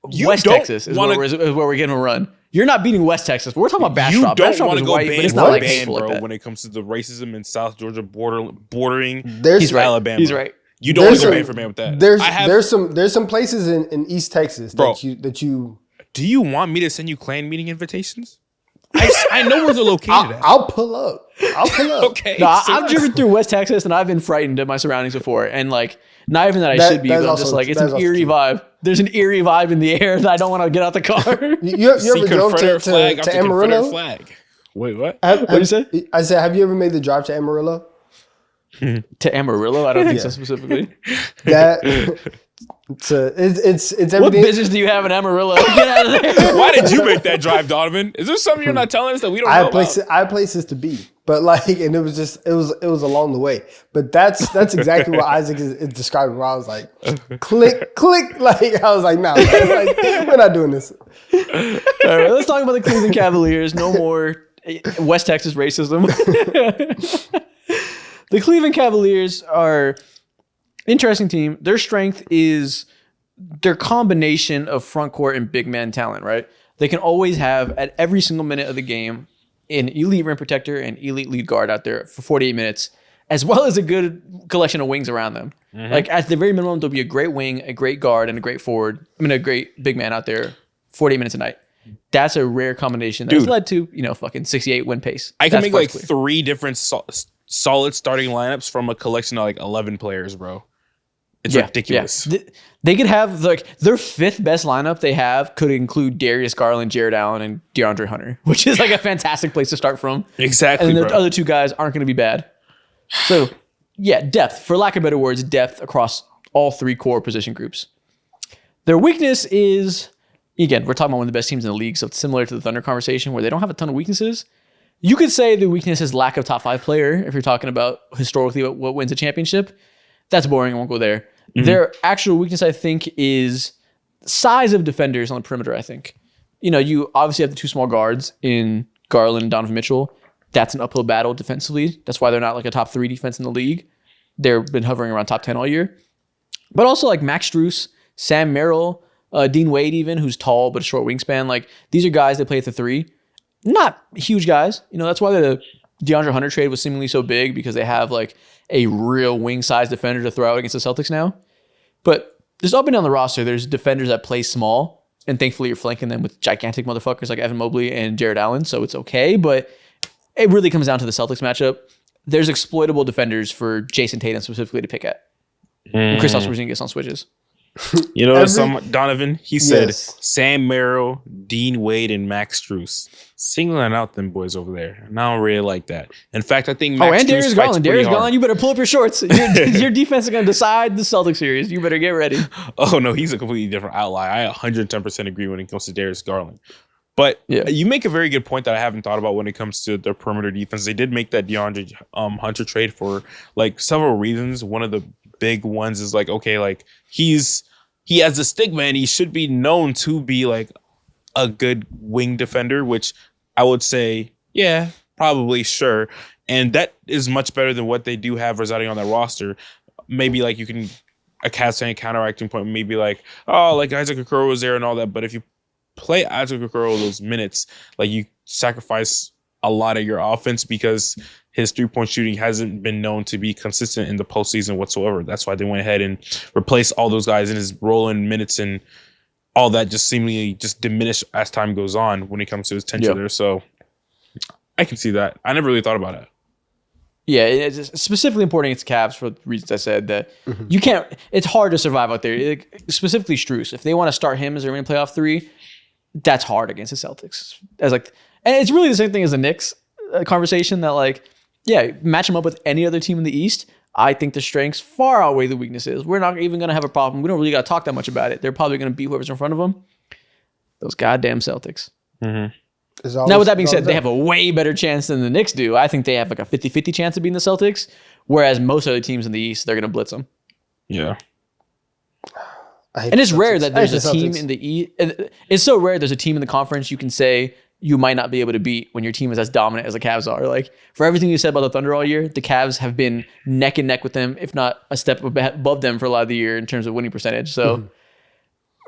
West Texas is where we're getting a run. You're not beating West Texas. We're talking about Bastrop. You don't want to go white, but it's not like bro, like that. when it comes to the racism in South Georgia bordering He's right. Alabama. He's right. You don't want to go man for man with that. There's some places in East Texas that you. Do you want me to send you clan meeting invitations? I know where they're located at. I'll pull up. Okay. No, I've driven through West Texas and I've been frightened at my surroundings before. And like, not even that I should be, but I'm just like, it's an eerie vibe. There's an eerie vibe in the air that I don't want to get out the car. You ever drove to Amarillo? Flag. Wait, what? What did you say? I said, have you ever made the drive to Amarillo? To Amarillo? I don't think so specifically. It's everything. What business do you have in Amarillo? Get out of there. Why did you make that drive, Donovan? Is there something you're not telling us that we don't know about? I had places to be, but like, and it was along the way. But that's exactly what Isaac is describing. Where I was like, click, like I was like, nah, like, we're not doing this. All right, let's talk about the Cleveland Cavaliers. No more West Texas racism. The Cleveland Cavaliers are interesting team. Their strength is their combination of front court and big man talent, right? They can always have, at every single minute of the game, an elite rim protector and elite lead guard out there for 48 minutes, as well as a good collection of wings around them. Mm-hmm. Like, at the very minimum, there'll be a great wing, a great guard, and a great forward. A great big man out there 48 minutes a night. that's a rare combination that's led to, fucking 68 win pace. I can That's make like clear. 3 different solid starting lineups from a collection of like 11 players, bro. It's ridiculous. Yeah. They could have like their 5th best lineup they have could include Darius Garland, Jared Allen, and DeAndre Hunter, which is like a fantastic place to start from. Exactly. And the bro. other 2 guys aren't going to be bad. So, yeah, depth. For lack of better words, depth across all 3 core position groups. Their weakness is, again, we're talking about one of the best teams in the league, so it's similar to the Thunder conversation where they don't have a ton of weaknesses. You could say the weakness is lack of top 5 player if you're talking about historically what wins a championship. That's boring. I won't go there. Mm-hmm. Their actual weakness, I think, is size of defenders on the perimeter, I think. You obviously have the 2 small guards in Garland and Donovan Mitchell. That's an uphill battle defensively. That's why they're not like a top 3 defense in the league. They've been hovering around top 10 all year. But also like Max Strus, Sam Merrill, Dean Wade even, who's tall but a short wingspan. Like these are guys that play at the 3. Not huge guys. That's why the DeAndre Hunter trade was seemingly so big because they have like a real wing size defender to throw out against the Celtics now. But just up and down the roster, there's defenders that play small, and thankfully you're flanking them with gigantic motherfuckers like Evan Mobley and Jared Allen, so it's okay. But it really comes down to the Celtics matchup. There's exploitable defenders for Jason Tatum specifically to pick at. And Kristaps Porzingis on switches. Donovan, he said Sam Merrill, Dean Wade, and Max Strus. Singling out them boys over there. And I don't really like that. In fact, I think Max and Strus Darius Garland. Darius Garland, you better pull up your shorts. Your defense is going to decide the Celtics series. You better get ready. Oh, no, he's a completely different outlier. I 110% agree when it comes to Darius Garland. But you make a very good point that I haven't thought about when it comes to their perimeter defense. They did make that DeAndre Hunter trade for like several reasons. One of the big ones is like, okay, like he has the stigma and he should be known to be like a good wing defender, which I would say, yeah, probably, sure. And that is much better than what they do have residing on their roster. Maybe like you can, a cast and counteracting point, maybe like, oh, like Isaac Okoro was there and all that. But if you play Isaac Okoro those minutes, like you sacrifice a lot of your offense because his 3-point shooting hasn't been known to be consistent in the postseason whatsoever. That's why they went ahead and replaced all those guys, and his role in minutes and all that just seemingly just diminished as time goes on when it comes to his tenure there. So I can see that. I never really thought about it. Yeah, it's specifically important against Cavs for the reasons I said that you can't. It's hard to survive out there. Specifically, Strus. If they want to start him as their main playoff 3, that's hard against the Celtics. And it's really the same thing as the Knicks conversation that like. Yeah, match them up with any other team in the East. I think the strengths far outweigh the weaknesses. We're not even going to have a problem. We don't really got to talk that much about it. They're probably going to beat whoever's in front of them. Those goddamn Celtics. Mm-hmm. Now, with that being said, they have a way better chance than the Knicks do. I think they have like a 50-50 chance of beating the Celtics, whereas most other teams in the East, they're going to blitz them. Yeah. And it's rare that there's a team in the East. It's so rare there's a team in the conference you can say you might not be able to beat when your team is as dominant as the Cavs are. Like, for everything you said about the Thunder all year, the Cavs have been neck and neck with them, if not a step above them for a lot of the year in terms of winning percentage. So,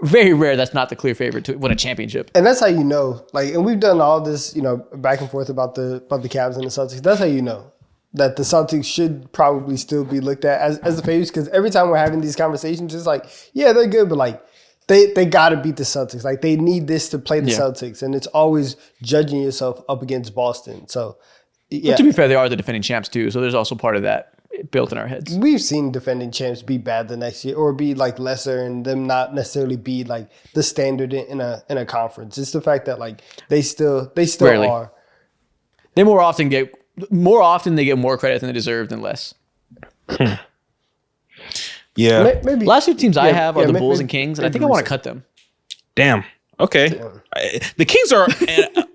very rare that's not the clear favorite to win a championship. And that's how you know. Like, and we've done all this, back and forth about the Cavs and the Celtics. That's how you know that the Celtics should probably still be looked at as the favorites, because every time we're having these conversations, it's like, yeah, they're good, but like, They got to beat the Celtics. Like, they need this to play the Celtics. And it's always judging yourself up against Boston. So, yeah. But to be fair, they are the defending champs too. So there's also part of that built in our heads. We've seen defending champs be bad the next year or be like lesser and them not necessarily be like the standard in a conference. It's the fact that like they still Rarely. are. They more often get more credit than they deserve than less. Yeah. Maybe. Last 2 teams I have are the Bulls and Kings, and I think I want to cut them. Damn. Okay. The Kings are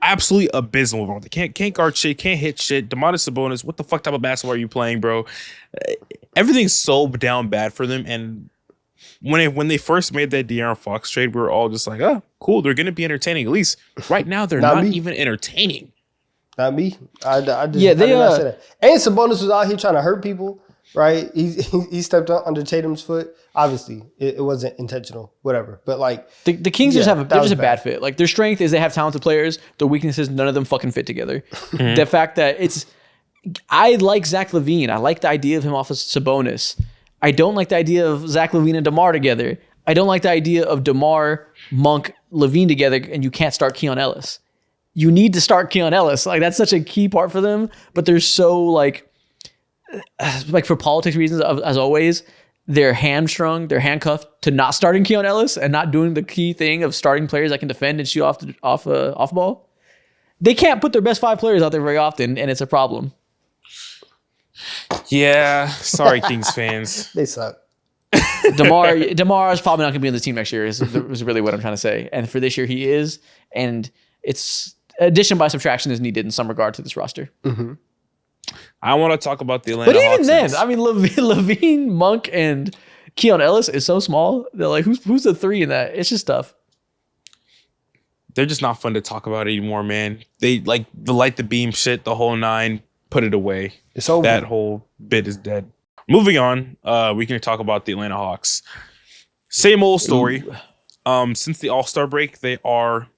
absolutely abysmal, bro. They can't guard shit, can't hit shit. Domantas Sabonis, what the fuck type of basketball are you playing, bro? Everything's so down bad for them. And when they first made that De'Aaron Fox trade, we were all just like, oh, cool. They're going to be entertaining. At least right now, they're not even entertaining. Not me. I did not say that. And Sabonis was out here trying to hurt people. Right, he stepped under Tatum's foot. Obviously, it wasn't intentional, whatever. But like the Kings they're just a bad fit. Like, their strength is they have talented players. Their weakness is none of them fucking fit together. Mm-hmm. The fact that I like Zach LaVine. I like the idea of him off of Sabonis. I don't like the idea of Zach LaVine and DeMar together. I don't like the idea of DeMar, Monk, Levine together, and you can't start Keon Ellis. You need to start Keon Ellis. Like, that's such a key part for them, but they're so like for politics reasons, as always, they're hamstrung, they're handcuffed to not starting Keon Ellis and not doing the key thing of starting players that can defend and shoot off ball. They can't put their best 5 players out there very often, and it's a problem. Yeah, sorry, Kings fans. They suck. DeMar is probably not going to be on this team next year. Is really what I'm trying to say. And for this year, he is, and it's addition by subtraction is needed in some regard to this roster. Mm-hmm. I want to talk about the Atlanta But even Hawks. then, I mean, Levine, Monk, and Keon Ellis is so small. They're like, who's the 3 in that? It's just tough. They're just not fun to talk about anymore, man. They like the light the beam shit, the whole 9, put it away. It's over. That whole bit is dead. Moving on, we can talk about the Atlanta Hawks. Same old story. Since the All-Star break, they are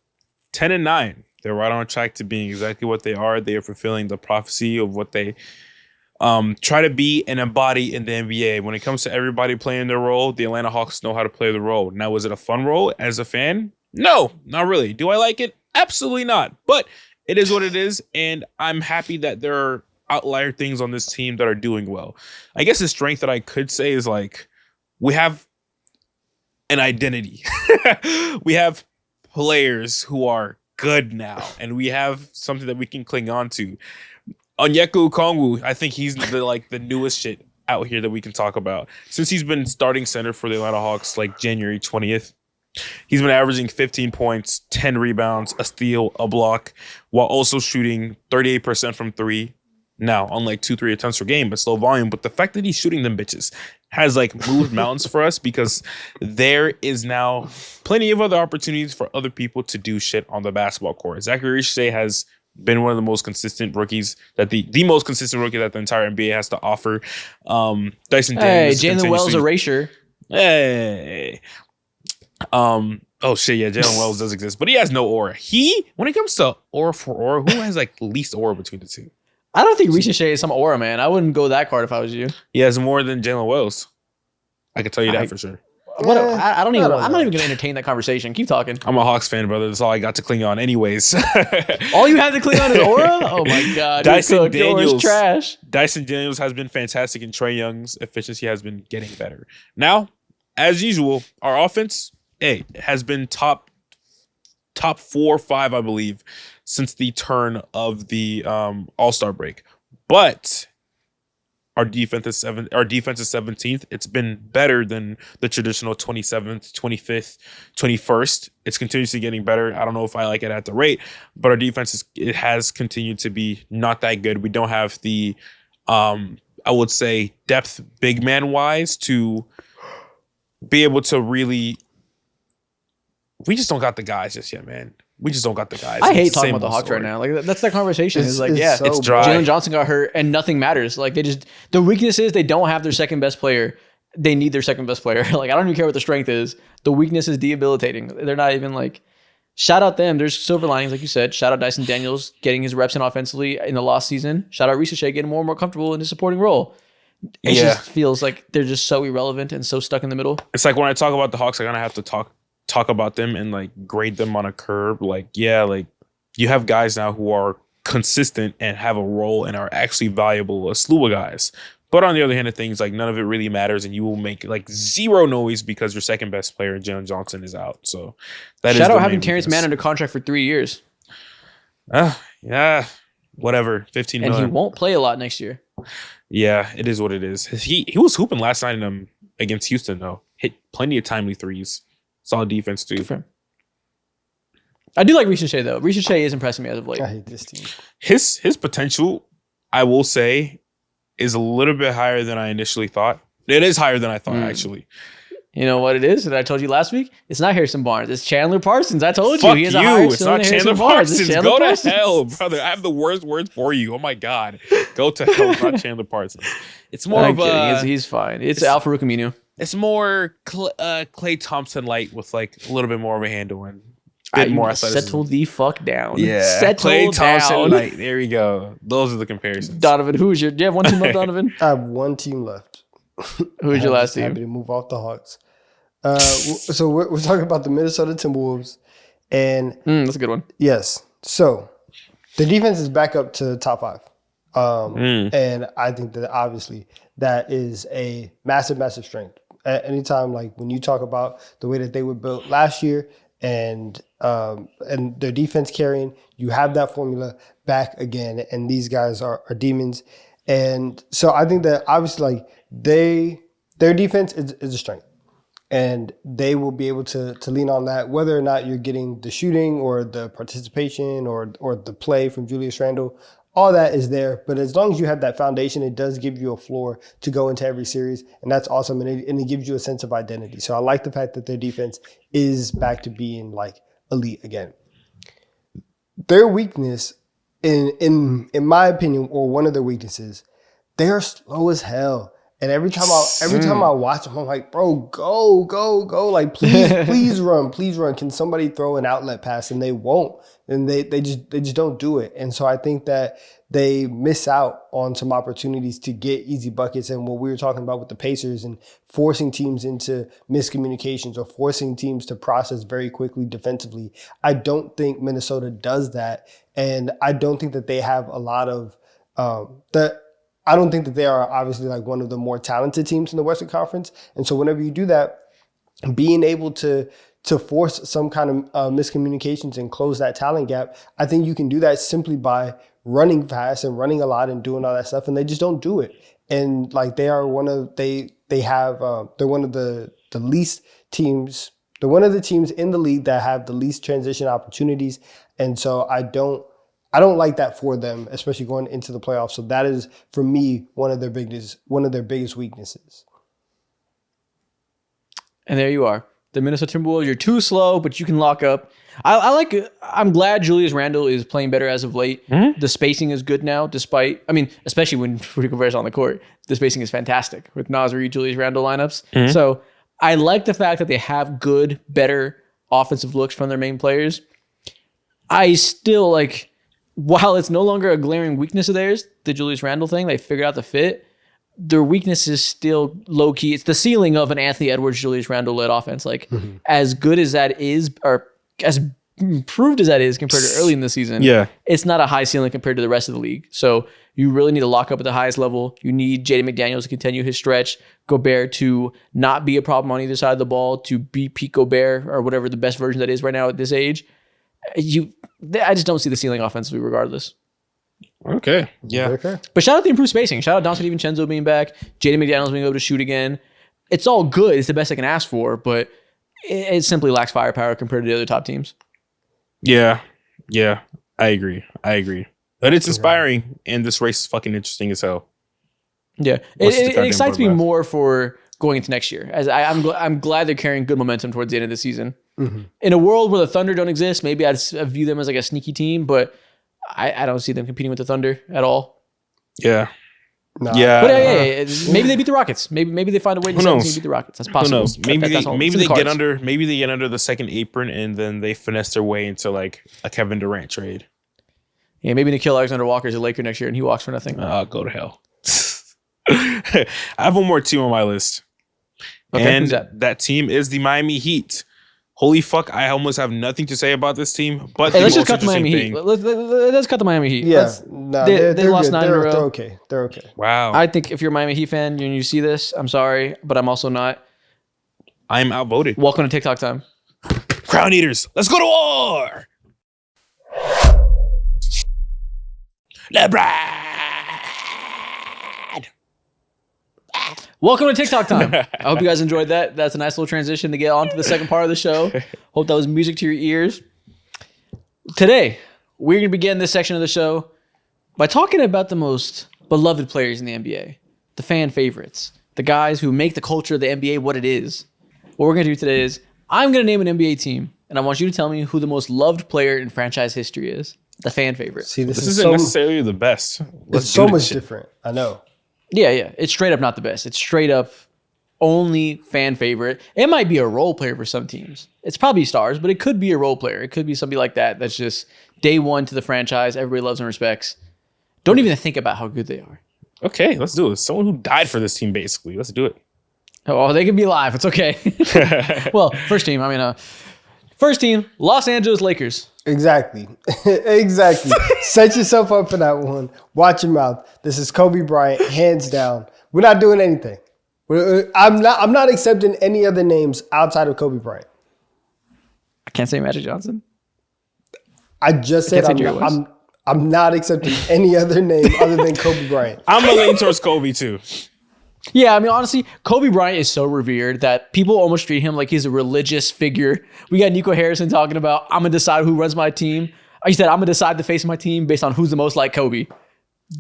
10-9. They're right on track to being exactly what they are. They are fulfilling the prophecy of what they try to be and embody in the NBA. When it comes to everybody playing their role, the Atlanta Hawks know how to play the role. Now, is it a fun role as a fan? No, not really. Do I like it? Absolutely not. But it is what it is, and I'm happy that there are outlier things on this team that are doing well. I guess the strength that I could say is like we have an identity. We have players who are good now, and we have something that we can cling on to. Onyeka Okongwu, I think he's the newest shit out here that we can talk about. Since he's been starting center for the Atlanta Hawks like January 20th, he's been averaging 15 points, 10 rebounds, a steal, a block, while also shooting 38% from 3. Now, unlike 2-3 attempts per game, but slow volume. But the fact that he's shooting them bitches has like moved mountains for us, because there is now plenty of other opportunities for other people to do shit on the basketball court. Zachary Richey has been one of the most consistent rookies that the most consistent rookie that the entire NBA has to offer. Dyson Daniels. Hey, Jalen Wells erasure. Hey. Oh shit, yeah, Jalen Wells does exist, but he has no aura. When it comes to aura for aura, who has like least aura between the two? I don't think Ricochet is some aura, man. I wouldn't go that card if I was you. He has more than Jalen Wells. I can tell you that for sure. What? I'm not even going to entertain that conversation. Keep talking. I'm a Hawks fan, brother. That's all I got to cling on, anyways. All you have to cling on is aura? Oh my god, Dyson Daniels, trash. Dyson Daniels has been fantastic, and Trae Young's efficiency has been getting better. Now, as usual, our offense, has been top 4 or 5, I believe, since the turn of the All-Star break. But our defense is 17th. It's been better than the traditional 27th, 25th, 21st. It's continuously getting better. I don't know if I like it at the rate, but our defense has continued to be not that good. We don't have the I would say depth big man wise to be able to really. We just don't got the guys just yet, man. We just don't got the guys. I hate talking about the Hawks right now. Like, that's the conversation. It's like, yeah, so it's dry. Jalen Johnson got hurt and nothing matters. Like, the weakness is they don't have their second best player. They need their second best player. Like, I don't even care what the strength is. The weakness is debilitating. They're not even like, shout out them. There's silver linings, like you said. Shout out Dyson Daniels getting his reps in offensively in the last season. Shout out Ricochet getting more and more comfortable in his supporting role. It just feels like they're just so irrelevant and so stuck in the middle. It's like when I talk about the Hawks, I kind of have to talk about them and like grade them on a curve. Like, yeah, like you have guys now who are consistent and have a role and are actually valuable, a slew of guys. But on the other hand of things, like none of it really matters, and you will make like zero noise because your second best player, Jalen Johnson, is out. So that shout out having Terrence Mann under contract for 3 years. Yeah, whatever. 15 million. And he won't play a lot next year. Yeah, it is what it is. He was hooping last night against Houston though. Hit plenty of timely threes. Solid defense too. Good for him. I do like Ricochet though. Ricochet is impressing me as of late. I hate this team. His potential, I will say, is a little bit higher than I initially thought. It is higher than I thought, actually. You know what it is that I told you last week? It's not Harrison Barnes. It's Chandler Parsons. I told Fuck you. He has you. a higher It's not ceiling Chandler than Harrison Barnes. Parsons. It's Chandler Go Parsons. to hell, brother. I have the worst words for you. Oh my God. Go to hell. It's not Chandler Parsons. It's more of a... He's fine. It's Alpha Rukaminu. It's more Klay Thompson light with like a little bit more of a handle and a bit more athleticism. Settle the fuck down. Yeah. Settle Klay Thompson down. light. There we go. Those are the comparisons. Donovan, do you have one team left, Donovan? I have one team left. Who's your last Happy team? to move off the Hawks. So we're talking about the Minnesota Timberwolves, and That's a good one. yes, so the defense is back up to top 5, and I think that obviously that is a massive, massive strength. At any time, like when you talk about the way that they were built last year, and their defense carrying, you have that formula back again, and these guys are demons, and so I think that obviously like their defense is a strength. And they will be able to lean on that, whether or not you're getting the shooting or the participation or the play from Julius Randle. All that is there. But as long as you have that foundation, it does give you a floor to go into every series. And that's awesome. And it gives you a sense of identity. So I like the fact that their defense is back to being like elite again. Their weakness, in my opinion, or one of their weaknesses, they are slow as hell. And every time I watch them, I'm like, bro, go. Like, please run. Can somebody throw an outlet pass? And they won't. And they just don't do it. And so I think that they miss out on some opportunities to get easy buckets. And what we were talking about with the Pacers and forcing teams into miscommunications or forcing teams to process very quickly defensively. I don't think Minnesota does that. And I don't think that they have a lot of I don't think that they are obviously like one of the more talented teams in the Western Conference. And so whenever you do that, being able to force some kind of miscommunications and close that talent gap, I think you can do that simply by running fast and running a lot and doing all that stuff. And they just don't do it. And like they're one of the least teams. They're one of the teams in the league that have the least transition opportunities. And so I don't like that for them, especially going into the playoffs. So that is, for me, one of their biggest weaknesses. And there you are. The Minnesota Timberwolves, you're too slow, but you can lock up. I'm glad Julius Randle is playing better as of late. Mm-hmm. The spacing is good now, especially when Rudy Gobert's on the court. The spacing is fantastic with Naz Reid, Julius Randle lineups. Mm-hmm. So I like the fact that they have good, better offensive looks from their main players. I still like... While it's no longer a glaring weakness of theirs, the Julius Randle thing, they figured out the fit, their weakness is still low-key. It's the ceiling of an Anthony Edwards, Julius Randle-led offense. Like, as good as that is, or as improved as that is compared to early in the season, it's not a high ceiling compared to the rest of the league. So you really need to lock up at the highest level. You need Jaden McDaniels to continue his stretch, Gobert to not be a problem on either side of the ball, to be Pete Gobert, or whatever the best version that is right now at this age. I just don't see the ceiling offensively regardless. Okay. Yeah. Okay. But shout out the improved spacing. Shout out Dante DiVincenzo being back. Jaden McDaniels being able to shoot again. It's all good. It's the best I can ask for, but it simply lacks firepower compared to the other top teams. Yeah. Yeah. I agree. But it's inspiring, and this race is fucking interesting as hell. Yeah. It excites me more for going into next year. As I'm glad they're carrying good momentum towards the end of the season. Mm-hmm. In a world where the Thunder don't exist, maybe I'd view them as like a sneaky team, but I don't see them competing with the Thunder at all. Yeah. No. Yeah. But maybe they beat the Rockets. Maybe they find a way to beat the Rockets. That's possible. Who knows? Maybe they get under the second apron, and then they finesse their way into like a Kevin Durant trade. Yeah, maybe Nickeil Alexander-Walker's a Laker next year and he walks for nothing. Go to hell. I have one more team on my list. Okay, and that team is the Miami Heat. Holy fuck, I almost have nothing to say about this team. But let's just cut the Miami Heat. Let's cut the Miami Heat. Yeah, they're lost good. 9 in a row. They're okay. Wow. I think if you're a Miami Heat fan and you see this, I'm sorry, but I'm also not. I'm outvoted. Welcome to TikTok time. Crown Eaters, let's go to war! LeBron! Welcome to TikTok time. I hope you guys enjoyed that. That's a nice little transition to get on to the second part of the show. Hope that was music to your ears. Today, we're going to begin this section of the show by talking about the most beloved players in the NBA, the fan favorites, the guys who make the culture of the NBA what it is. What we're going to do today is I'm going to name an NBA team, and I want you to tell me who the most loved player in franchise history is, the fan favorite. See, this isn't necessarily the best. It's so much different. I know. Yeah. It's straight up not the best. It's straight up only fan favorite. It might be a role player for some teams. It's probably stars, but it could be a role player. It could be somebody like that that's just day one to the franchise. Everybody loves and respects. Don't even think about how good they are. Okay, let's do it. Someone who died for this team, basically. Let's do it. Oh, they can be live. It's okay. Well, first team, Los Angeles Lakers. Exactly. Exactly. Set yourself up for that one. Watch your mouth. This is Kobe Bryant, hands down. We're not doing anything. I'm not accepting any other names outside of Kobe Bryant. I can't say Magic Johnson. I just said I'm not accepting any other name other than Kobe Bryant. I'm going to lean towards Kobe, too. Yeah, I mean, honestly, Kobe Bryant is so revered that people almost treat him like he's a religious figure. We got Nico Harrison talking about, I'm going to decide who runs my team. He said, I'm going to decide the face of my team based on who's the most like Kobe.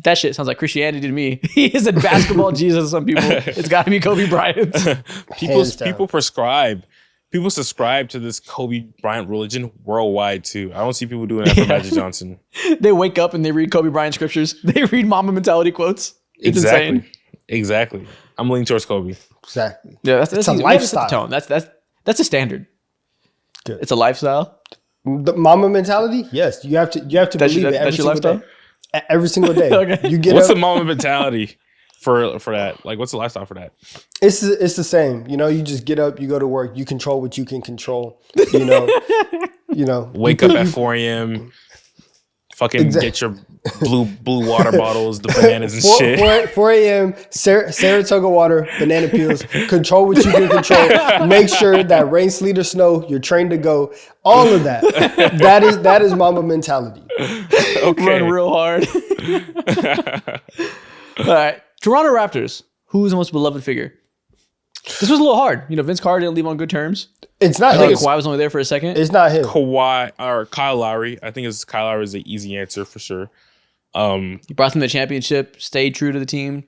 That shit sounds like Christianity to me. He is a basketball Jesus to some people. It's got to be Kobe Bryant. People prescribe. People subscribe to this Kobe Bryant religion worldwide, too. I don't see people doing that for Magic Johnson. They wake up and they read Kobe Bryant scriptures. They read Mamba mentality quotes. It's insane. Exactly. I'm leaning towards Kobe. Exactly. Yeah, that's a easy. lifestyle. Tone. That's a standard. Good. It's a lifestyle. The Mamba mentality? Yes. You have to believe it every single day. Every single day. Okay. You get What's up, the Mamba mentality for that? Like, what's the lifestyle for that? It's the same. You know, you just get up, you go to work, you control what you can control. Wake up at 4 a.m. Fucking get your blue water bottles, the bananas and shit. 4 a.m. Saratoga water, banana peels. Control what you can control. Make sure that rain, sleet, or snow, you're trained to go. All of that. That is Mamba mentality. Okay. Run real hard. All right. Toronto Raptors. Who's the most beloved figure? This was a little hard. Vince Carter didn't leave on good terms. It's not I him. think Kawhi was only there for a second. It's not him. Kawhi or Kyle Lowry. I think Kyle Lowry is the easy answer for sure. He brought them the championship, stayed true to the team.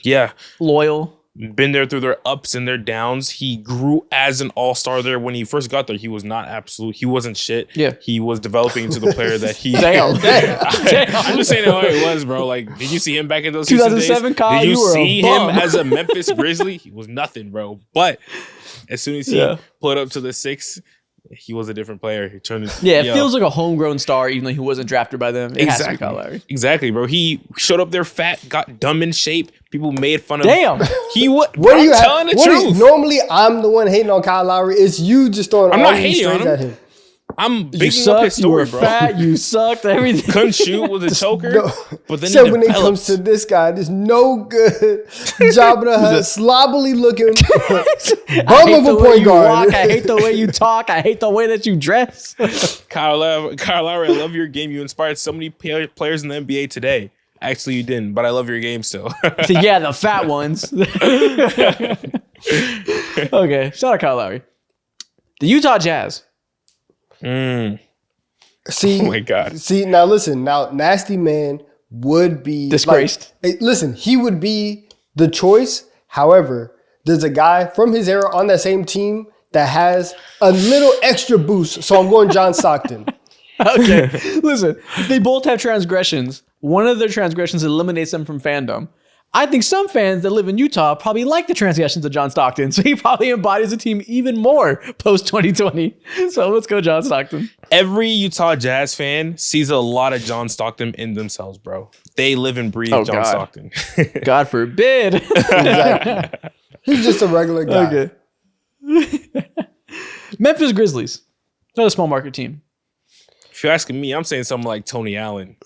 Yeah. Loyal. Been there through their ups and their downs. He grew as an all-star there. When he first got there, he was not absolute. He wasn't shit. Yeah. He was developing into the player that he... Damn. I'm just saying how he was, bro. Like, did you see him back in those 2007, Kyle, did you you were see a him bum. as a Memphis Grizzly? He was nothing, bro. But as soon as he put up to the 6, he was a different player. He turned. It feels like a homegrown star, even though he wasn't drafted by them. It has to be Kyle Lowry. Exactly, bro. He showed up there fat, got dumb in shape. People made fun of Damn. him. He what? What are you telling the truth? Normally, I'm the one hating on Kyle Lowry. It's you just throwing all these strings at him. I'm You bigging up sucked. his You were story, bro. fat. You sucked. Everything. Couldn't shoot, was a choker. No. But then So he when it comes to this guy, there's no good job of the hut, slobbily looking bum of a point guard. Walk. I hate the way you talk. I hate the way that you dress. Kyle Lowry, I love your game. You inspired so many players in the NBA today. Actually, you didn't, but I love your game still. So yeah, the fat ones. Okay, shout out Kyle Lowry. The Utah Jazz. See, Oh my God. See, now listen. Now, Nasty Man would be Disgraced. Listen, he would be the choice. However, there's a guy from his era on that same team that has a little extra boost. So I'm going John Stockton. Okay, listen. They both have transgressions. One of their transgressions eliminates them from fandom. I think some fans that live in Utah probably like the transgressions of John Stockton, so he probably embodies the team even more post 2020. So let's go, John Stockton. Every Utah Jazz fan sees a lot of John Stockton in themselves, bro. They live and breathe John Stockton. God forbid. Exactly. He's just a regular guy. Okay. Memphis Grizzlies. Another small market team. If you're asking me, I'm saying something like Tony Allen.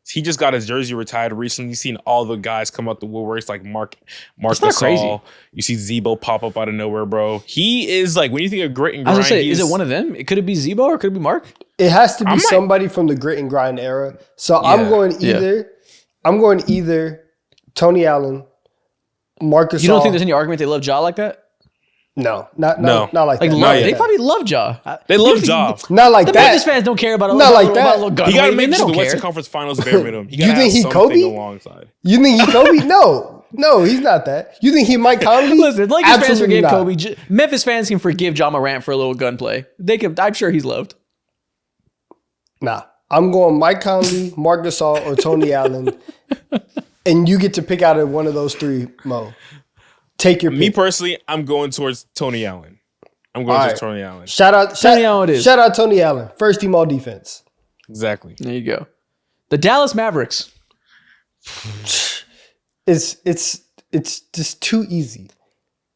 He just got his jersey retired recently. You've seen all the guys come out the woodworks like Mark Gasol. You see Zebo pop up out of nowhere, bro. He is like, when you think of grit and grind. I was gonna say, is it one of them? Could it be Zebo or could it be Mark? It has to be somebody from the grit and grind era. So I'm going either Tony Allen, Mark Gasol. You don't think there's any argument they love Ja like that? No, not like that. They probably love Ja. They love Ja. Not like the that. Memphis fans don't care about Not like that. He got to make it to the Western Conference Finals bare minimum. He You think he Kobe? Alongside. You think he Kobe? No, he's not that. You think he Mike Conley? Listen, Lakers fans Absolutely forgive not. Kobe. Memphis fans can forgive Ja Morant for a little gunplay. They can. I'm sure he's loved. Nah, I'm going Mike Conley, Mark Gasol, or Tony Allen, and you get to pick out of one of those three, Mo. Take your pick. Me personally, I'm going towards Tony Allen. Tony Allen. Shout out Tony Allen it is. Shout out Tony Allen. First team all defense. Exactly. There you go. The Dallas Mavericks. It's just too easy.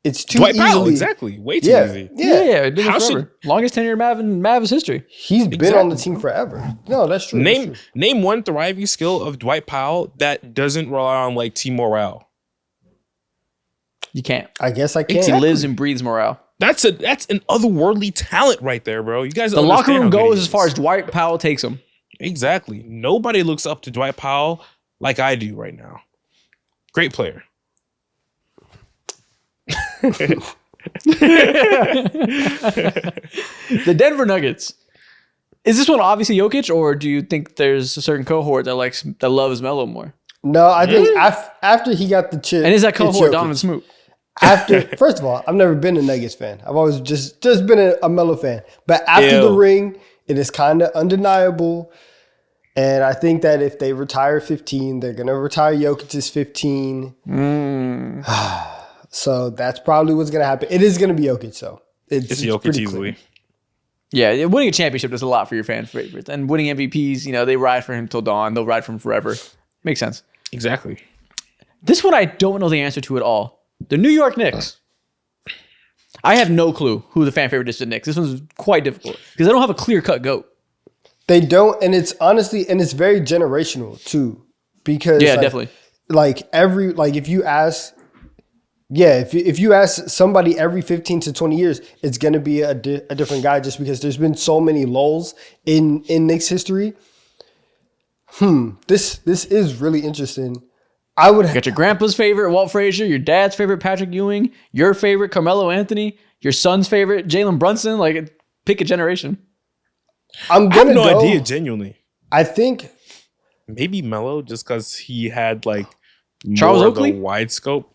it's too Dwight Powell, easily. exactly. Way too Yeah, easy. yeah. Been there forever. Longest tenure Mav in Mavs history. He's been on the team forever. No, that's true. Name one thriving skill of Dwight Powell that doesn't rely on like team morale. You can't. I guess I can't. He lives and breathes morale. That's an otherworldly talent right there, bro. You guys, The locker room goes as far as Dwight Powell takes him. Exactly. Nobody looks up to Dwight Powell like I do right now. Great player. The Denver Nuggets. Is this one obviously Jokic, or do you think there's a certain cohort that loves Melo more? No, I think after he got the chip. And is that it's cohort Jokic. Donovan Smoot? First of all, I've never been a Nuggets fan. I've always just been a Melo fan. But after the ring, it is kind of undeniable. And I think that if they retire 15, they're going to retire Jokic's 15. So that's probably what's going to happen. It is going to be Jokic, though. It's Jokic easily. Yeah, winning a championship does a lot for your fan favorites. And winning MVPs, they ride for him till dawn. They'll ride for him forever. Makes sense. Exactly. This one I don't know the answer to at all. The New York Knicks. I have no clue who the fan favorite is to the Knicks. This one's quite difficult because they don't have a clear-cut GOAT. They don't, and it's very generational too. Because definitely. If you ask, if you ask somebody every 15 to 20 years, it's gonna be a different guy just because there's been so many lulls in Knicks history. This is really interesting. I would got your grandpa's favorite, Walt Frazier, your dad's favorite, Patrick Ewing, your favorite, Carmelo Anthony, your son's favorite, Jalen Brunson. Like, pick a generation. I have no idea, genuinely. I think maybe Melo, just because he had like Charles more Oakley? of a wide scope.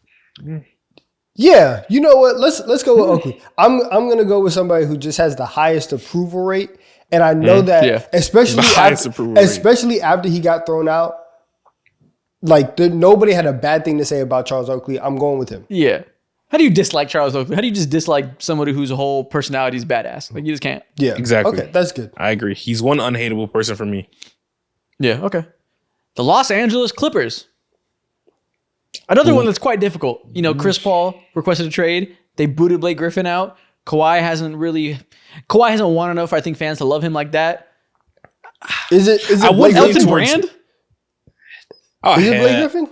Yeah, you know what? Let's go with Oakley. I'm gonna go with somebody who just has the highest approval rate, and I know that especially after he got thrown out. Like, nobody had a bad thing to say about Charles Oakley. I'm going with him. Yeah. How do you dislike Charles Oakley? How do you just dislike somebody whose whole personality is badass? Like, you just can't. Yeah. Exactly. Okay, that's good. I agree. He's one unhateable person for me. Yeah, okay. The Los Angeles Clippers. Another one that's quite difficult. Chris Paul requested a trade. They booted Blake Griffin out. Kawhi hasn't won enough, I think, fans to love him like that. Is it Blake Elton Brand? Is it Blake Griffin?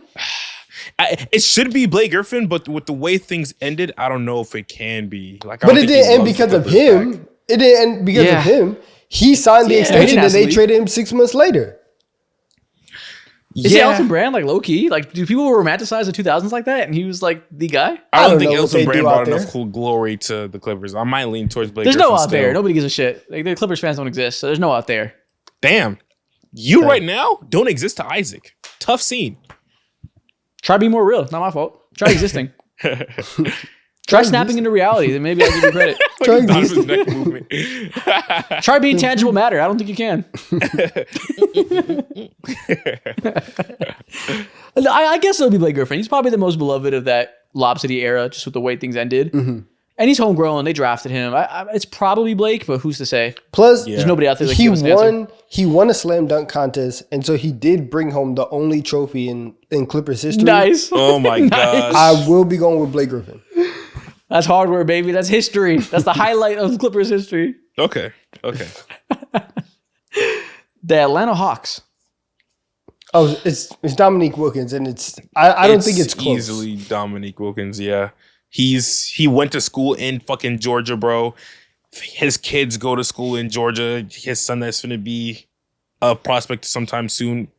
It should be Blake Griffin, but with the way things ended, I don't know if it can be. Like, but it didn't end because of him. It didn't end because of him. He signed the extension and they traded him 6 months later. Is it Elton Brand, like, low key? Like, do people romanticize the 2000s like that? And he was like the guy? I don't think Elton Brand brought enough cool glory to the Clippers. I might lean towards Blake Griffin. There's no out there. Nobody gives a shit. Like, the Clippers fans don't exist, so there's no out there. Damn. You right now don't exist to Isaac. Tough scene. Try being more real. It's not my fault. Try existing. Try snapping into reality. Then maybe I'll give you credit. Try existing. Neck movement. Try being tangible matter. I don't think you can. I guess it'll be Blake Griffin. He's probably the most beloved of that Lob City era, just with the way things ended. Mm-hmm. And he's homegrown. They drafted him. It's probably Blake, but who's to say? Plus, there's nobody out there that he can give us an answer. He won a slam dunk contest, and so he did bring home the only trophy in Clippers history. Nice. Oh my gosh. I will be going with Blake Griffin. That's hardware, baby. That's history. That's the highlight of Clippers history. Okay. The Atlanta Hawks. Oh, it's Dominique Wilkins, and I don't think it's close. Easily Dominique Wilkins, yeah. He went to school in fucking Georgia, bro. His kids go to school in Georgia. His son that's going to be a prospect sometime soon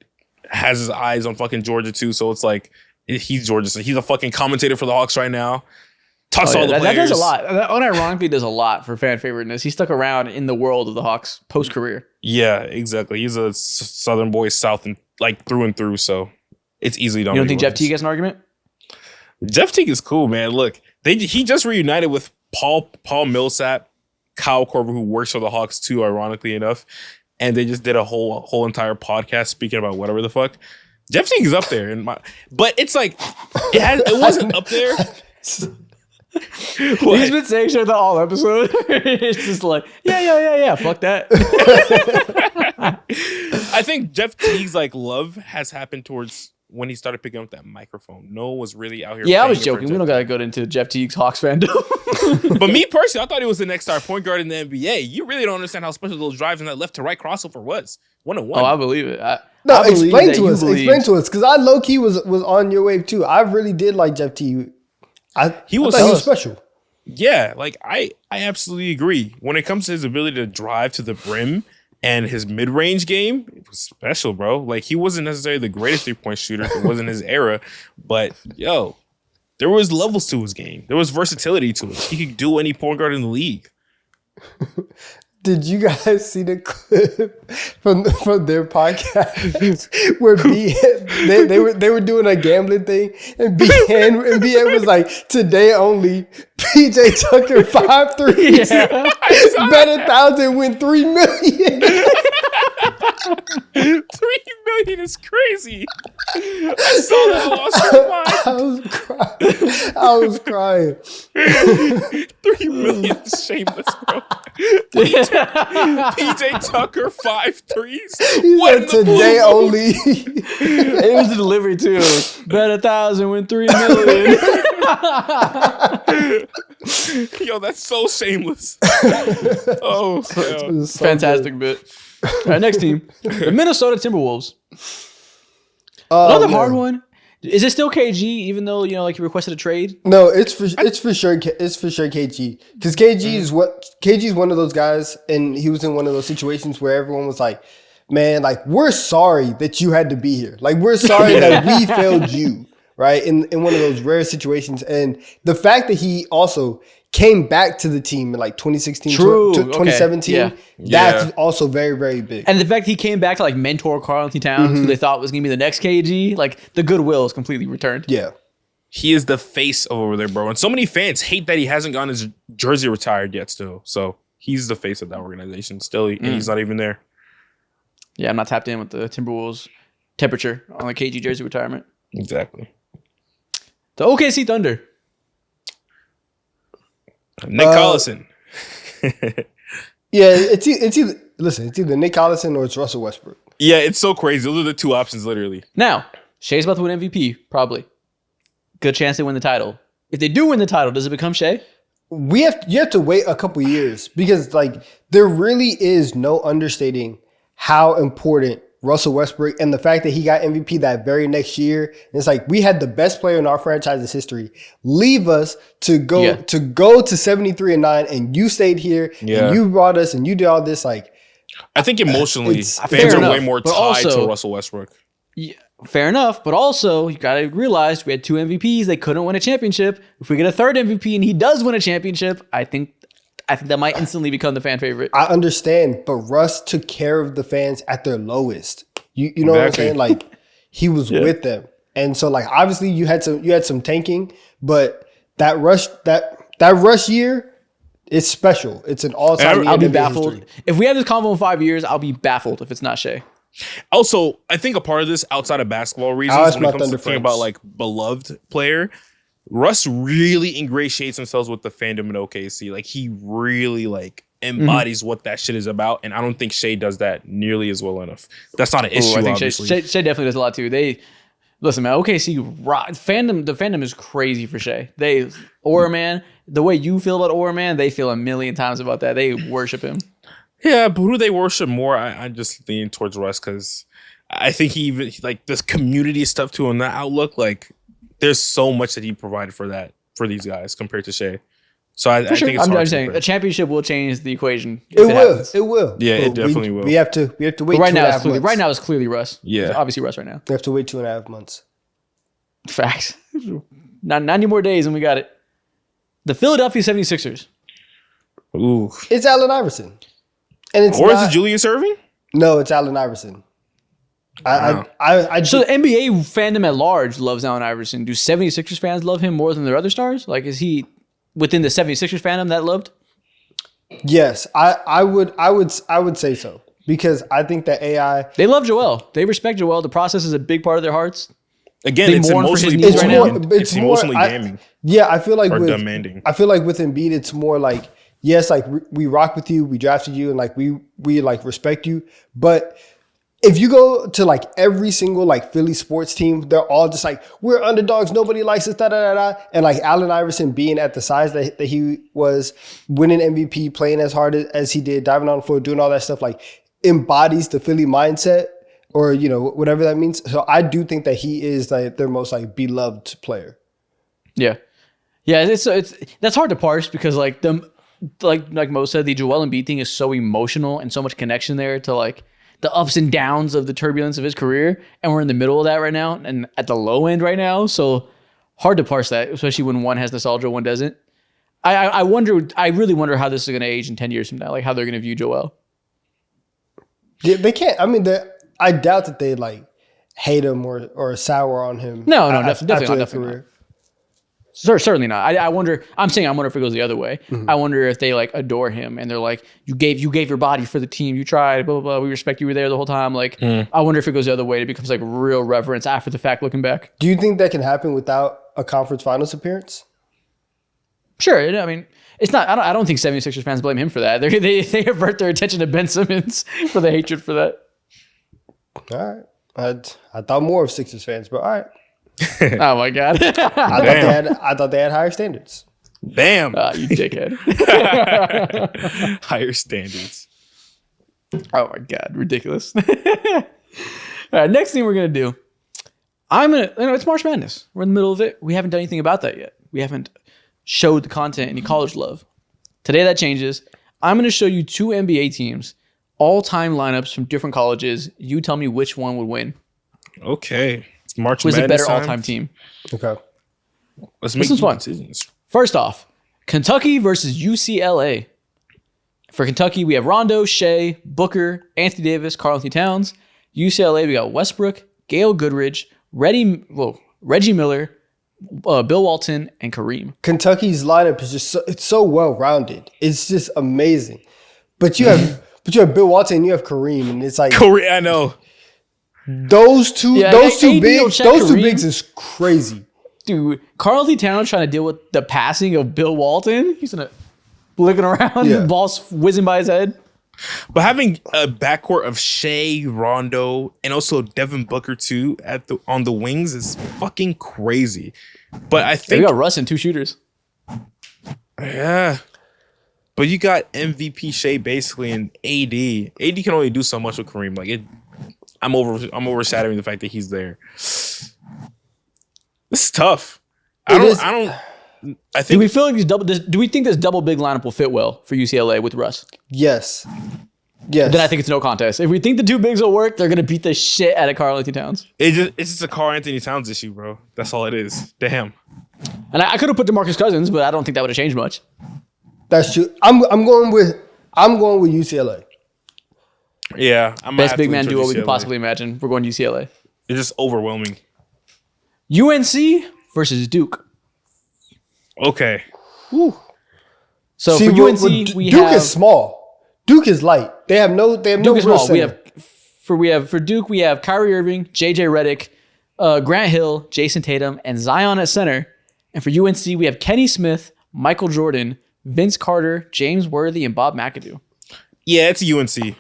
has his eyes on fucking Georgia too. So it's like, he's Georgia. So he's a fucking commentator for the Hawks right now. Talks to all the players. That does a lot. That unironically does a lot for fan favoriteness. He stuck around in the world of the Hawks post-career. Yeah, exactly. He's a Southern boy, South and like through and through. So it's easily Dominique. You don't think Wilkins. Jeff Teague has an argument? Jeff Teague is cool, man. Look, he just reunited with Paul Millsap, Kyle Korver, who works for the Hawks too, ironically enough, and they just did a whole entire podcast speaking about whatever the fuck. Jeff Teague is up there but it's like it wasn't up there. He's been saying shit the all episode. It's just like, yeah, fuck that. I think Jeff Teague's like love has happened towards when he started picking up that microphone. No one was really out here. Yeah, I was banging for joking. We don't Jeff gotta go into Jeff Teague's Hawks fandom. Teague. But me personally, I thought he was the next star point guard in the NBA. You really don't understand how special those drives and that left to right crossover was. 1-on-1. Oh, I believe it. No, I believe explain that to you us. believe- Explain to us, because I low key was on your wave too. I really did like Jeff Teague. I thought he was special. Yeah, like I absolutely agree. When it comes to his ability to drive to the rim and his mid-range game, it was special, bro. Like he wasn't necessarily the greatest three-point shooter. It wasn't his era, but there was levels to his game. There was versatility to it. He could do any point guard in the league. Did you guys see the clip from their podcast where they were doing a gambling thing and BN was like, today only PJ Tucker 5 threes, bet 1,000 win $3 million. $3 million is crazy. I saw that, lost my mind. I was crying. $3 million is shameless, bro. PJ Tucker 5 threes. He said today only. It was the delivery too. Bet 1,000 win $3 million. Yo, that's so shameless. Oh, So Fantastic good. bit. All right, next team, the Minnesota Timberwolves. Another hard one. Is it still KG? Even though you requested a trade. No, it's for sure KG, because KG is one of those guys, and he was in one of those situations where everyone was like, "Man, like we're sorry that you had to be here. Like we're sorry that we failed you." Right, in one of those rare situations, and the fact that he also came back to the team in like 2016, 2017, okay. that's also very, very big. And the fact he came back to like mentor Karl-Anthony Towns, who they thought was gonna be the next KG, like the goodwill is completely returned. Yeah, he is the face of over there, bro. And so many fans hate that he hasn't gotten his jersey retired yet. Still, so he's the face of that organization still, and he's not even there. Yeah, I'm not tapped in with the Timberwolves temperature on the KG jersey retirement. Exactly. The OKC Thunder. Nick Collison. Yeah, it's either Nick Collison or it's Russell Westbrook. Yeah, it's so crazy. Those are the two options, literally. Now, Shea's about to win MVP, probably. Good chance they win the title. If they do win the title, does it become Shea? You have to wait a couple years, because like there really is no understating how important Russell Westbrook and the fact that he got MVP that very next year. And it's like, we had the best player in our franchise's history leave us to go to 73-9, and you stayed here and you brought us and you did all this. Like, I think emotionally, It's fans are enough, way more but tied also- to Russell Westbrook. Yeah, fair enough. But also, you got to realize we had 2 MVPs. They couldn't win a championship. If we get a third MVP and he does win a championship, I think that might instantly become the fan favorite. I understand, but Russ took care of the fans at their lowest. You know what I'm saying? Like, he was with them. And so like obviously you had some tanking, but that rush year is special. It's an all-time year. I'll be in baffled. history. If we have this convo in 5 years, I'll be baffled if it's not Shea. Also, I think a part of this, outside of basketball reasons, ask when my it comes to Thunder thinking friends. about like beloved player, Russ really ingratiates himself with the fandom in OKC. Like he really like embodies what that shit is about, and I don't think Shea does that nearly as well enough. That's not an issue. I think Obviously, Shea definitely does a lot too. Listen, man, OKC fandom. The fandom is crazy for Shea. Aura Man, the way you feel about Aura Man, they feel a million times about that. They worship him. yeah, but who do they worship more? I just lean towards Russ because I think he even like this community stuff too, and that outlook. Like, there's so much that he provided for these guys compared to Shea. So I think it's I'm hard just to saying compare. a championship will change the equation. It will. Happens. It will. Yeah, it But definitely will. We have to wait. But right 2.5 now, it's clearly, months. right now it's clearly Russ. Yeah. It's obviously Russ right now. We have to wait 2.5 months. Facts. Not 90 more days and we got it. The Philadelphia 76ers. Ooh, It's Allen Iverson, and it's or is not, it Julius Erving? No, it's Allen Iverson. Wow. So the NBA fandom at large loves Allen Iverson. Do 76ers fans love him more than their other stars? Like, is he within the 76ers fandom that loved? Yes, I would say so, because I think that AI. They love Joel. They respect Joel. The process is a big part of their hearts. Again, They it's mourn for his emotionally knees right now. it's emotionally damning Yeah, I feel like or with demanding. I feel like with Embiid, it's more like, yes, like we rock with you, we drafted you, and like we like respect you, but if you go to like every single like Philly sports team, they're all just like, we're underdogs, nobody likes us, da da da da. And like Allen Iverson being at the size that he was, winning MVP, playing as hard as he did, diving on the floor, doing all that stuff, like embodies the Philly mindset, or whatever that means. So I do think that he is like their most like beloved player. Yeah. It's that's hard to parse because like Mo said, the Joel Embiid thing is so emotional and so much connection there to like the ups and downs of the turbulence of his career, and we're in the middle of that right now and at the low end right now. So hard to parse that, especially when one has nostalgia, one doesn't. I really wonder how this is going to age in 10 years from now, like how they're going to view Joel. Yeah, they can't. I mean, I doubt that they like hate him or sour on him. No, definitely not. Certainly not. I wonder if it goes the other way. Mm-hmm. I wonder if they like adore him and they're like, you gave your body for the team, you tried, blah, blah, blah. We respect you were there the whole time. Like, I wonder if it goes the other way. It becomes like real reverence after the fact, looking back. Do you think that can happen without a conference finals appearance? Sure. I mean, it's not, I don't think 76ers fans blame him for that. They avert their attention to Ben Simmons for the hatred for that. All right. I thought more of Sixers fans, but all right. Oh my God. I thought they had higher standards. Damn. You dickhead. Higher standards. Oh my God. Ridiculous. All right. Next thing we're going to do. It's March Madness. We're in the middle of it. We haven't done anything about that yet. We haven't showed the content any college love. Today that changes. I'm going to show you 2 NBA teams, all-time lineups from different colleges. You tell me which one would win. Okay. It's March Who's Madness a better time? all-time team? Okay. Let's make this one's fun. decisions. First off, Kentucky versus UCLA. For Kentucky, we have Rondo, Shea, Booker, Anthony Davis, Karl-Anthony Towns. UCLA, we got Westbrook, Gail Goodrich, Reggie Miller, Bill Walton, and Kareem. Kentucky's lineup is just it's so well rounded. It's just amazing. But you have Bill Walton and you have Kareem, and it's like Kareem. I know those two bigs is crazy. Dude, Karl-Anthony Towns trying to deal with the passing of Bill Walton. He's gonna looking around, the ball's whizzing by his head. But having a backcourt of Shea, Rondo, and also Devin Booker too on the wings is fucking crazy. But I think we got Russ and 2 shooters. Yeah. But you got MVP Shea basically and AD. AD can only do so much with Kareem. Like I'm overshadowing the fact that he's there. This is tough. I think. Do we feel like do we think this double big lineup will fit well for UCLA with Russ? Yes. Then I think it's no contest. If we think the 2 bigs will work, they're gonna beat the shit out of Karl-Anthony Towns. It's just a Karl-Anthony Towns issue, bro. That's all it is. Damn. And I could have put DeMarcus Cousins, but I don't think that would have changed much. That's true. I'm going with UCLA. Yeah, best big man duo we could possibly imagine. We're going UCLA. It's just overwhelming. UNC versus Duke. Okay. Woo. So for UNC, we Duke have is small. Duke is light. They have no real small. center. For Duke, we have Kyrie Irving, JJ Redick, Grant Hill, Jason Tatum, and Zion at center. And for UNC, we have Kenny Smith, Michael Jordan, Vince Carter, James Worthy, and Bob McAdoo. Yeah, it's UNC.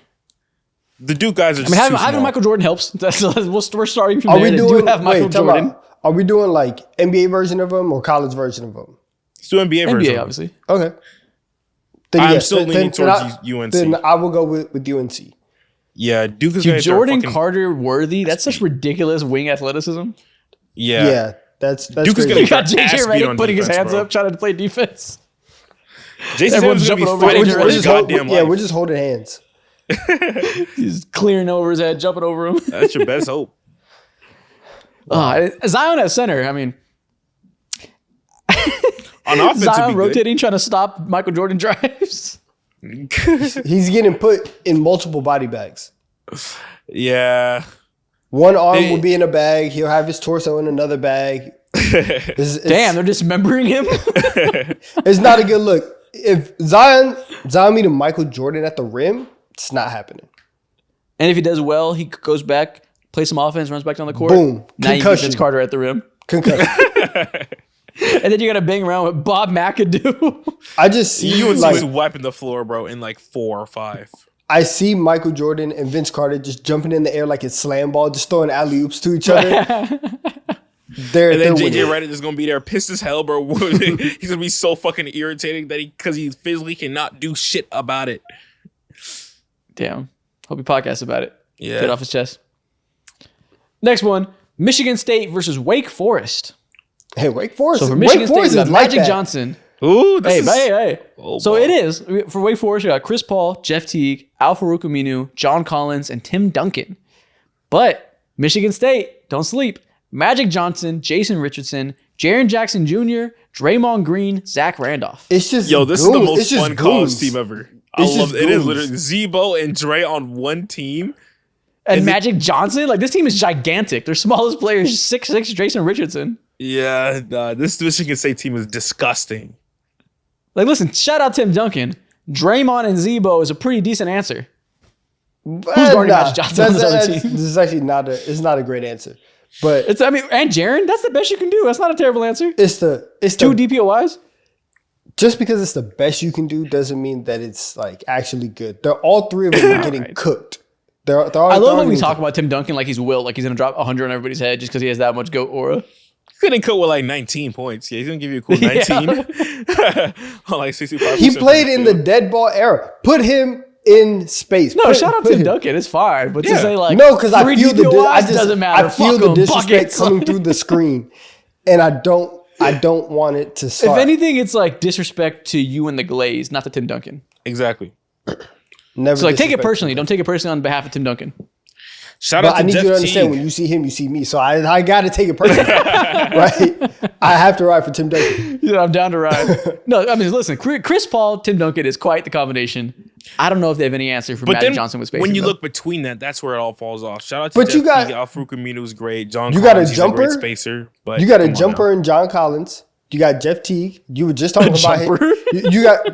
The Duke guys are just having Michael Jordan helps. We're starting from there. Do have Michael Jordan. Are we doing like NBA version of them or college version of them? Let's do NBA version. NBA, obviously. Okay. Then, I'm still leaning towards UNC. Then I will go with UNC. Yeah, Duke is going to Jordan Carter Worthy. That's such ridiculous wing athleticism. Yeah, that's Duke crazy. is going to got JJ Redick putting his hands up trying to play defense. Jason Tatum's going to be fighting for his goddamn life. Yeah, we're just holding hands. He's clearing over his head, jumping over him. That's your best hope. Zion at center. I mean, on offense, Zion rotating, trying to stop Michael Jordan drives. He's getting put in multiple body bags. Yeah. One arm will be in a bag. He'll have his torso in another bag. Damn, they're dismembering him. It's not a good look. If Zion meeting Michael Jordan at the rim, it's not happening. And if he does well, he goes back, plays some offense, runs back down the court. Boom. Now you get Vince Carter at the rim. Concussion. And then you got to bang around with Bob McAdoo. I just see you like wiping the floor, bro, in like 4 or 5. I see Michael Jordan and Vince Carter just jumping in the air like it's slam ball, just throwing alley-oops to each other. They're JJ winning. Redick is gonna be there pissed as hell, bro. He's gonna be so fucking irritating that because he physically cannot do shit about it. Damn. Hope he podcasts about it. Yeah. Get off his chest. Next one. Michigan State versus Wake Forest. Hey, Wake Forest. So for Michigan Wake State, Forest we got is like Magic that. Johnson. Ooh, Hey. Oh, So boy. it is. For Wake Forest, we got Chris Paul, Jeff Teague, Al-Farouq Aminu, John Collins, and Tim Duncan. But Michigan State, don't sleep. Magic Johnson, Jason Richardson, Jaren Jackson Jr., Draymond Green, Zach Randolph. It's just This is the goons. most It's just fun college goons. team ever. It's I love just it. It is goons. literally Zebo and Dre on one team. And Magic Johnson, like this team is gigantic. Their smallest player is 6'6", Jason Richardson. Yeah, this Michigan State team is disgusting. Like, listen, shout out Tim Duncan. Draymond and Zebo is a pretty decent answer. Who's guarding Magic Johnson on this other team? This is actually not a great answer. But And Jaren, that's the best you can do. That's not a terrible answer. it's the Two DPOYs. just because it's the best you can do doesn't mean that it's like actually good. They're all three of them are getting cooked. They're all, I love when we talk about Tim Duncan like he's Wilt, like he's gonna drop 100 on everybody's head just because he has that much GOAT aura. He couldn't cut with like 19 points. Yeah, he's gonna give you a cool 19. On like 65%. He played in the dead ball era. Put him in space. No, shout out Tim Duncan. It's fine, but to say like No, because I three feel DPOYs doesn't matter. I feel Fuck the 'em, disrespect buckets. coming through the screen, and I don't want it to If start. anything, it's like disrespect to you and the Glaze, not to Tim Duncan. Exactly. Never So like, take it disrespect personally. him. Don't take it personally on behalf of Tim Duncan. Shout But out to I need Jeff you to understand, Teague. when you see him, you see me. So I got to take it personally, right? I have to ride for Tim Duncan. Yeah, I'm down to ride. No, I mean, listen, Chris Paul, Tim Duncan is quite the combination. I don't know if they have any answer for But Magic then Johnson with spacing. when you though. look between that, that's where it all falls off. Shout out to But Jeff you got- Teague. Al-Farouq Aminu was great. John You got a Collins, he's jumper? great spacer. But You got a come on jumper now. in John Collins. You got Jeff Teague. You were just talking about him. jumper?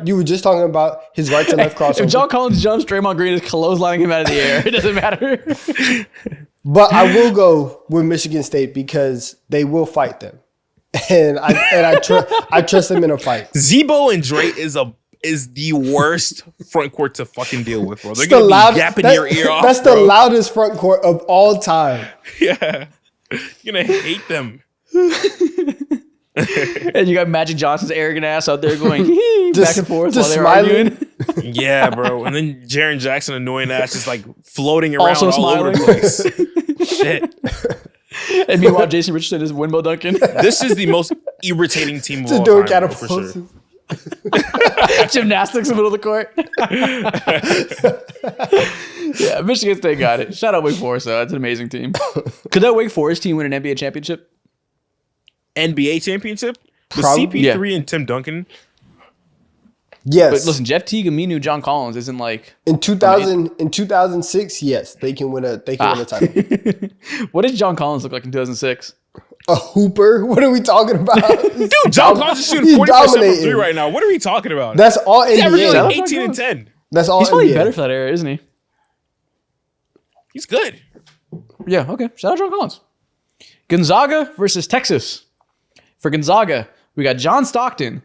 You were just talking about his right to left crossover. if John Collins jumps, Draymond Green is clotheslining him out of the air. It doesn't matter. But I will go with Michigan State because they will fight them, and I trust them in a fight. Zebo and Dre is the worst front court to fucking deal with, bro. They're It's gonna the be loud- yapping that- your ear off. That's the bro. loudest front court of all time. Yeah, you're gonna hate them. And you got Magic Johnson's arrogant ass out there going back Just- and forth just while they're smiling. arguing. Yeah, bro. And then Jaren Jackson, annoying ass, just like floating around Also all over the smiling. place. Shit. And meanwhile, Jason Richardson is Windmill Duncan. This is the most irritating team of Just all doing time, bro, for sure. catapults. Gymnastics in the middle of the court. Yeah, Michigan State got it. Shout out Wake Forest, though. That's an amazing team. Could that Wake Forest team win an NBA championship? NBA championship with Probably. CP3 and Tim Duncan. Yes, But listen, Jeff Teague, Aminu, John Collins isn't like. in 2006, yes, they can win a title. What did John Collins look like in 2006? A hooper? What are we talking about? Dude, John Collins is shooting He's 40% from dominating. three right now. What are we talking about? That's all He's averaging NBA. like 18 and 10. That's all He's probably NBA. better for that era, isn't he? He's good. Yeah, okay. Shout out John Collins. Gonzaga versus Texas. For Gonzaga, we got John Stockton,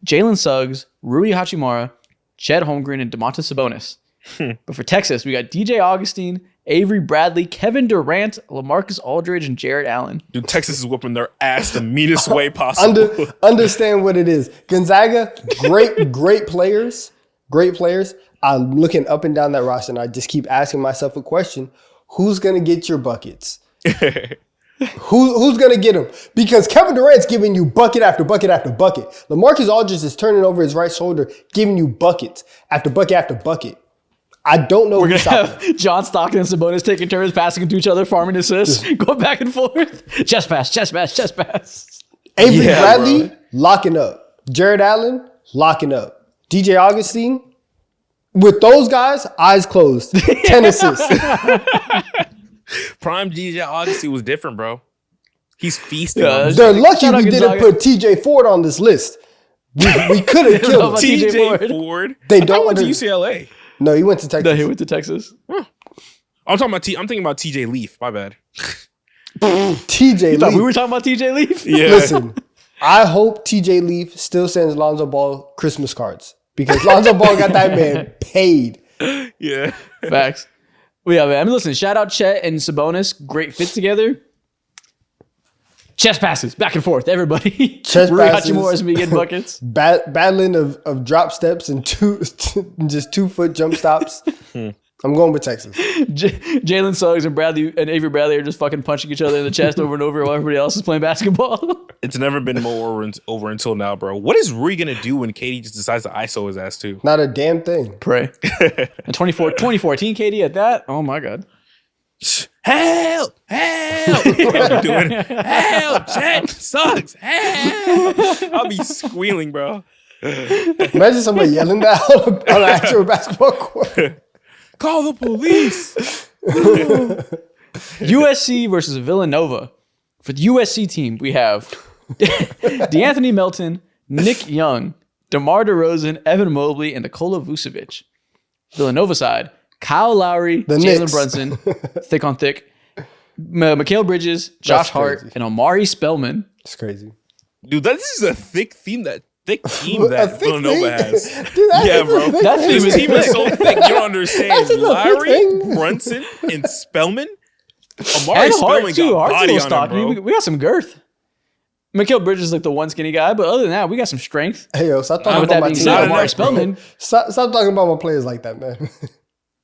Jalen Suggs, Rui Hachimura, Chet Holmgren, and DeMontis Sabonis. But for Texas, we got DJ Augustine, Avery Bradley, Kevin Durant, LaMarcus Aldridge, and Jared Allen. Dude, Texas is whooping their ass the meanest way possible. Understand what it is. Gonzaga, great players. Great players. I'm looking up and down that roster, and I just keep asking myself a question. Who's going to get your buckets? Who's going to get them? Because Kevin Durant's giving you bucket after bucket after bucket. LaMarcus Aldridge is turning over his right shoulder, giving you buckets after bucket after bucket. I don't know We're who's going to stopping. have John Stockton and Sabonis taking turns passing to each other, farming assists, going back and forth. Chest pass, chest pass, chest pass. Avery Yeah, Bradley, bro. locking up. Jared Allen, locking up. DJ Augustine, with those guys, eyes closed. 10 assists. Prime DJ Augustine was different, bro. He's feasting. Yeah, on this They're shit. lucky Shout out we didn't Gonzaga. put TJ Ford on this list. We could have know killed about him. TJ TJ Ford. Ford. They I thought don't he went to under- UCLA. No, he went to Texas. No, he went to Texas. I'm thinking about TJ Leaf. My bad. TJ Thought Leaf. we were talking about TJ Leaf? Yeah. Listen, I hope TJ Leaf still sends Lonzo Ball Christmas cards because Lonzo Ball got that man paid. Yeah. Facts. Well, yeah, man. I mean, listen, shout out Chet and Sabonis. Great fit together. Chest passes back and forth. Everybody. Chest Rui passes. Hachimura is getting buckets. Battling of drop steps and just 2 foot jump stops. I'm going with Texas. Jalen Suggs and Avery Bradley are just fucking punching each other in the chest over and over while everybody else is playing basketball. It's never been more over until now, bro. What is Rui gonna do when KD just decides to ISO his ass too? Not a damn thing. Pray. And 2014 KD at that? Oh my God. Help! Help! I'll be doing help! Chet sucks! Help! I'll be squealing, bro. Imagine somebody yelling that on an actual basketball court. Call the police. USC versus Villanova. For the USC team, we have DeAnthony Melton, Nick Young, DeMar DeRozan, Evan Mobley, and Nikola Vucevic. Villanova side, Kyle Lowry, The Jalen Knicks. Brunson, thick on thick, Mikal Bridges, Josh Hart, crazy. and Omari Spellman. It's crazy. Dude, this is a thick team that A that thick Villanova thing? has. Dude, that's Yeah, a bro. thick That thing. This team is so thick, you don't understand. That's a thick Lowry, thing. Brunson, and Spellman. Omari And Spellman Hart, too. got Hart's a body little on him, stocky. bro. We got some girth. Mikal Bridges is like the one skinny guy, but other than that, we got some strength. Hey, yo, stop With talking that about my being team. said, Not Omari enough, Spellman, Stop talking about my players like that, man.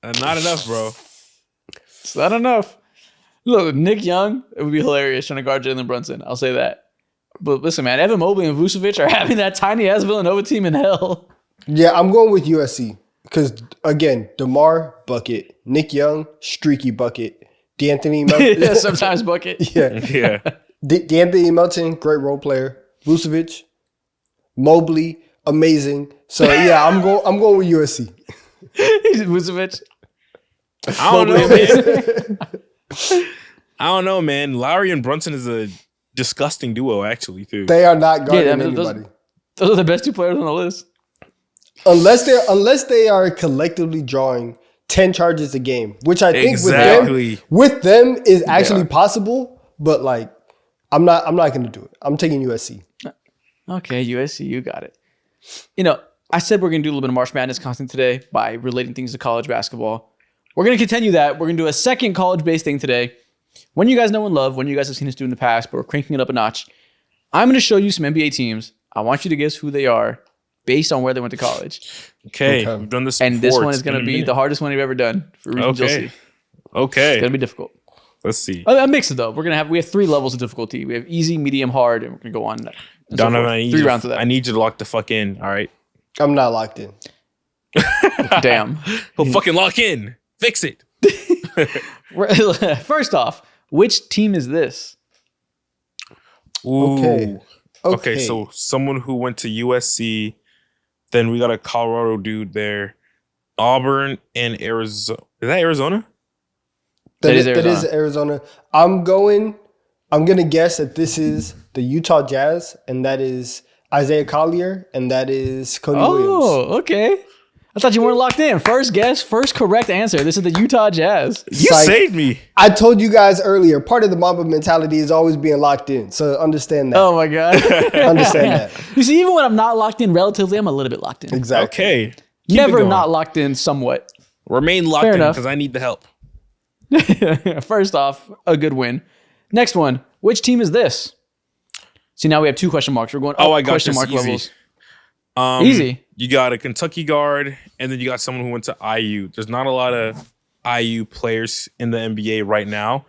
Not enough, bro. it's not enough. Look, Nick Young, it would be hilarious trying to guard Jalen Brunson. I'll say that. But listen, man, Evan Mobley and Vucevic are having that tiny-ass Villanova team in hell. Yeah, I'm going with USC. Because, again, DeMar, bucket. Nick Young, streaky bucket. DeAnthony Melton. Yeah, sometimes bucket. Yeah. Yeah. DeAnthony Melton, great role player. Vucevic, Mobley, amazing. So, yeah, I'm going with USC. Vucevic. I don't know, man. I don't know, man. Lowry and Brunson is a disgusting duo, actually, too. They are not guarding Yeah, I mean, anybody. Those are the best two players on the list. Unless they are collectively drawing 10 charges a game, which I think Exactly. with them is actually possible, but like I'm not going to do it. I'm taking USC. Okay, USC, you got it. You know, I said we're going to do a little bit of March Madness content today by relating things to college basketball. We're going to continue that. We're going to do a second college-based thing today. One you guys know and love, one you guys have seen us do in the past, but we're cranking it up a notch. I'm going to show you some NBA teams. I want you to guess who they are based on where they went to college. Okay. We've done this And before. this one It's is going been to a be minute. the hardest one you've ever done. For reasons you'll see. Okay. Okay. It's going to be difficult. Let's see. A mix of though. We have 3 levels of difficulty. We have easy, medium, hard, and we're going to go on. And so Donovan, forth. I need 3 you rounds of that. I need you to lock the fuck in, all right? I'm not locked in. Damn. He'll fucking lock in. Fix it. First off, which team is this? Ooh. Okay. So someone who went to USC, then we got a Colorado dude there. Auburn and Arizona. Is that Arizona? That is is Arizona. I'm going to guess that this is the Utah Jazz, and that is Isaiah Collier, and that is Cody Williams. Oh, okay. I thought you weren't locked in. First guess, first correct answer. This is the Utah Jazz. You Psych. saved me. I told you guys earlier, part of the Mamba mentality is always being locked in. So understand that. Oh my God. Understand that. You see, even when I'm not locked in relatively, I'm a little bit locked in. Exactly. Okay. Keep it Never going. not locked in somewhat. Remain locked Fair in enough. because I need the help. First off, a good win. Next one, which team is this? See, now we have 2 question marks. We're going up Oh, I got question this mark easy. levels. Easy. You got a Kentucky guard, and then you got someone who went to IU. There's not a lot of IU players in the NBA right now,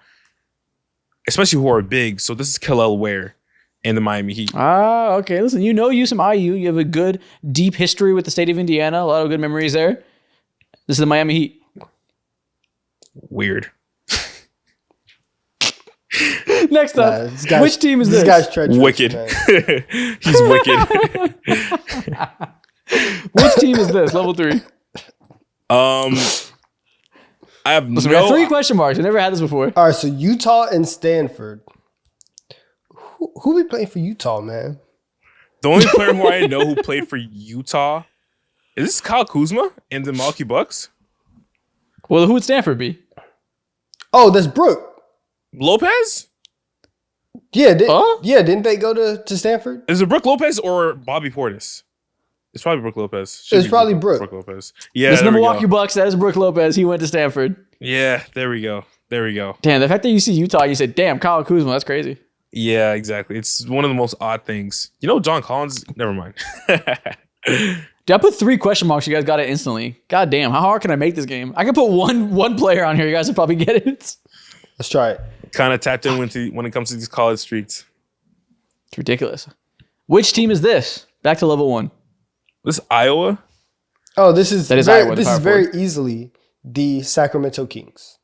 especially who are big. So this is Kel'el Ware in the Miami Heat. Ah, okay. Listen, you some IU. You have a good, deep history with the state of Indiana. A lot of good memories there. This is the Miami Heat. Weird. Next up, This guy's- which team is this? This guy's treacherous. Wicked. Man. He's wicked. Which team is this? Level 3. I have Listen, we have 3 question marks. I never had this before. All right, so Utah and Stanford. Who we playing for Utah, man? The only player who I know who played for Utah is this Kyle Kuzma in the Milwaukee Bucks. Well, who would Stanford be? Oh, that's Brooke. Lopez? Yeah, Huh? yeah. Didn't they go to Stanford? Is it Brooke Lopez or Bobby Portis? It's probably Brook Lopez. It's probably Brook. Brook Lopez. Yeah, This is the there we Milwaukee go. Bucks. That is Brook Lopez. He went to Stanford. Yeah, there we go. There we go. Damn, the fact that you see Utah, you said, damn, Kyle Kuzma, that's crazy. Yeah, exactly. It's one of the most odd things. You know, John Collins. Never mind. Dude, I put 3 question marks. You guys got it instantly. God damn, how hard can I make this game? I can put one player on here. You guys will probably get it. Let's try it. Kind of tapped in when it comes to these college streets. It's ridiculous. Which team is this? Back to level 1. This Iowa. Oh, this is Iowa, the power very forward. easily the Sacramento Kings.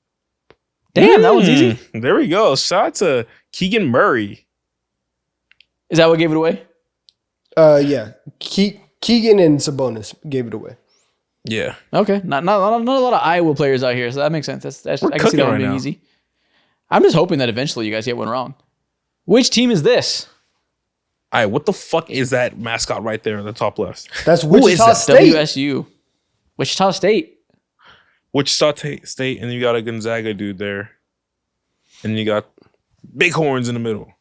Damn, that was easy. There we go. Shout out to Keegan Murray. Is that what gave it away? Yeah. Keegan and Sabonis gave it away. Yeah. Okay, not a lot of Iowa players out here, so that makes sense. That's We're I can see cooking that one right being now. easy. I'm just hoping that eventually you guys get one wrong. Which team is this? All right. What the fuck is that mascot right there in the top left? That's is Wichita that? State. WSU. Wichita State. Wichita State, and you got a Gonzaga dude there, and you got Bighorns in the middle.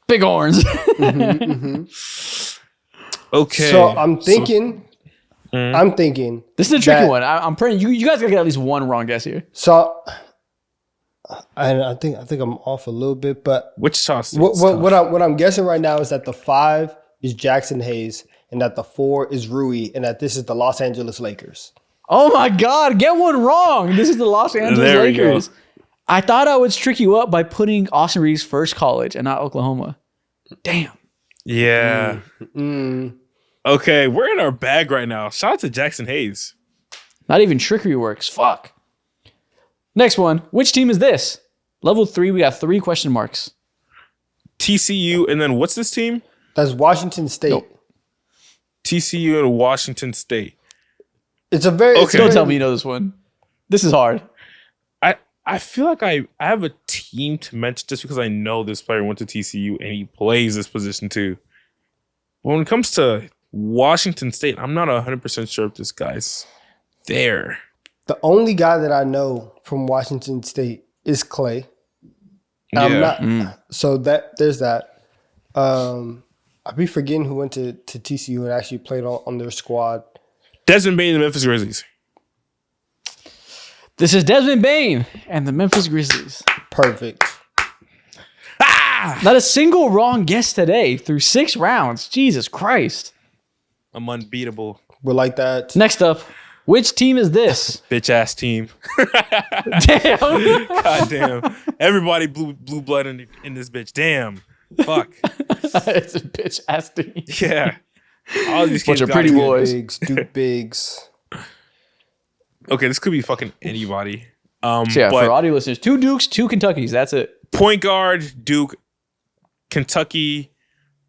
Big horns. Okay. So I'm thinking. This is a tricky That- one. I'm praying you guys gotta get at least one wrong guess here. So I think I'm off a little bit, but Wichita State. what I'm guessing right now is that the 5 is Jackson Hayes, and that the 4 is Rui, and that this is the Los Angeles Lakers. Oh my God, get one wrong. This is the Los Angeles There we go. Lakers. I thought I would trick you up by putting Austin Reeves first college and not Oklahoma. Damn. Yeah. Okay, we're in our bag right now. Shout out to Jackson Hayes. Not even trickery works. Fuck. Next one. Which team is this? Level 3, we got 3 question marks. TCU, and then what's this team? That's Washington State. Nope. TCU and Washington State. It's a very it's a Don't very- tell me you know this one. This is hard. I feel like I have a team to mention just because I know this player went to TCU and he plays this position too. When it comes to Washington State, I'm not 100% sure if this guy's there. The only guy that I know from Washington State is Clay. I'm not so that there's that. I'd be forgetting who went to TCU and actually played on their squad. Desmond Bain, the Memphis Grizzlies. This is Desmond Bain and the Memphis Grizzlies. Perfect. Not a single wrong guess today through 6 rounds. Jesus Christ. I'm unbeatable. We're like that. Next up, which team is this? Bitch ass team. Damn. God damn. Everybody blue blood in this bitch. Damn. Fuck. It's a bitch ass team. Yeah. All these Bunch kids of got pretty it. boys. Duke Biggs. Okay, this could be fucking anybody. So yeah, but for audio listeners, 2 Dukes, 2 Kentuckys. That's it. point guard, Duke, Kentucky,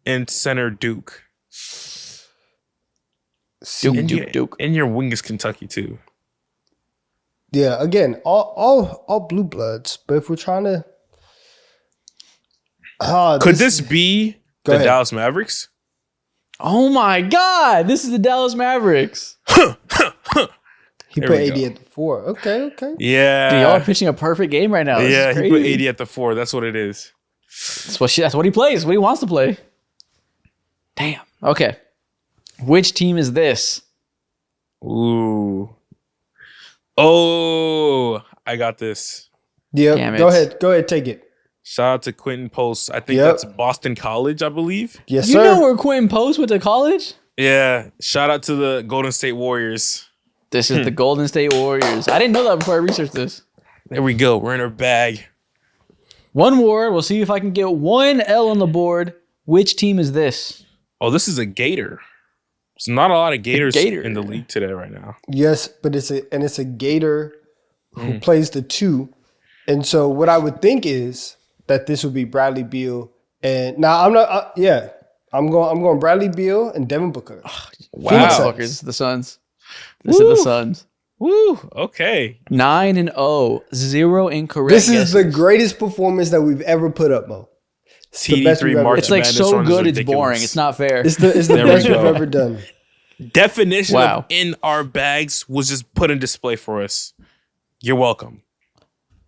and center Duke. Duke. And your wing is Kentucky too. Yeah, again, all blue bloods. But if we're trying to, Could this be Go the ahead. Dallas Mavericks? Oh my God. This is the Dallas Mavericks. he There put we 80 go. at the 4? Okay. Yeah. Dude, y'all are pitching a perfect game right now. This Yeah, is he crazy. put 80 at the 4. That's what it is. That's what he plays. What he wants to play. Damn. Okay. Which team is this? Ooh. Oh, I got this. Yep. Damn it. Go ahead, take it. Shout out to Quentin Post. I think Yep. that's Boston College, I believe. Yes, You sir. know where Quentin Post went to college? Yeah. Shout out to the Golden State Warriors. This is the Golden State Warriors. I didn't know that before I researched this. There we go. We're in our bag. One more. We'll see if I can get one L on the board. Which team is this? Oh, this is a Gator. There's not a lot of Gators Gator. in the league today right now. Yes, but it's a Gator who plays the 2. And so what I would think is that this would be Bradley Beal. And now I'm not I'm going Bradley Beal and Devin Booker. Wow. Fuckers, the Suns. This is the Suns. Woo. Okay. 9-0. 0 incorrect. This is the guesses. greatest performance that we've ever put up, Mo. It's the best we've TD3 ever March It's like Madness so run is good, it's ridiculous. boring. It's not fair. It's the There we best we've go. ever done. Definition Wow. of in our bags was just put in display for us. You're welcome.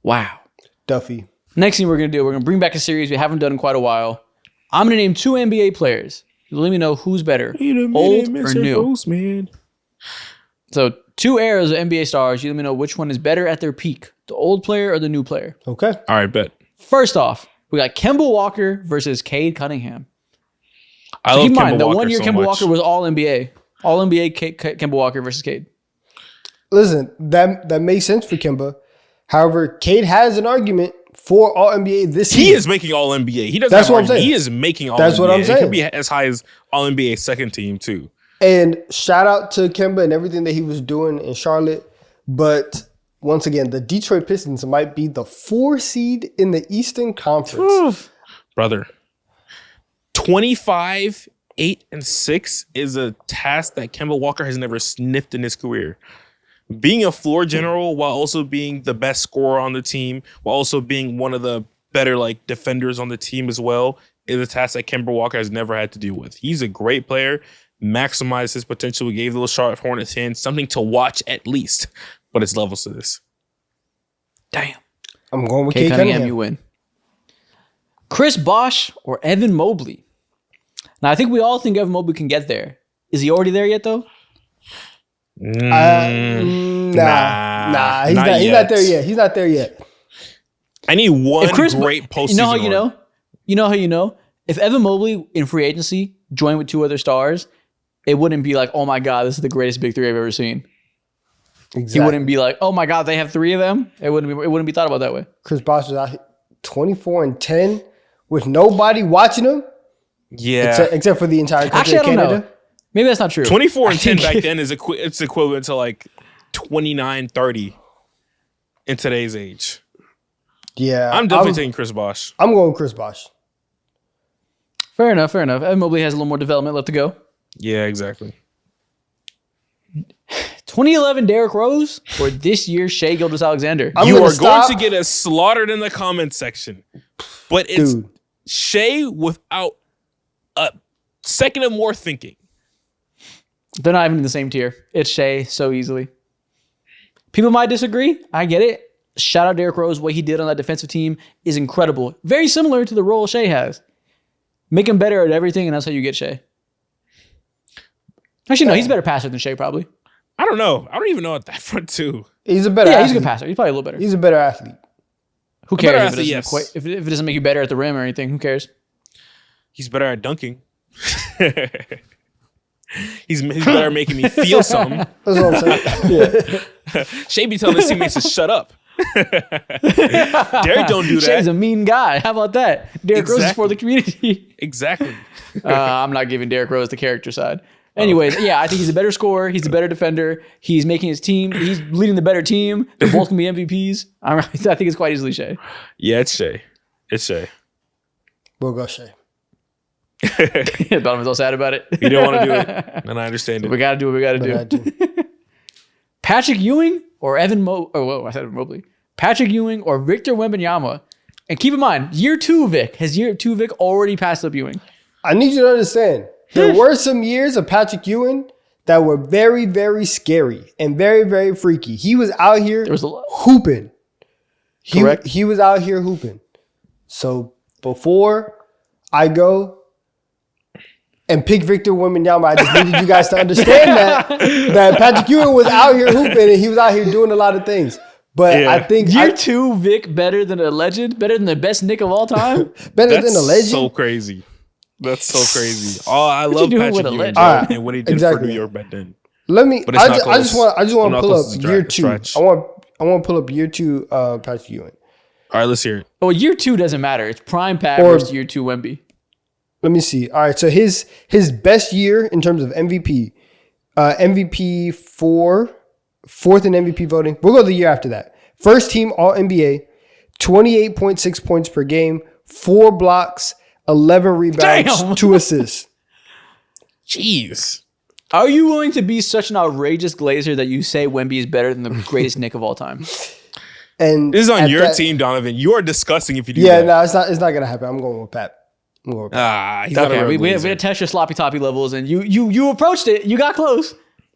Wow. Duffy. Next thing we're going to do, we're going to bring back a series we haven't done in quite a while. I'm going to name 2 NBA players. Let me know who's better, Wait a minute, old or Mr. new. Postman. So 2 eras of NBA stars. You let me know which one is better at their peak, the old player or the new player. Okay. All right, bet. First off, we got Kemba Walker versus Cade Cunningham. I So love keep in mind, Kemba the Walker 1 year so Kemba much. Walker was all NBA. All NBA Kemba Walker versus Cade. Listen, that makes sense for Kemba. However, Cade has an argument for All NBA this season. He is making All NBA. He doesn't. That's have what I'm argument. saying. He is making All That's NBA. what I'm It saying. could be as high as All NBA second team too. And shout out to Kemba and everything that he was doing in Charlotte. But once again, the Detroit Pistons might be the 4 seed in the Eastern Conference. Brother, 25, 8, and 6 is a task that Kemba Walker has never sniffed in his career. Being a floor general while also being the best scorer on the team, while also being one of the better like defenders on the team as well, is a task that Kemba Walker has never had to deal with. He's a great player, maximized his potential. We gave those Charlotte Hornets fans something to watch at least, but it's levels to this. Damn. I'm going with Cade Cade Cunningham, Cunningham. you win. Chris Bosh or Evan Mobley? Now, I think we all think Evan Mobley can get there. Is he already there yet, though? Nah. He's not there yet. He's not there yet. I need one great postseason. You know how you know? You know how you know? If Evan Mobley in free agency joined with 2 other stars, it wouldn't be like, oh my God, this is the greatest big 3 I've ever seen. Exactly. He wouldn't be like, oh my God, they have 3 of them. It wouldn't be thought about that way. Chris Bosh was out here 24 and 10 with nobody watching him. Yeah. Except for the entire country Actually, I of don't Canada. know. Maybe that's not true. 24 and 10 think- back then is it's equivalent to like 29, 30 in today's age. Yeah. I'm definitely taking Chris Bosh. I'm going with Chris Bosh. Fair enough. Evan Mobley has a little more development left to go. Yeah, exactly. 2011 Derrick Rose or this year's Shai Gilgeous-Alexander? You gonna are stop. going to get us slaughtered in the comment section. But it's Dude. Shea without a second of more thinking. They're not even in the same tier. It's Shai so easily. People might disagree. I get it. Shout out Derrick Rose. What he did on that defensive team is incredible. Very similar to the role Shai has. Make him better at everything, and that's how you get Shai. Actually, no, he's a better passer than Shai, probably. I don't know. I don't even know at that front too. He's a better Yeah, athlete. he's a good passer. He's probably a little better. He's a better athlete. Who better cares athlete, if yes. if it doesn't make you better at the rim or anything? Who cares? He's better at dunking. he's better at making me feel something. That's what I'm saying. Shea be telling his teammates to shut up. Derek don't do Shai's that. a mean guy. How about that? Derrick Rose is for the community. Exactly. I'm not giving Derrick Rose the character side. Anyways, yeah, I think he's a better scorer. He's a better defender. He's making his team. He's leading the better team. They're both going to be MVPs. I think it's quite easily Shai. Yeah, it's Shea. It's Shea. We'll go Shai. Donovan's all sad about it. You don't want to do it, and I understand it. We got to do what we got to do. Patrick Ewing or I said Evan Mobley. Patrick Ewing or Victor Wembanyama. And keep in mind, year 2 Vic. Has year 2 Vic already passed up Ewing? I need you to understand. There were some years of Patrick Ewing that were very, very scary and very, very freaky. He was out here hooping. Correct. He was out here hooping. So before I go and pick Victor Wembanyama, I just needed you guys to understand that Patrick Ewing was out here hooping and he was out here doing a lot of things. But Yeah. I think Year 2 Vic better than a legend? Better than the best Nick of all time? better than a legend. So crazy. That's so crazy. Oh, I What love you doing Patrick with a Ewing, legend? bro, All right. and what he did Exactly. for New York back then. Let me. But it's not I just want to I'm not pull close up to year the 2. stretch. I want to pull up year 2 Patrick Ewing. All right, let's hear it. Well, year 2 doesn't matter. It's prime Pat Or- versus year 2 Wemby. Let me see. All right, so his best year in terms of MVP, MVP 4th in MVP voting. We'll go the year after that. First team All NBA, 28.6 points per game, 4 blocks, 11 rebounds, Damn. 2 assists. Jeez. Are you willing to be such an outrageous glazer that you say Wemby is better than the greatest Nick of all time? And This is on at your that- team, Donovan. You are disgusting if you do Yeah, that. no, it's not gonna happen. I'm going with Pat. He's not a Okay, real we had Blazer. to test your sloppy toppy levels, and you approached it. You got close.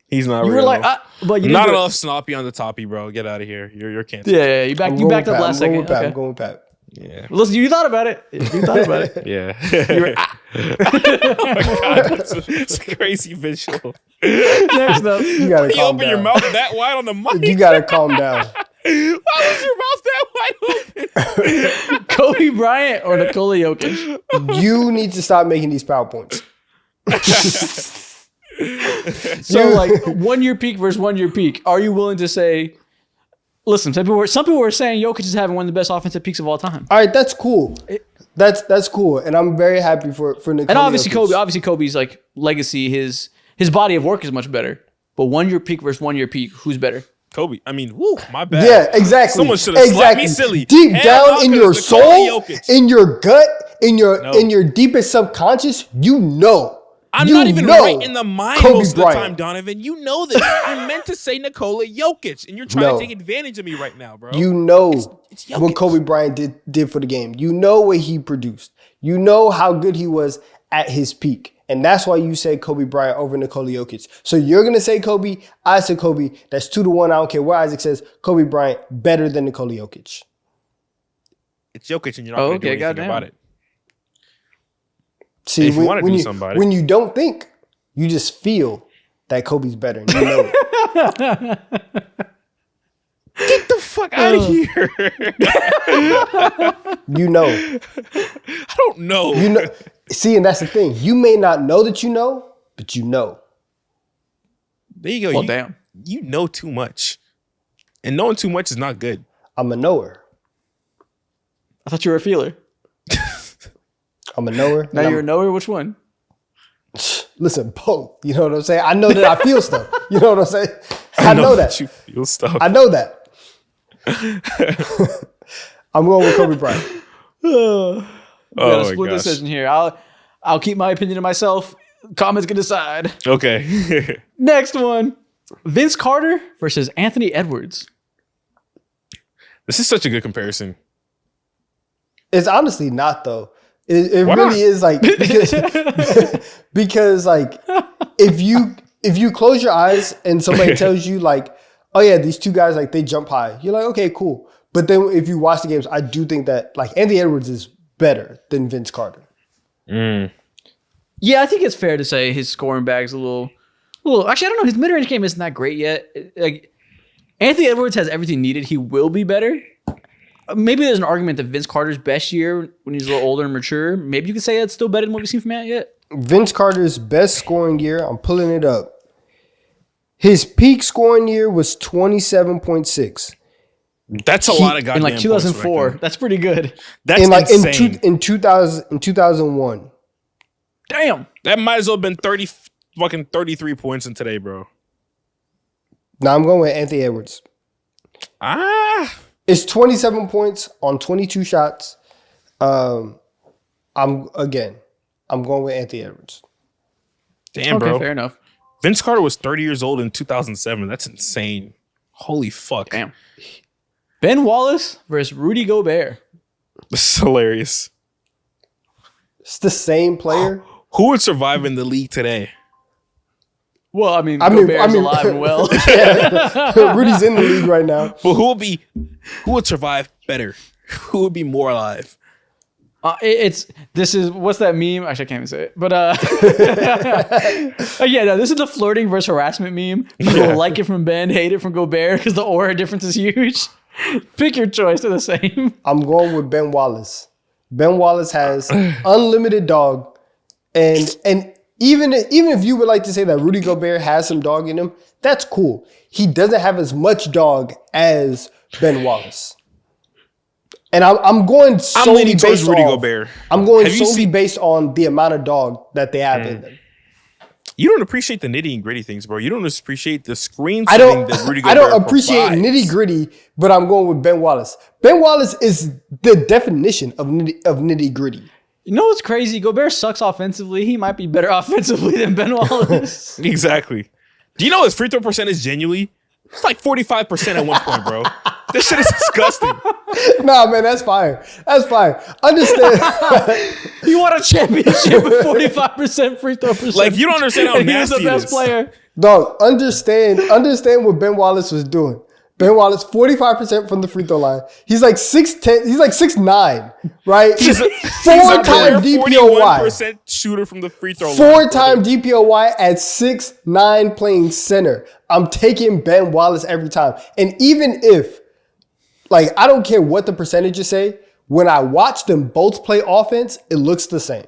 He's not You real. were like, but you didn't not do it. enough sloppy on the toppy, bro. Get out of here. You're canceled. Yeah, you I'm backed going up with Pat. last I'm going second. with Pat. Okay. I'm going with Pat. Yeah. Listen, you thought about it. You thought about it. Yeah. You were, Oh my god, it's a crazy visual. next up. You gotta You calm open your down. mouth that wide on the mic. You gotta calm down. Why was your mouth that wide open? Kobe Bryant or Nikola Jokic? You need to stop making these PowerPoints. So, like, 1 year peak versus 1 year peak. Are you willing to say, listen, some people were saying Jokic is having one of the best offensive peaks of all time. All right, that's cool. That's cool, and I'm very happy for Nikola And obviously Jokic. Kobe's like legacy, his body of work is much better. But 1 year peak versus 1 year peak, who's better? Kobe. I mean, woo, my bad. Yeah, exactly. Someone should have slapped me silly. Deep Hands down off in 'cause your it's Nikola soul, Jokic. in your gut, in No. your deepest subconscious, you know. I'm You not even know right in the mind Kobe most of the Bryant. time, Donovan. You know this. I meant to say Nikola Jokic, and you're trying No. to take advantage of me right now, bro. You know it's what Jokic. Kobe Bryant did for the game. You know what he produced. You know how good he was at his peak. And that's why you say Kobe Bryant over Nikola Jokic. So you're going to say Kobe. I say Kobe. That's 2-1. I don't care what Isaac says. Kobe Bryant better than Nikola Jokic. It's Jokic, and you're not going to do anything goddamn. about it. See, If you wanna do somebody. when you don't think, you just feel that Kobe's better. And you know it. Get the fuck out of here. You know. I don't know. You know. See, and that's the thing. You may not know that you know, but you know. There you go. Well, you, damn. You know too much. And knowing too much is not good. I'm a knower. I thought you were a feeler. I'm a knower. Now and you're a knower. Which one? Listen, both. You know what I'm saying? I know that I feel stuff. You know what I'm saying? I know that. You feel stuff. I know that. I'm going with Kobe Bryant. We got Oh a my split gosh. decision here. I'll keep my opinion to myself. Comments can decide. Okay. Next one. Vince Carter versus Anthony Edwards. This is such a good comparison. It's honestly not though. It Why really not? is like because like if you close your eyes and somebody tells you like, oh yeah, these two guys like they jump high, you're like, okay, cool. But then if you watch the games, I do think that like Anthony Edwards is better than Vince Carter. Yeah, I think it's fair to say his scoring bag's a little. Actually, I don't know. His mid-range game isn't that great yet. Like Anthony Edwards has everything needed. He will be better. Maybe there's an argument that Vince Carter's best year when he's a little older and mature. Maybe you could say that's still better than what we've seen from Ant yet. Vince Carter's best scoring year, I'm pulling it up. His peak scoring year was 27.6. That's a lot of goddamn in like points 2004. right there. That's pretty good. That's In like insane. in 2001. Damn. That might as well have been 33 points in today, bro. Now I'm going with Anthony Edwards. It's 27 points on 22 shots. I'm going with Anthony Edwards. Damn, Okay, bro. fair enough. Vince Carter was 30 years old in 2007. That's insane. Holy fuck. Damn. Ben Wallace versus Rudy Gobert. This is hilarious. It's the same player. Who would survive in the league today? Well, Gobert's alive and well. Yeah. Rudy's in the league right now. But who would survive better? Who would be more alive? What's that meme? Actually, I can't even say it. But this is the flirting versus harassment meme. People like it from Ben, hate it from Gobert because the aura difference is huge. Pick your choice. They're the same. I'm going with Ben Wallace. Ben Wallace has unlimited dog. And even if you would like to say that Rudy Gobert has some dog in him, that's cool. He doesn't have as much dog as Ben Wallace. And I'm going solely leaning towards based Rudy on Gobert. I'm going Have you solely seen- based on the amount of dog that they have in them. You don't appreciate the nitty and gritty things, bro. You don't appreciate the screen I setting that Rudy Gobert don't appreciate provides. nitty gritty, but I'm going with Ben Wallace. Ben Wallace is the definition of nitty gritty. You know what's crazy? Gobert sucks offensively. He might be better offensively than Ben Wallace. Exactly. Do you know his free throw percentage genuinely? It's like 45% at one point, bro. This shit is disgusting. Nah, man, that's fine. That's fine. Understand? You won a championship with 45% free throw percentage. Like, you don't understand how And he was nasty the it best is. player. Dog, understand what Ben Wallace was doing. Ben Wallace, 45% from the free throw line. He's like 6'10". He's like 6'9", right? He's a Four-time DPOY. 41% shooter from the free throw line. Four-time DPOY at 6'9", playing center. I'm taking Ben Wallace every time. And even if, like, I don't care what the percentages say, when I watch them both play offense, it looks the same.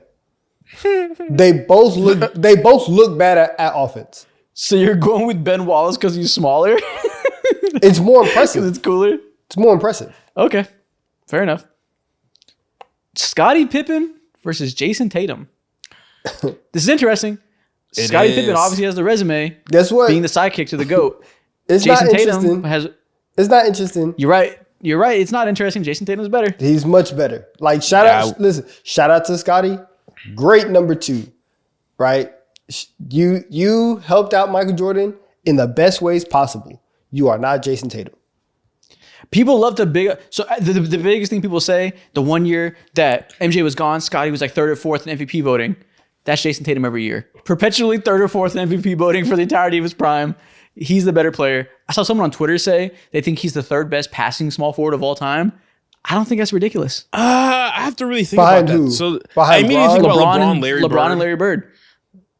They both look bad at offense. So you're going with Ben Wallace because he's smaller? It's more impressive. It's cooler? It's more impressive. Okay. Fair enough. Scottie Pippen versus Jason Tatum. This is interesting. Scottie Pippen obviously has the resume. Guess what? Being the sidekick to the GOAT. It's Jason not Tatum interesting. has... It's not interesting. You're right. You're right. It's not interesting. Jason Tatum's better. He's much better. Like, shout out to Scottie. Great number 2, right? You helped out Michael Jordan in the best ways possible. You are not Jason Tatum. People love to the biggest thing people say, the one year that MJ was gone, Scottie was like 3rd or 4th in MVP voting. That's Jason Tatum every year. Perpetually 3rd or 4th in MVP voting for the entirety of his prime. He's the better player. I saw someone on Twitter say they think he's the 3rd best passing small forward of all time. I don't think that's ridiculous. I have to really think Behind about who? that. So Behind I immediately think about LeBron and Larry Bird.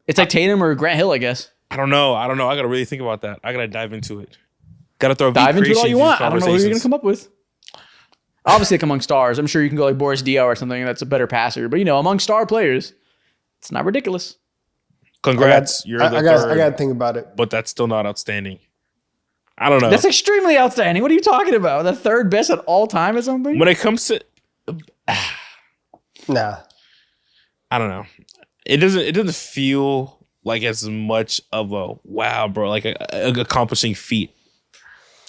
It's like Tatum or Grant Hill, I guess. I don't know. I got to really think about that. I got to dive into it. Got to throw dive into it all you want. I don't know who you're going to come up with. Obviously, like among stars, I'm sure you can go like Boris Diaw or something that's a better passer. But, among star players, it's not ridiculous. Congrats. I got to think about it. But that's still not outstanding. I don't know. That's extremely outstanding. What are you talking about? The 3rd best at all time or something? When it comes to... Nah. I don't know. It doesn't feel like as much of a wow, bro, like a accomplishing feat.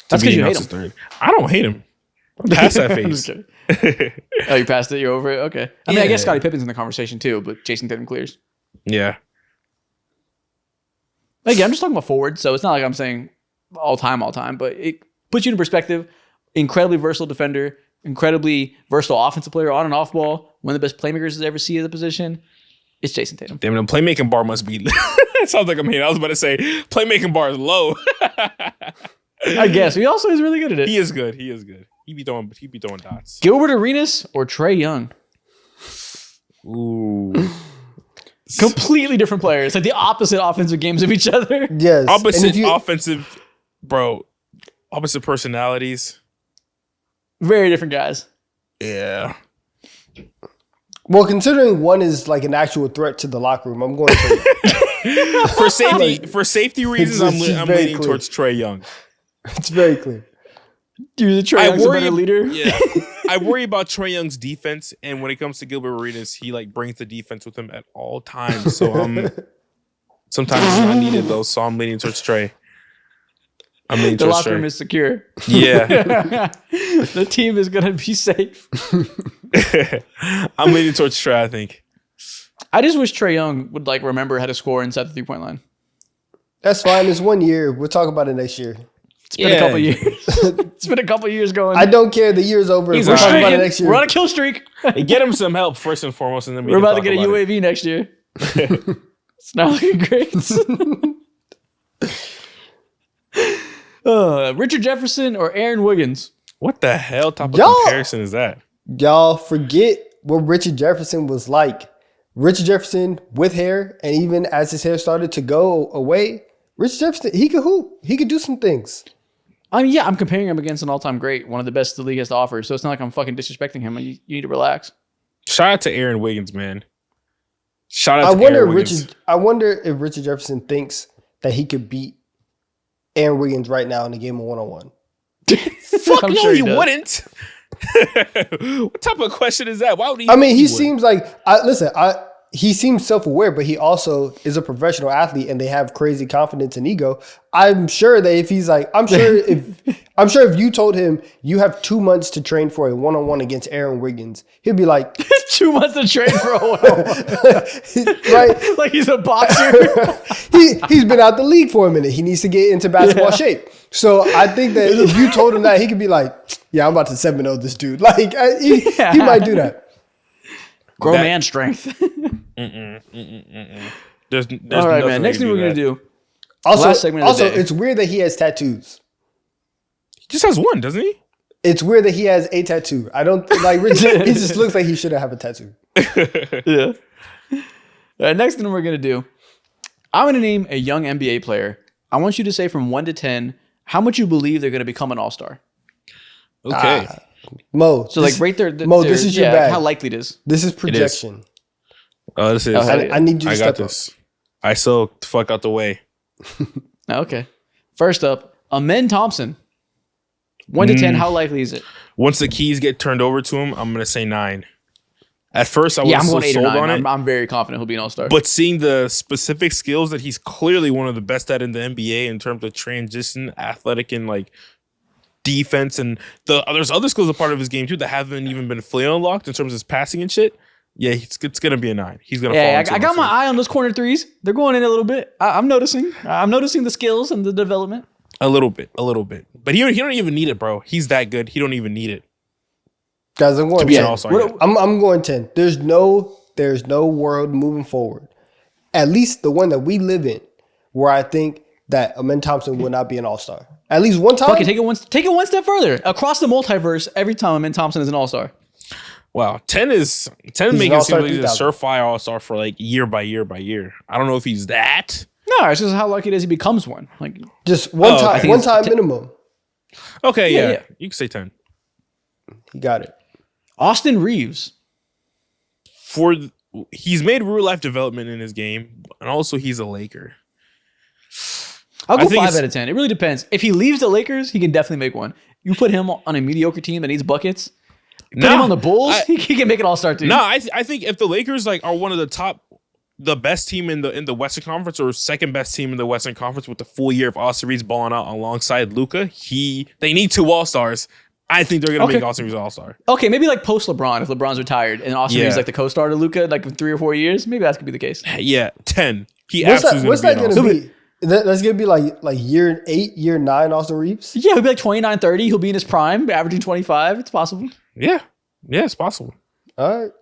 That's because you hate him. 3rd. I don't hate him. I'm past that phase. Oh, you passed it? You're over it? Okay. I mean, I guess Scottie Pippen's in the conversation too, but Jason Tatum clears. Yeah. Again, I'm just talking about forward, so it's not like I'm saying all time, but it puts you in perspective. Incredibly versatile defender, incredibly versatile offensive player on and off ball, one of the best playmakers to ever see at the position. It's Jason Tatum. Damn, the playmaking bar must be... It sounds like I'm hating. I was about to say, playmaking bar is low. I guess. He also is really good at it. He is good. He be throwing dots. Gilbert Arenas or Trae Young? Ooh. Completely different players. Like the opposite offensive games of each other. Yes. Opposite offensive, bro. Opposite personalities. Very different guys. Yeah. Well, considering one is like an actual threat to the locker room, I'm going to for safety reasons, I'm leaning towards Trae Young. It's very clear. Dude, the Trae Young's a better leader. Yeah. I worry about Trae Young's defense, and when it comes to Gilbert Arenas, he like brings the defense with him at all times. So sometimes it's not needed though. So I'm leaning towards Trae. The locker room is secure. Yeah. The team is gonna be safe. I'm leaning towards Trae, I think. I just wish Trae Young would like remember how to score inside the 3-point line. That's fine. It's 1 year. We'll talk about it next year. It's been a couple years. It's been a couple years going. I don't care. The year's over. We'll talk about it next year. We're on a kill streak. Get him some help first and foremost, and then we're about to get a UAV next year. It's not looking great. Richard Jefferson or Aaron Wiggins? What the hell type of comparison is that? Y'all forget what Richard Jefferson was like. Richard Jefferson with hair, and even as his hair started to go away, Richard Jefferson, he could hoop. He could do some things. I mean, yeah, I'm comparing him against an all-time great, one of the best the league has to offer. So it's not like I'm fucking disrespecting him. You need to relax. Shout out to Aaron Wiggins, man. Shout out to Aaron Wiggins. I wonder if Richard Jefferson thinks that he could beat Aaron Wiggins right now in a game of one-on-one. Fuck no, sure he wouldn't. What type of question is that? Why would he? I mean, he seems like he seems self-aware, but he also is a professional athlete, and they have crazy confidence and ego. I'm sure that if he's like, I'm sure if you told him you have 2 months to train for a one-on-one against Aaron Wiggins, he'd be like, 2 months to train for a one-on-one, right? Like he's a boxer. He's been out the league for a minute. He needs to get into basketball shape. So I think that if you told him that, he could be like, yeah, I'm about to 7-0 this dude. Like he might do that. Grown man strength. There's all right, man. Next thing we're going to do. Also, it's weird that he has tattoos. just has one, doesn't he? It's weird that he has a tattoo. I don't like. It just looks like he shouldn't have a tattoo. Yeah. All right, next thing we're gonna do, I'm gonna name a young NBA player. I want you to say from 1 to 10 how much you believe they're gonna become an all-star. Okay. Mo. So like right there, Mo, this is your bag. how likely it is. This is projection. This is. I need you to I step got this. I so the fuck out the way. Okay. First up, Amen Thompson. 1 to 10, how likely is it? Once the keys get turned over to him, I'm gonna say 9. At first, I was I'm so going 8 or sold 9. on it. I'm very confident he'll be an all-star. But seeing the specific skills that he's clearly one of the best at in the NBA in terms of transition, athletic, and like defense, and there's other skills a part of his game too that haven't even been fully unlocked in terms of his passing and shit. Yeah, it's gonna be a 9. He's gonna fall. I got my eye on those corner threes. They're going in a little bit. I'm noticing. I'm noticing the skills and the development. A little bit. But he don't even need it, bro. He's that good. He don't even need it. Guys, I'm going To be 10. an all-star. I'm going 10. There's no world moving forward, at least the one that we live in, where I think that Amen Thompson will not be an all-star. At least one time. Okay, take it one step further. Across the multiverse, every time Amen Thompson is an all-star. Wow, 10 makes it seem like he's a surefire all-star for like year by year by year. I don't know if he's that. No, it's just how lucky it is he becomes one. Like just one time, one time minimum. Okay, Yeah. yeah. You can say 10. You got it. Austin Reeves. He's made real life development in his game, and also he's a Laker. I'll I go think 5 out of 10. It really depends. If he leaves the Lakers, he can definitely make one. You put him on a mediocre team that needs buckets. Put him on the Bulls, he can make an all-star team. No, I think if the Lakers like are one of the best team in the Western Conference or second best team in the Western Conference with the full year of Austin Reeves balling out alongside Luka, they need 2 all-stars. I think they're gonna make Austin Reeves an all-star. Okay, maybe like post LeBron, if LeBron's retired and Austin Reeves is like the co-star to Luka, like in 3 or 4 years, maybe that could be the case. Yeah, 10. What's that gonna be? That's gonna be like year 8, year 9 Austin Reeves? Yeah, he'll be like 29, 30. He'll be in his prime, averaging 25. It's possible. Yeah, it's possible. All right.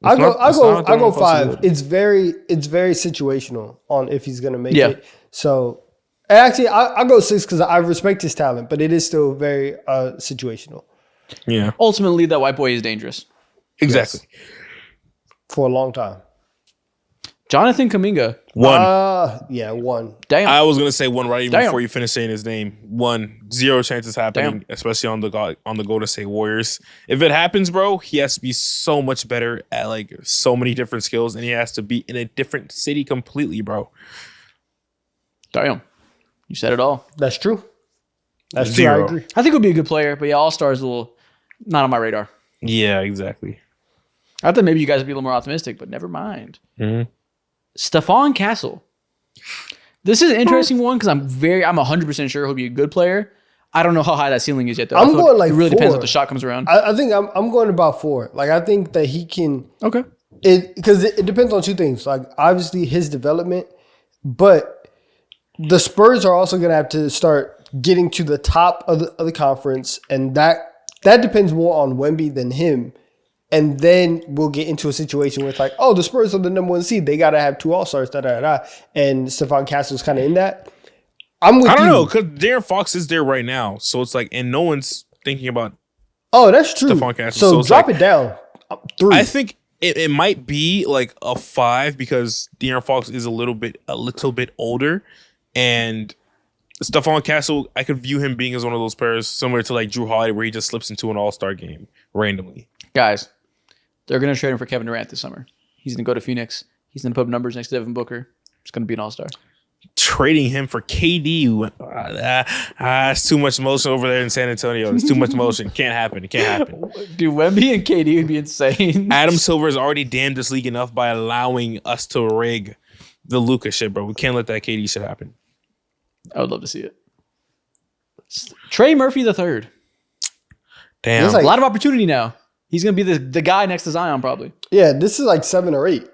I go 5. It's very situational on if he's gonna make it. So actually, I go 6 because I respect his talent, but it is still very situational. Yeah. Ultimately, that white boy is dangerous. Exactly. Yes. For a long time. Jonathan Kuminga. 1. 1. Damn. I was gonna say 1 right even before you finish saying his name. 1. 0 chances happening, especially on the Golden State Warriors. If it happens, bro, he has to be so much better at like so many different skills, and he has to be in a different city completely, bro. Damn. You said it all. That's true. That's 0. true. I agree. I think he'll be a good player, but yeah, all-star is a little not on my radar. Yeah, exactly. I thought maybe you guys would be a little more optimistic, but never mind. Mm-hmm. Stephon Castle. This is an interesting one because I'm 100% sure he'll be a good player. I don't know how high that ceiling is yet, though. I'm going like it really 4. depends if the shot comes around. I think I'm going about 4. Like I think that he can. Okay. Because it depends on 2 things. Like obviously his development, but the Spurs are also going to have to start getting to the top of the conference, and that depends more on Wemby than him. And then we'll get into a situation where it's like, oh, the Spurs are the number 1 seed. They got to have 2 all-stars, And Stephon Castle's kind of in that. I don't know, because De'Aaron Fox is there right now. So it's like, and no one's thinking about that's true. Stephon Castle. So drop it down. 3. I think it might be like a 5 because De'Aaron Fox is a little bit older. And Stephon Castle, I could view him being as one of those players similar to like Drew Holiday where he just slips into an all-star game randomly. Guys, they're going to trade him for Kevin Durant this summer. He's going to go to Phoenix. He's going to put up numbers next to Devin Booker. It's going to be an all-star. Trading him for KD, that's too much motion over there in San Antonio. It's too much motion. Can't happen. It can't happen. Dude, Wemby and KD would be insane. Adam Silver has already damned this league enough by allowing us to rig the Luka shit, bro. We can't let that KD shit happen. I would love to see it. Trey Murphy III. Damn. A lot of opportunity now. He's going to be the guy next to Zion, probably. Yeah, this is like 7 or 8,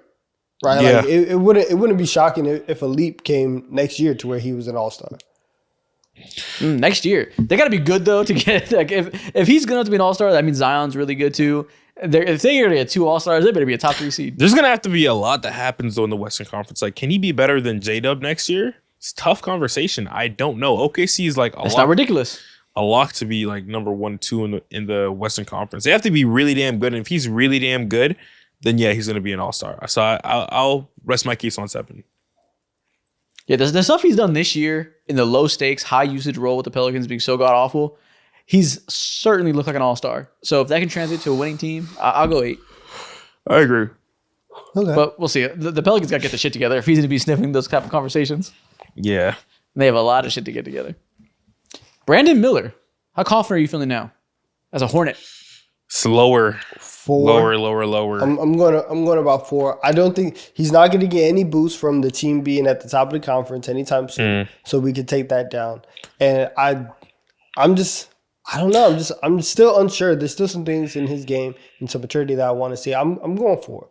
right? Yeah. Like it wouldn't be shocking if a leap came next year to where he was an all-star. Next year, they got to be good though to get. Like if he's going to have to be an all-star, that means Zion's really good too. If they're going to get 2 all-stars, they better be a top 3 seed. There's gonna have to be a lot that happens though in the Western Conference. Like, can he be better than J-Dub next year? It's a tough conversation. I don't know. OKC is like That's not ridiculous. a lock to be like number 1, 2 in the Western Conference. They have to be really damn good. And if he's really damn good, then yeah, he's going to be an all-star. So I'll rest my case on 7. Yeah, the stuff he's done this year in the low stakes, high usage role with the Pelicans being so god awful, he's certainly looked like an all-star. So if that can translate to a winning team, I'll go 8. I agree. Okay. But we'll see. The Pelicans got to get the shit together if he's going to be sniffing those type of conversations. Yeah. They have a lot of shit to get together. Brandon Miller, how confident are you feeling now as a Hornet? Slower. 4. Lower. I'm going about 4. I don't think he's not going to get any boost from the team being at the top of the conference anytime soon. So we could take that down. And I don't know. I'm still unsure. There's still some things in his game and some maturity that I want to see. I'm going for.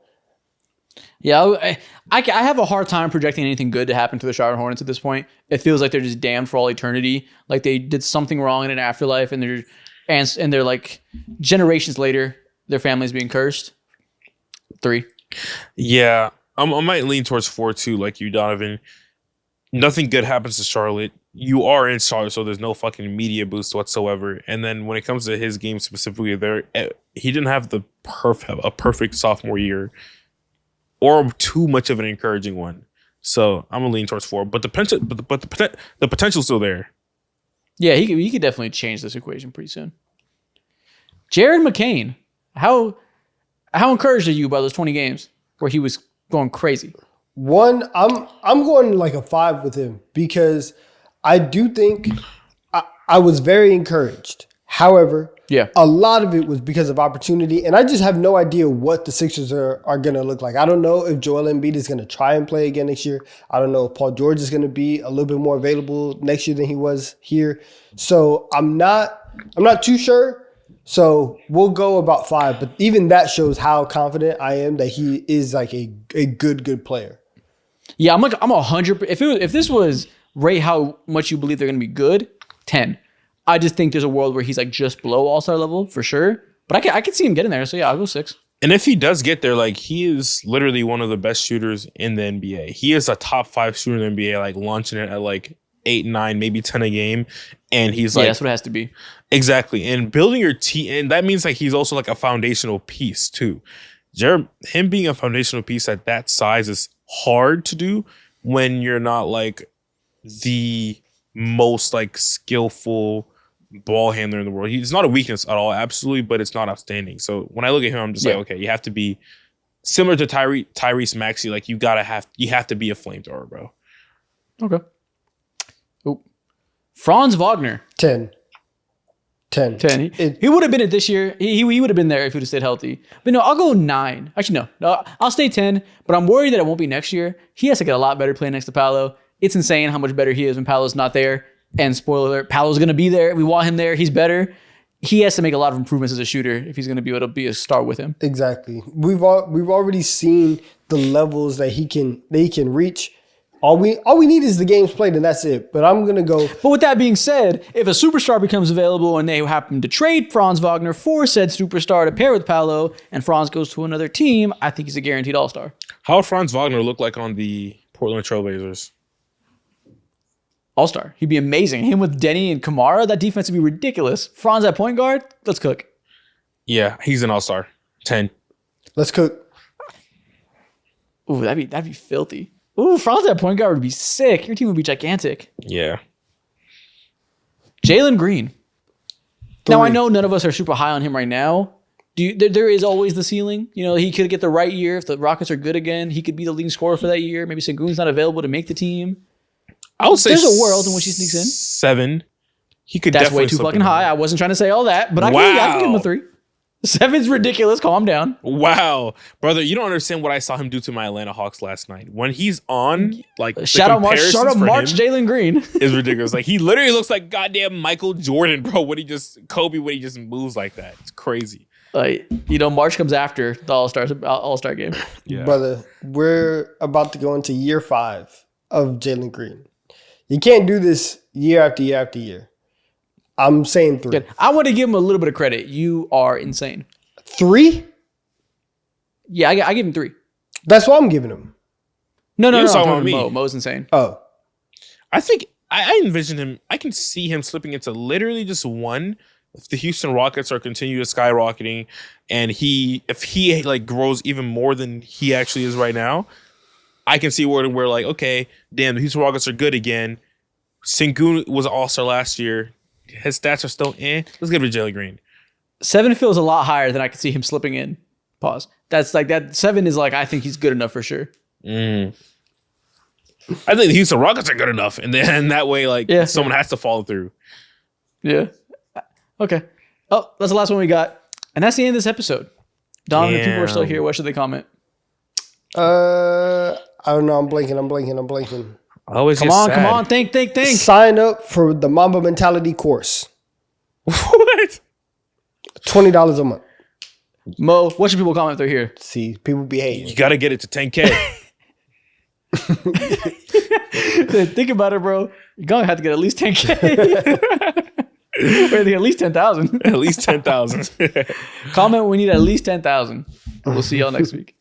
Yeah, I have a hard time projecting anything good to happen to the Charlotte Hornets at this point. It feels like they're just damned for all eternity. Like they did something wrong in an afterlife, and they're like generations later, their family's being cursed. 3. Yeah, I might lean towards 4 too, like you, Donovan. Nothing good happens to Charlotte. You are in Charlotte, so there's no fucking media boost whatsoever. And then when it comes to his game specifically, he didn't have a perfect sophomore year. Or too much of an encouraging one, so I'm gonna lean towards 4. But the potential's still there. Yeah, he could definitely change this equation pretty soon. Jared McCain, how encouraged are you by those 20 games where he was going crazy? 1, I'm going like a 5 with him because I do think I was very encouraged. However, a lot of it was because of opportunity, and I just have no idea what the Sixers are going to look like. I don't know if Joel Embiid is going to try and play again next year. I don't know if Paul George is going to be a little bit more available next year than he was here. So I'm not too sure. So we'll go about 5, but even that shows how confident I am that he is like a good player. Yeah, I'm 100. If this was rate how much you believe they're going to be good, 10. I just think there's a world where he's like just below all-star level for sure. But I can see him getting there. So yeah, I'll go 6. And if he does get there, like he is literally one of the best shooters in the NBA. He is a top 5 shooter in the NBA, like launching it at like 8, 9, maybe 10 a game. And he's like, that's what it has to be. Exactly. And building your team, and that means like he's also like a foundational piece too. Him being a foundational piece at that size is hard to do when you're not like the most like skillful ball handler in the world. He's not a weakness at all, absolutely, but it's not outstanding. So when I look at him, I'm just like, okay, you have to be similar to Tyrese Maxey. Like you have to be a flamethrower, bro. Okay. Oh, Franz Wagner. 10. He would have been it this year. He would have been there if he would have stayed healthy. But no, I'll go 9. Actually, no, I'll stay 10. But I'm worried that it won't be next year. He has to get a lot better playing next to Paolo. It's insane how much better he is when Paolo's not there. And spoiler alert, Paolo's going to be there. We want him there. He's better. He has to make a lot of improvements as a shooter if he's going to be able to be a star with him. Exactly. We've already seen the levels that he can reach. All we need is the games played, and that's it. But I'm gonna go. But with that being said, if a superstar becomes available and they happen to trade Franz Wagner for said superstar to pair with Paolo, and Franz goes to another team, I think he's a guaranteed all-star. How would Franz Wagner look like on the Portland Trailblazers? All-star. He'd be amazing. Him with Denny and Kamara, that defense would be ridiculous. Franz at point guard, let's cook. Yeah, he's an all-star. 10. Let's cook. Ooh, that'd be filthy. Ooh, Franz at point guard would be sick. Your team would be gigantic. Yeah. Jalen Green. 3. Now, I know none of us are super high on him right now. There is always the ceiling. You know, he could get the right year. If the Rockets are good again, he could be the leading scorer for that year. Maybe Sengun's not available to make the team. I would say there's a world in which he sneaks in. 7. He could. That's definitely way too slip fucking in high. there. I wasn't trying to say all that, but I can give him a 3. 7's ridiculous. Calm down. Wow, brother, you don't understand what I saw him do to my Atlanta Hawks last night. When he's on, like, shout out March Jalen Green is ridiculous. Like he literally looks like goddamn Michael Jordan, bro. When he just moves like that, it's crazy. March comes after the All-Star game. Yeah, brother, we're about to go into year 5 of Jalen Green. You can't do this year after year after year. I'm saying 3. Good. I want to give him a little bit of credit. You are insane. 3? Yeah, I give him 3. That's what I'm giving him. No. You're I'm talking talking about me. Mo's insane. Oh. I think I envision him. I can see him slipping into literally just one. If the Houston Rockets are continuing skyrocketing, and if he like grows even more than he actually is right now, I can see where we're like, okay, damn, the Houston Rockets are good again. Sengun was an all-star last year. His stats are still Let's give it to Jalen Green. 7 feels a lot higher than I could see him slipping in. Pause. That's like that. 7 is like I think he's good enough for sure. I think the Houston Rockets are good enough, and then that way, like someone has to follow through. Yeah. Okay. Oh, that's the last one we got, and that's the end of this episode. Dom, if people are still here, what should they comment? I don't know. I'm blanking. Come on. Think. Sign up for the Mamba Mentality course. What? $20 a month. Mo, what should people comment if they're here? See, people be hating. You got to get it to 10K. Think about it, bro. You're going to have to get at least 10K. Wait, at least 10,000. At least 10,000. Comment, we need at least 10,000. We'll see y'all next week.